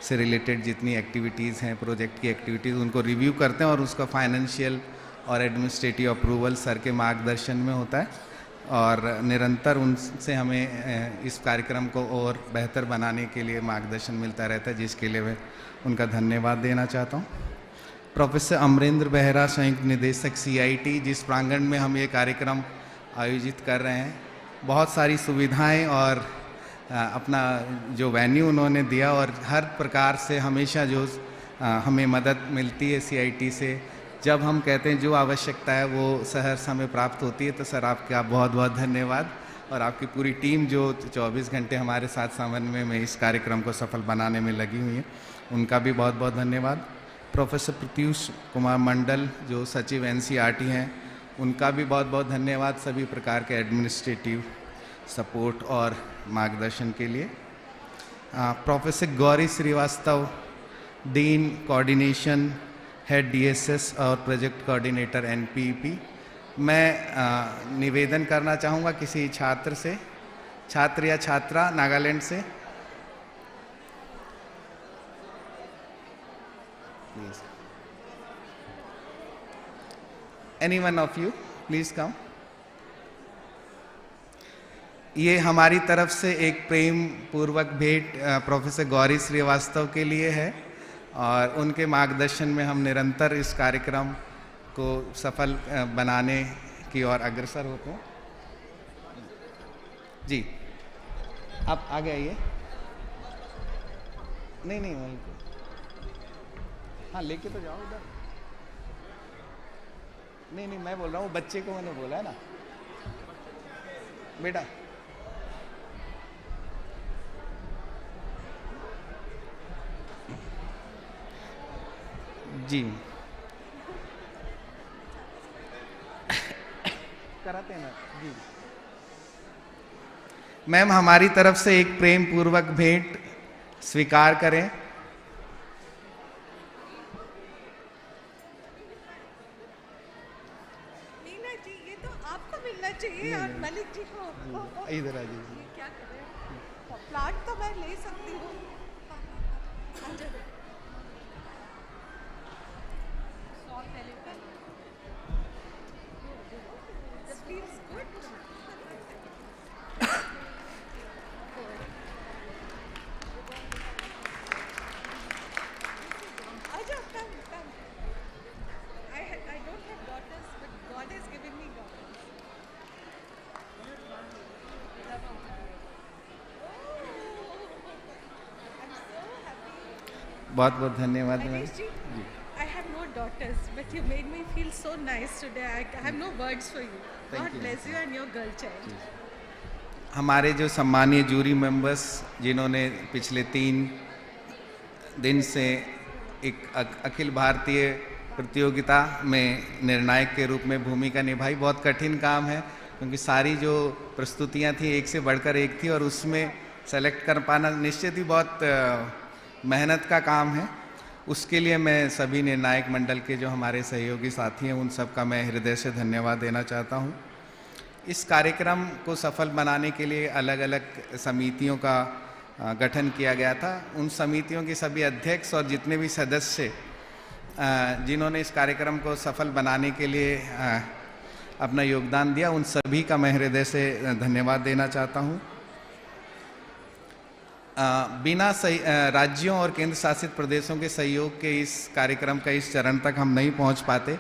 से रिलेटेड जितनी एक्टिविटीज़ हैं, प्रोजेक्ट की एक्टिविटीज़, उनको रिव्यू करते हैं और उसका फाइनेंशियल और एडमिनिस्ट्रेटिव अप्रूवल सर के मार्गदर्शन में होता है और निरंतर उनसे हमें इस कार्यक्रम को और बेहतर बनाने के लिए मार्गदर्शन मिलता रहता है, जिसके लिए मैं उनका धन्यवाद देना चाहता हूँ। प्रोफेसर अमरेंद्र बेहरा, संयुक्त निदेशक CIT, जिस प्रांगण में हम ये कार्यक्रम आयोजित कर रहे हैं, बहुत सारी सुविधाएं और अपना जो वेन्यू उन्होंने दिया और हर प्रकार से हमेशा जो हमें मदद मिलती है CIT से, जब हम कहते हैं जो आवश्यकता है वो सहर्ष हमें प्राप्त होती है। तो सर आपका बहुत बहुत धन्यवाद और आपकी पूरी टीम जो 24 घंटे हमारे साथ समन्वय में इस कार्यक्रम को सफल बनाने में लगी हुई है, उनका भी बहुत बहुत धन्यवाद। प्रोफेसर प्रत्यूष कुमार मंडल, जो सचिव NCERT हैं, उनका भी बहुत बहुत धन्यवाद सभी प्रकार के एडमिनिस्ट्रेटिव सपोर्ट और मार्गदर्शन के लिए। Professor Gauri Srivastava, dean coordination head DSS और प्रोजेक्ट कोऑर्डिनेटर NPEP, मैं निवेदन करना चाहूँगा किसी छात्र से, छात्र या छात्रा नागालैंड से, please any one of you please come. ये हमारी तरफ से एक प्रेम पूर्वक भेंट प्रोफेसर गौरी श्रीवास्तव के लिए है और उनके मार्गदर्शन में हम निरंतर इस कार्यक्रम को सफल बनाने की ओर अग्रसर होते हैं। जी आप आगे आइए। नहीं वहीं हाँ लेके तो जाओ उधर। नहीं मैं बोल रहा हूँ, बच्चे को मैंने बोला है ना बेटा। जी कराते हैं ना जी। मैम हमारी तरफ से एक प्रेम पूर्वक भेंट स्वीकार करें। मीना जी, ये तो आपको मिलना चाहिए और मलिक जी को। इधर आ जाइए। क्या कर रहे हैं? प्लाट तो मैं ले सकती हूँ। बहुत बहुत धन्यवाद ma'am. I have no daughters, but you made me feel so nice today. I have no words for you. God bless you and your girl child. हमारे जो सम्मानीय जूरी मेंबर्स, जिन्होंने पिछले 3 दिन से एक अखिल भारतीय प्रतियोगिता में निर्णायक के रूप में भूमिका निभाई। बहुत कठिन काम है क्योंकि सारी जो प्रस्तुतियां थी एक से बढ़कर एक थी और उसमें सेलेक्ट कर पाना निश्चित ही बहुत मेहनत का काम है। उसके लिए मैं सभी निर्णायक मंडल के जो हमारे सहयोगी साथी हैं उन सब का मैं हृदय से धन्यवाद देना चाहता हूं। इस कार्यक्रम को सफल बनाने के लिए अलग अलग समितियों का गठन किया गया था। उन समितियों के सभी अध्यक्ष और जितने भी सदस्य जिन्होंने इस कार्यक्रम को सफल बनाने के लिए अपना योगदान दिया, उन सभी का मैं हृदय से धन्यवाद देना चाहता हूं। बिना राज्यों और केंद्र शासित प्रदेशों के सहयोग के इस कार्यक्रम का इस चरण तक हम नहीं पहुंच पाते,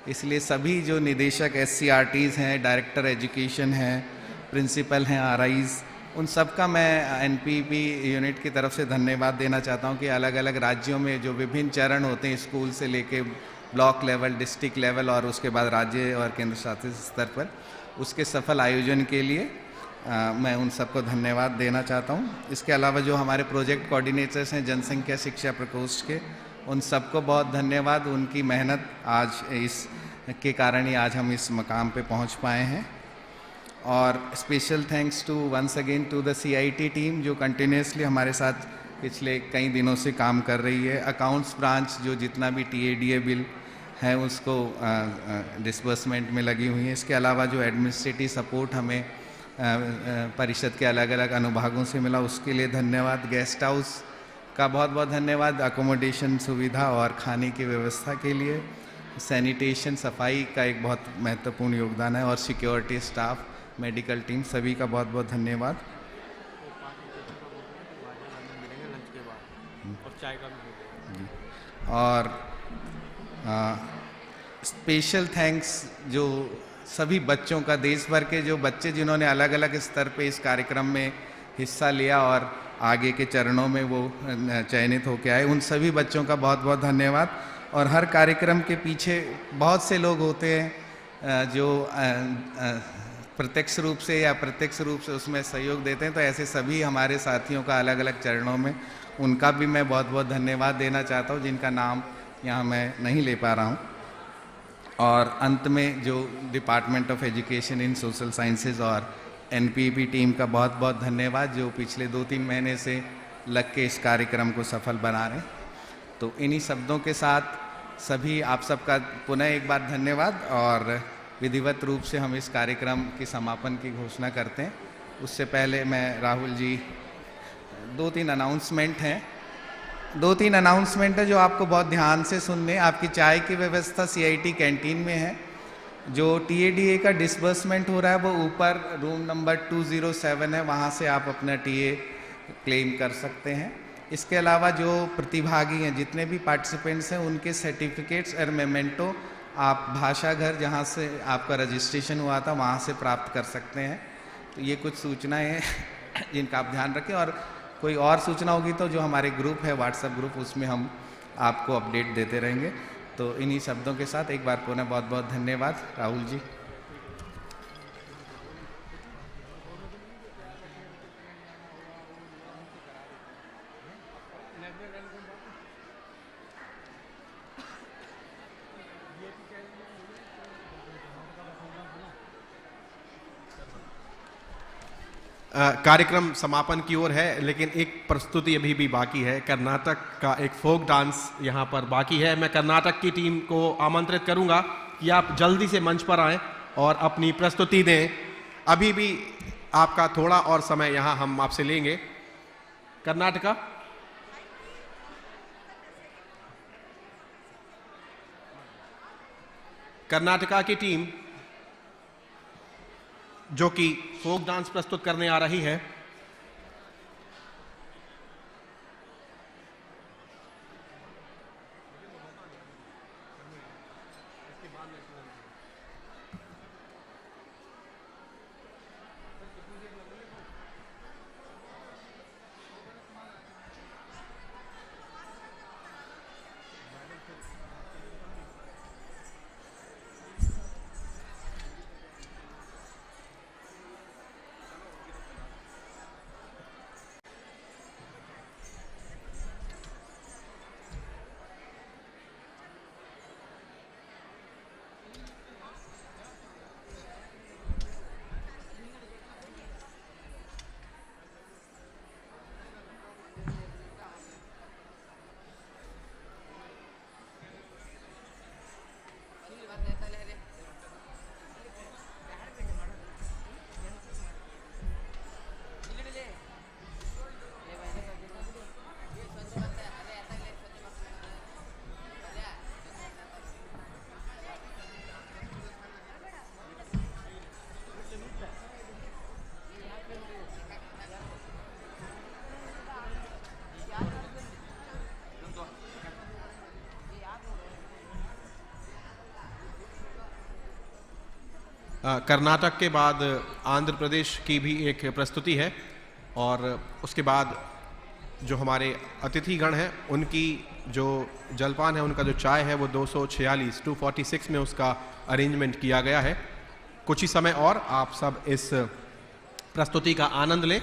इसलिए सभी जो निदेशक SCRTs हैं, डायरेक्टर एजुकेशन हैं, प्रिंसिपल हैं, RIs, उन सब का मैं एनपीपी यूनिट की तरफ से धन्यवाद देना चाहता हूं कि अलग अलग राज्यों में जो विभिन्न चरण होते हैं स्कूल से लेके ब्लॉक लेवल, डिस्ट्रिक्ट लेवल और उसके बाद राज्य और केंद्र शासित स्तर पर उसके सफल आयोजन के लिए मैं उन सबको धन्यवाद देना चाहता हूं। इसके अलावा जो हमारे प्रोजेक्ट कोऑर्डिनेटर्स हैं जनसंख्या शिक्षा प्रकोष्ठ के, उन सबको बहुत धन्यवाद। उनकी मेहनत आज इस के कारण ही आज हम इस मकाम पे पहुंच पाए हैं। और special thanks to once again to the CIT team जो कंटिन्यूसली हमारे साथ पिछले कई दिनों से काम कर रही है। अकाउंट्स ब्रांच जो जितना भी TADA बिल है उसको डिस्बर्समेंट में लगी हुई है। इसके अलावा जो एडमिनिस्ट्रेटिव सपोर्ट हमें परिषद के अलग अलग अनुभागों से मिला उसके लिए धन्यवाद। गेस्ट हाउस का बहुत बहुत धन्यवाद, अकोमोडेशन सुविधा और खाने की व्यवस्था के लिए। सैनिटेशन सफाई का एक बहुत महत्वपूर्ण योगदान है और सिक्योरिटी स्टाफ, मेडिकल टीम, सभी का बहुत बहुत धन्यवाद। और स्पेशल थैंक्स जो सभी बच्चों का, देश भर के जो बच्चे जिन्होंने अलग अलग स्तर पे इस कार्यक्रम में हिस्सा लिया और आगे के चरणों में वो चयनित होकर आए, उन सभी बच्चों का बहुत बहुत धन्यवाद। और हर कार्यक्रम के पीछे बहुत से लोग होते हैं जो प्रत्यक्ष रूप से या अप्रत्यक्ष रूप से उसमें सहयोग देते हैं, तो ऐसे सभी हमारे साथियों का अलग अलग चरणों में उनका भी मैं बहुत बहुत धन्यवाद देना चाहता हूँ, जिनका नाम यहाँ मैं नहीं ले पा रहा हूँ। और अंत में जो department of education in social sciences और NPP टीम का बहुत बहुत धन्यवाद जो पिछले 2-3 महीने से लग के इस कार्यक्रम को सफल बना रहे हैं। तो इन्हीं शब्दों के साथ सभी आप सबका पुनः एक बार धन्यवाद और विधिवत रूप से हम इस कार्यक्रम के समापन की घोषणा करते हैं। उससे पहले मैं राहुल जी 2-3 अनाउंसमेंट है जो आपको बहुत ध्यान से सुनने। आपकी चाय की व्यवस्था CIT कैंटीन में है। जो TADA का डिसबर्समेंट हो रहा है वो ऊपर रूम नंबर 207 है, वहाँ से आप अपना TA क्लेम कर सकते हैं। इसके अलावा जो प्रतिभागी हैं, जितने भी पार्टिसिपेंट्स हैं, उनके सर्टिफिकेट्स और मेमेंटो आप भाषा घर जहाँ से आपका रजिस्ट्रेशन हुआ था वहाँ से प्राप्त कर सकते हैं। तो ये कुछ सूचनाएं हैं जिनका आप ध्यान रखें और कोई और सूचना होगी तो जो हमारे ग्रुप है व्हाट्सएप ग्रुप, उसमें हम आपको अपडेट देते रहेंगे। तो इन्हीं शब्दों के साथ एक बार पुनः बहुत बहुत धन्यवाद। राहुल जी। कार्यक्रम समापन की ओर है, लेकिन एक प्रस्तुति अभी भी बाकी है। कर्नाटक का एक फोक डांस यहाँ पर बाकी है। मैं कर्नाटक की टीम को आमंत्रित करूँगा कि आप जल्दी से मंच पर आएँ और अपनी प्रस्तुति दें। अभी भी आपका थोड़ा और समय यहाँ हम आपसे लेंगे। कर्नाटका की टीम जो कि फोक डांस प्रस्तुत करने आ रही है, कर्नाटक के बाद आंध्र प्रदेश की भी एक प्रस्तुति है। और उसके बाद जो हमारे अतिथिगण हैं उनकी जो जलपान है, उनका जो चाय है, वो 246 में उसका अरेंजमेंट किया गया है। कुछ ही समय और आप सब इस प्रस्तुति का आनंद लें।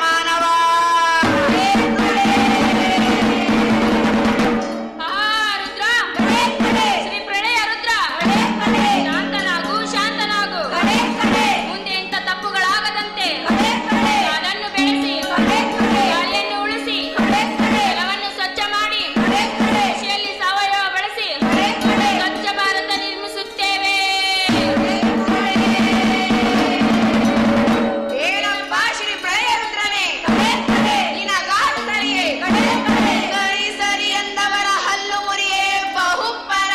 मानवा ಶ್ರೀ ಪ್ರಳಯ ರುದ್ರ ಶಾಂತನಾಗು ಶಾಂತನಾಗು ಮುಂದೆ ಇಂಥ ತಪ್ಪುಗಳಾಗದಂತೆ ಅದನ್ನು ಬೆಳೆಸಿ ಗಾಳಿಯನ್ನು ಉಳಿಸಿ ನೆಲವನ್ನು ಸ್ವಚ್ಛ ಮಾಡಿ ಕೃಷಿಯಲ್ಲಿ ಸಾವಯವ ಬಳಸಿ ಸ್ವಚ್ಛ ಭಾರತ ನಿರ್ಮಿಸುತ್ತೇವೆ. ಏನಪ್ಪ ಶ್ರೀ ಪ್ರಳಯ ರುದ್ರನೇ ನಿನಗಾದ ಸರಿಯೇ ಸರಿ ಸರಿ ಎಂದವರ ಹಲ್ಲು ಮುರಿಯೇ ಬಹುಪರ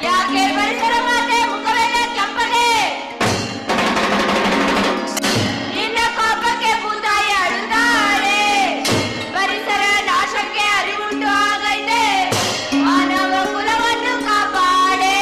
ಯಾಕೆ ಪರಿಸರ ಮಾತೆ ಮುಖವೆಲ್ಲ ಕೆಂಪಗೆ ನಿನ್ನ ಕೋಪಕ್ಕೆ ಭೂತಾಯಿ ಅಳುತ್ತಾಳೆ ಪರಿಸರ ನಾಶಕ್ಕೆ ಅರಿವುಂಟು ಆಗೈತೆ ಮಾನವ ಕುಲವನ್ನು ಕಾಪಾಡೆ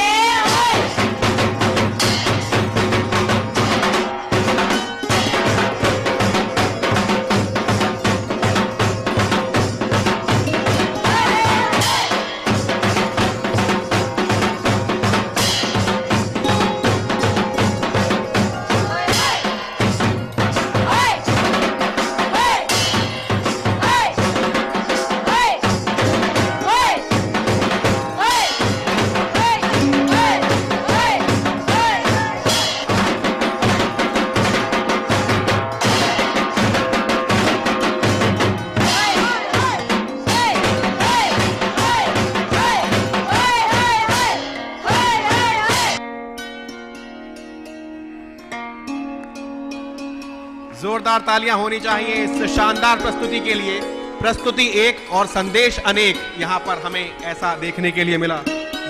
जोरदार तालियां होनी चाहिए इस शानदार प्रस्तुति के लिए। प्रस्तुति एक और संदेश अनेक यहाँ पर हमें ऐसा देखने के लिए मिला,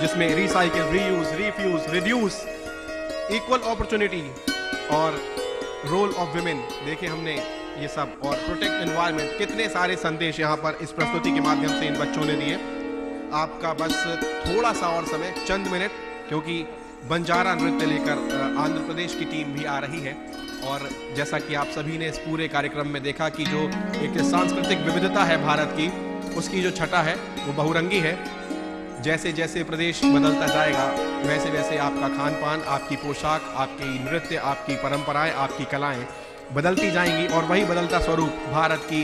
जिसमें recycle, reuse, refuse, reduce, equal opportunity और रोल ऑफ विमेन देखे हमने ये सब, और प्रोटेक्ट एनवायरनमेंट, कितने सारे संदेश यहाँ पर इस प्रस्तुति के माध्यम से इन बच्चों ने दिए। आपका बस थोड़ा सा और समय, चंद मिनट, क्योंकि बंजारा नृत्य लेकर आंध्र प्रदेश की टीम भी आ रही है। और जैसा कि आप सभी ने इस पूरे कार्यक्रम में देखा कि जो एक सांस्कृतिक विविधता है भारत की, उसकी जो छटा है वो बहुरंगी है। जैसे जैसे प्रदेश बदलता जाएगा वैसे वैसे आपका खान पान, आपकी पोशाक, आपकी नृत्य, आपकी परंपराएं, आपकी कलाएं बदलती जाएंगी, और वही बदलता स्वरूप भारत की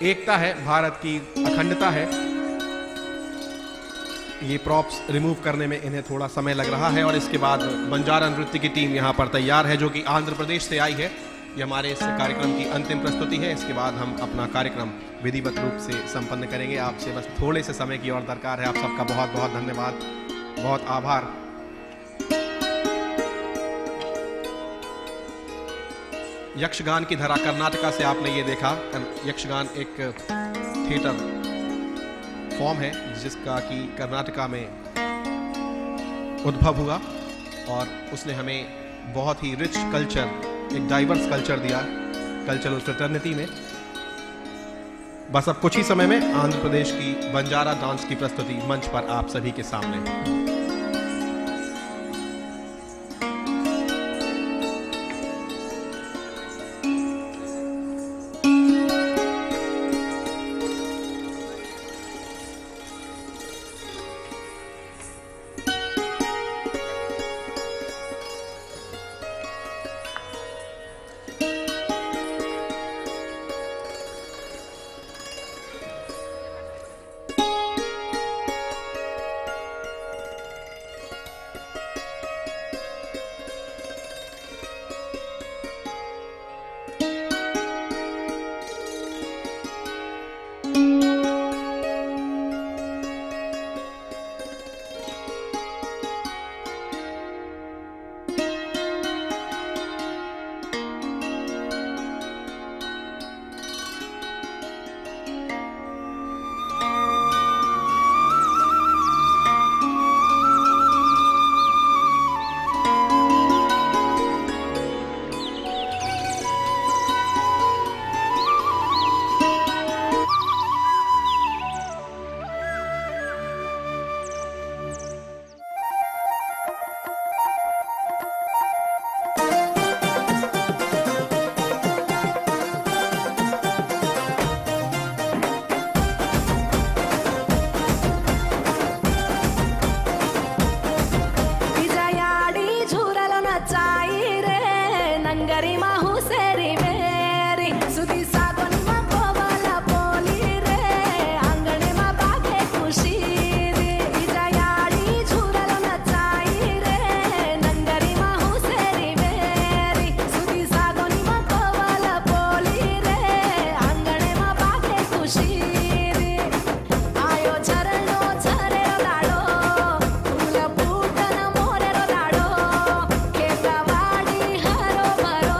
एकता है, भारत की अखंडता है। ये प्रॉप्स रिमूव करने में इन्हें थोड़ा समय लग रहा है, और इसके बाद बंजारा नृत्य की टीम यहाँ पर तैयार है, जो कि आंध्र प्रदेश से आई है। ये हमारे इस कार्यक्रम की अंतिम प्रस्तुति है। इसके बाद हम अपना कार्यक्रम विधिवत रूप से संपन्न करेंगे। आपसे बस थोड़े से समय की और दरकार है। आप सबका बहुत बहुत धन्यवाद, बहुत आभार। यक्षगान की धरा कर्नाटका से आपने ये देखा। यक्षगान एक थिएटर फॉर्म है जिसका कि कर्नाटका में उद्भव हुआ, और उसने हमें बहुत ही रिच कल्चर, एक डाइवर्स कल्चर दिया कल्चरल फ्रेटर्निटी में। बस अब कुछ ही समय में आंध्र प्रदेश की बंजारा डांस की प्रस्तुति मंच पर आप सभी के सामने। नंगरी मा हुसेरी मेरी सुधी सागोनी मा कोवाला पोली रे आंगणे मा बागे खुशी रे इजा याडी झुरल नचाई रे नंगरी मा हुसेरी मेरी सुधी सागोनी मा कोवाला पोली रे आंगणे मा बागे खुशी रे आयो झरनो झरे लाडो फूल फूटन मोरे लाडो खेतवाडी हरो भरो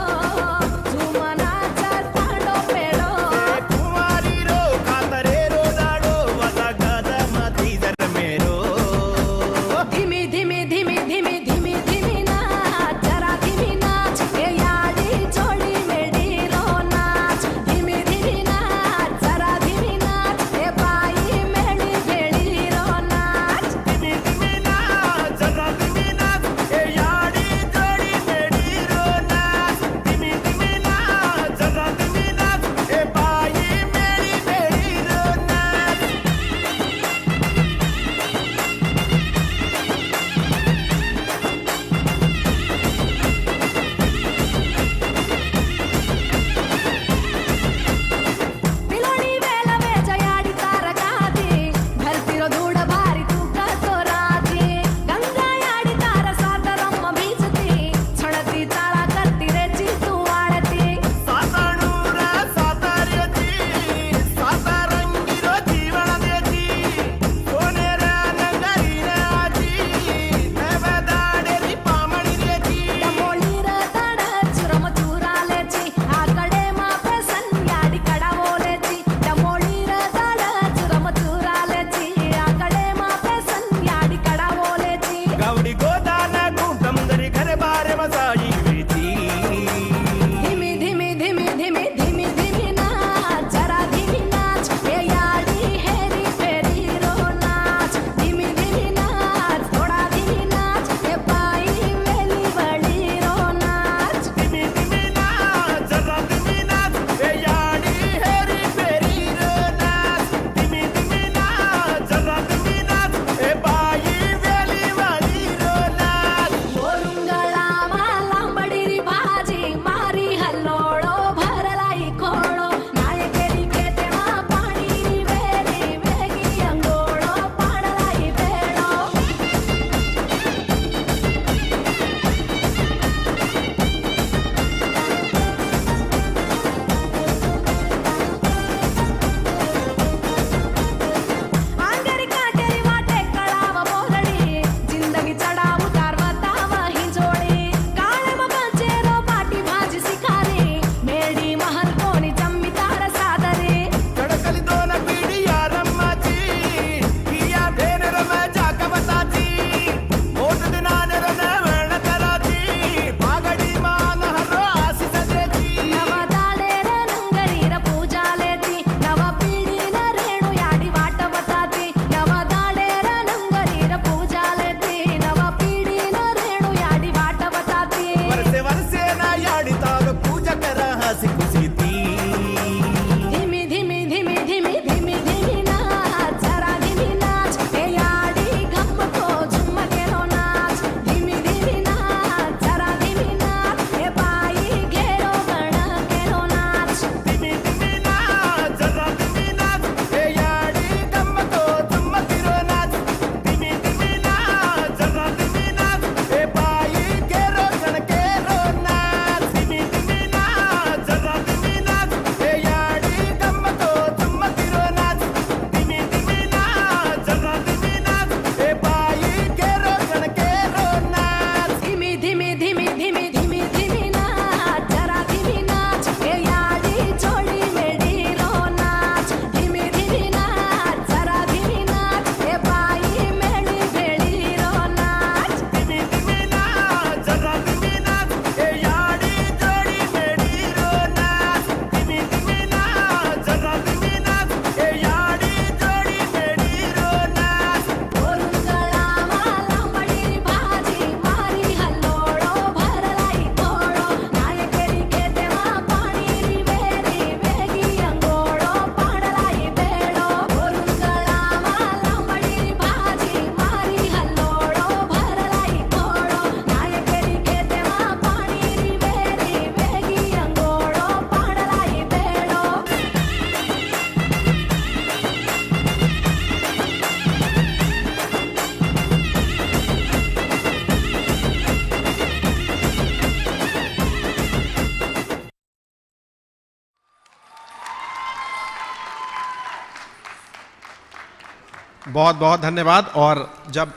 बहुत बहुत धन्यवाद। और जब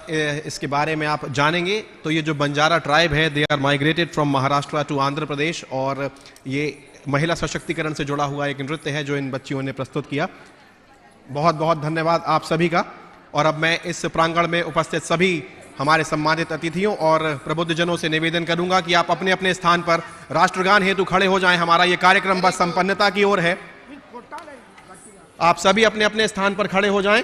इसके बारे में आप जानेंगे तो ये जो बंजारा ट्राइब है, they are migrated from Maharashtra to Andhra Pradesh, और ये महिला सशक्तिकरण से जुड़ा हुआ एक नृत्य है जो इन बच्चियों ने प्रस्तुत किया। बहुत बहुत धन्यवाद आप सभी का। और अब मैं इस प्रांगण में उपस्थित सभी हमारे सम्मानित अतिथियों और प्रबुद्धजनों से निवेदन करूंगा कि आप अपने अपने स्थान पर राष्ट्रगान हेतु खड़े हो जाएं। हमारा ये कार्यक्रम बस संपन्नता की ओर है। आप सभी अपने अपने स्थान पर खड़े हो जाएं।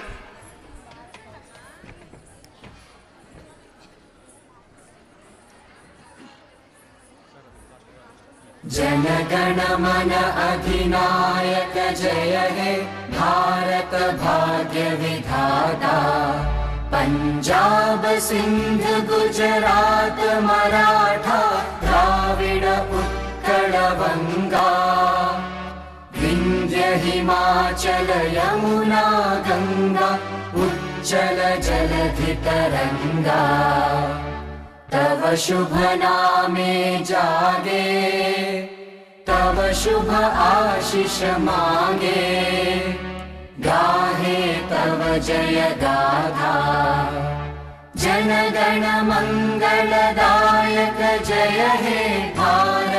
जन गण मन अधिनायक जय हे भारत भाग्य विधाता। पंजाब सिंध गुजरात मराठा द्राविड उत्कल बंगा। विंध्य हिमाचल यमुना गंगा उच्चल जलधि तरंगा। तव शुभ नामे जागे, तव शुभ आशीष मांगे। गाहे तव जय गाथा, जन गण मंगलदायक जय हे भारत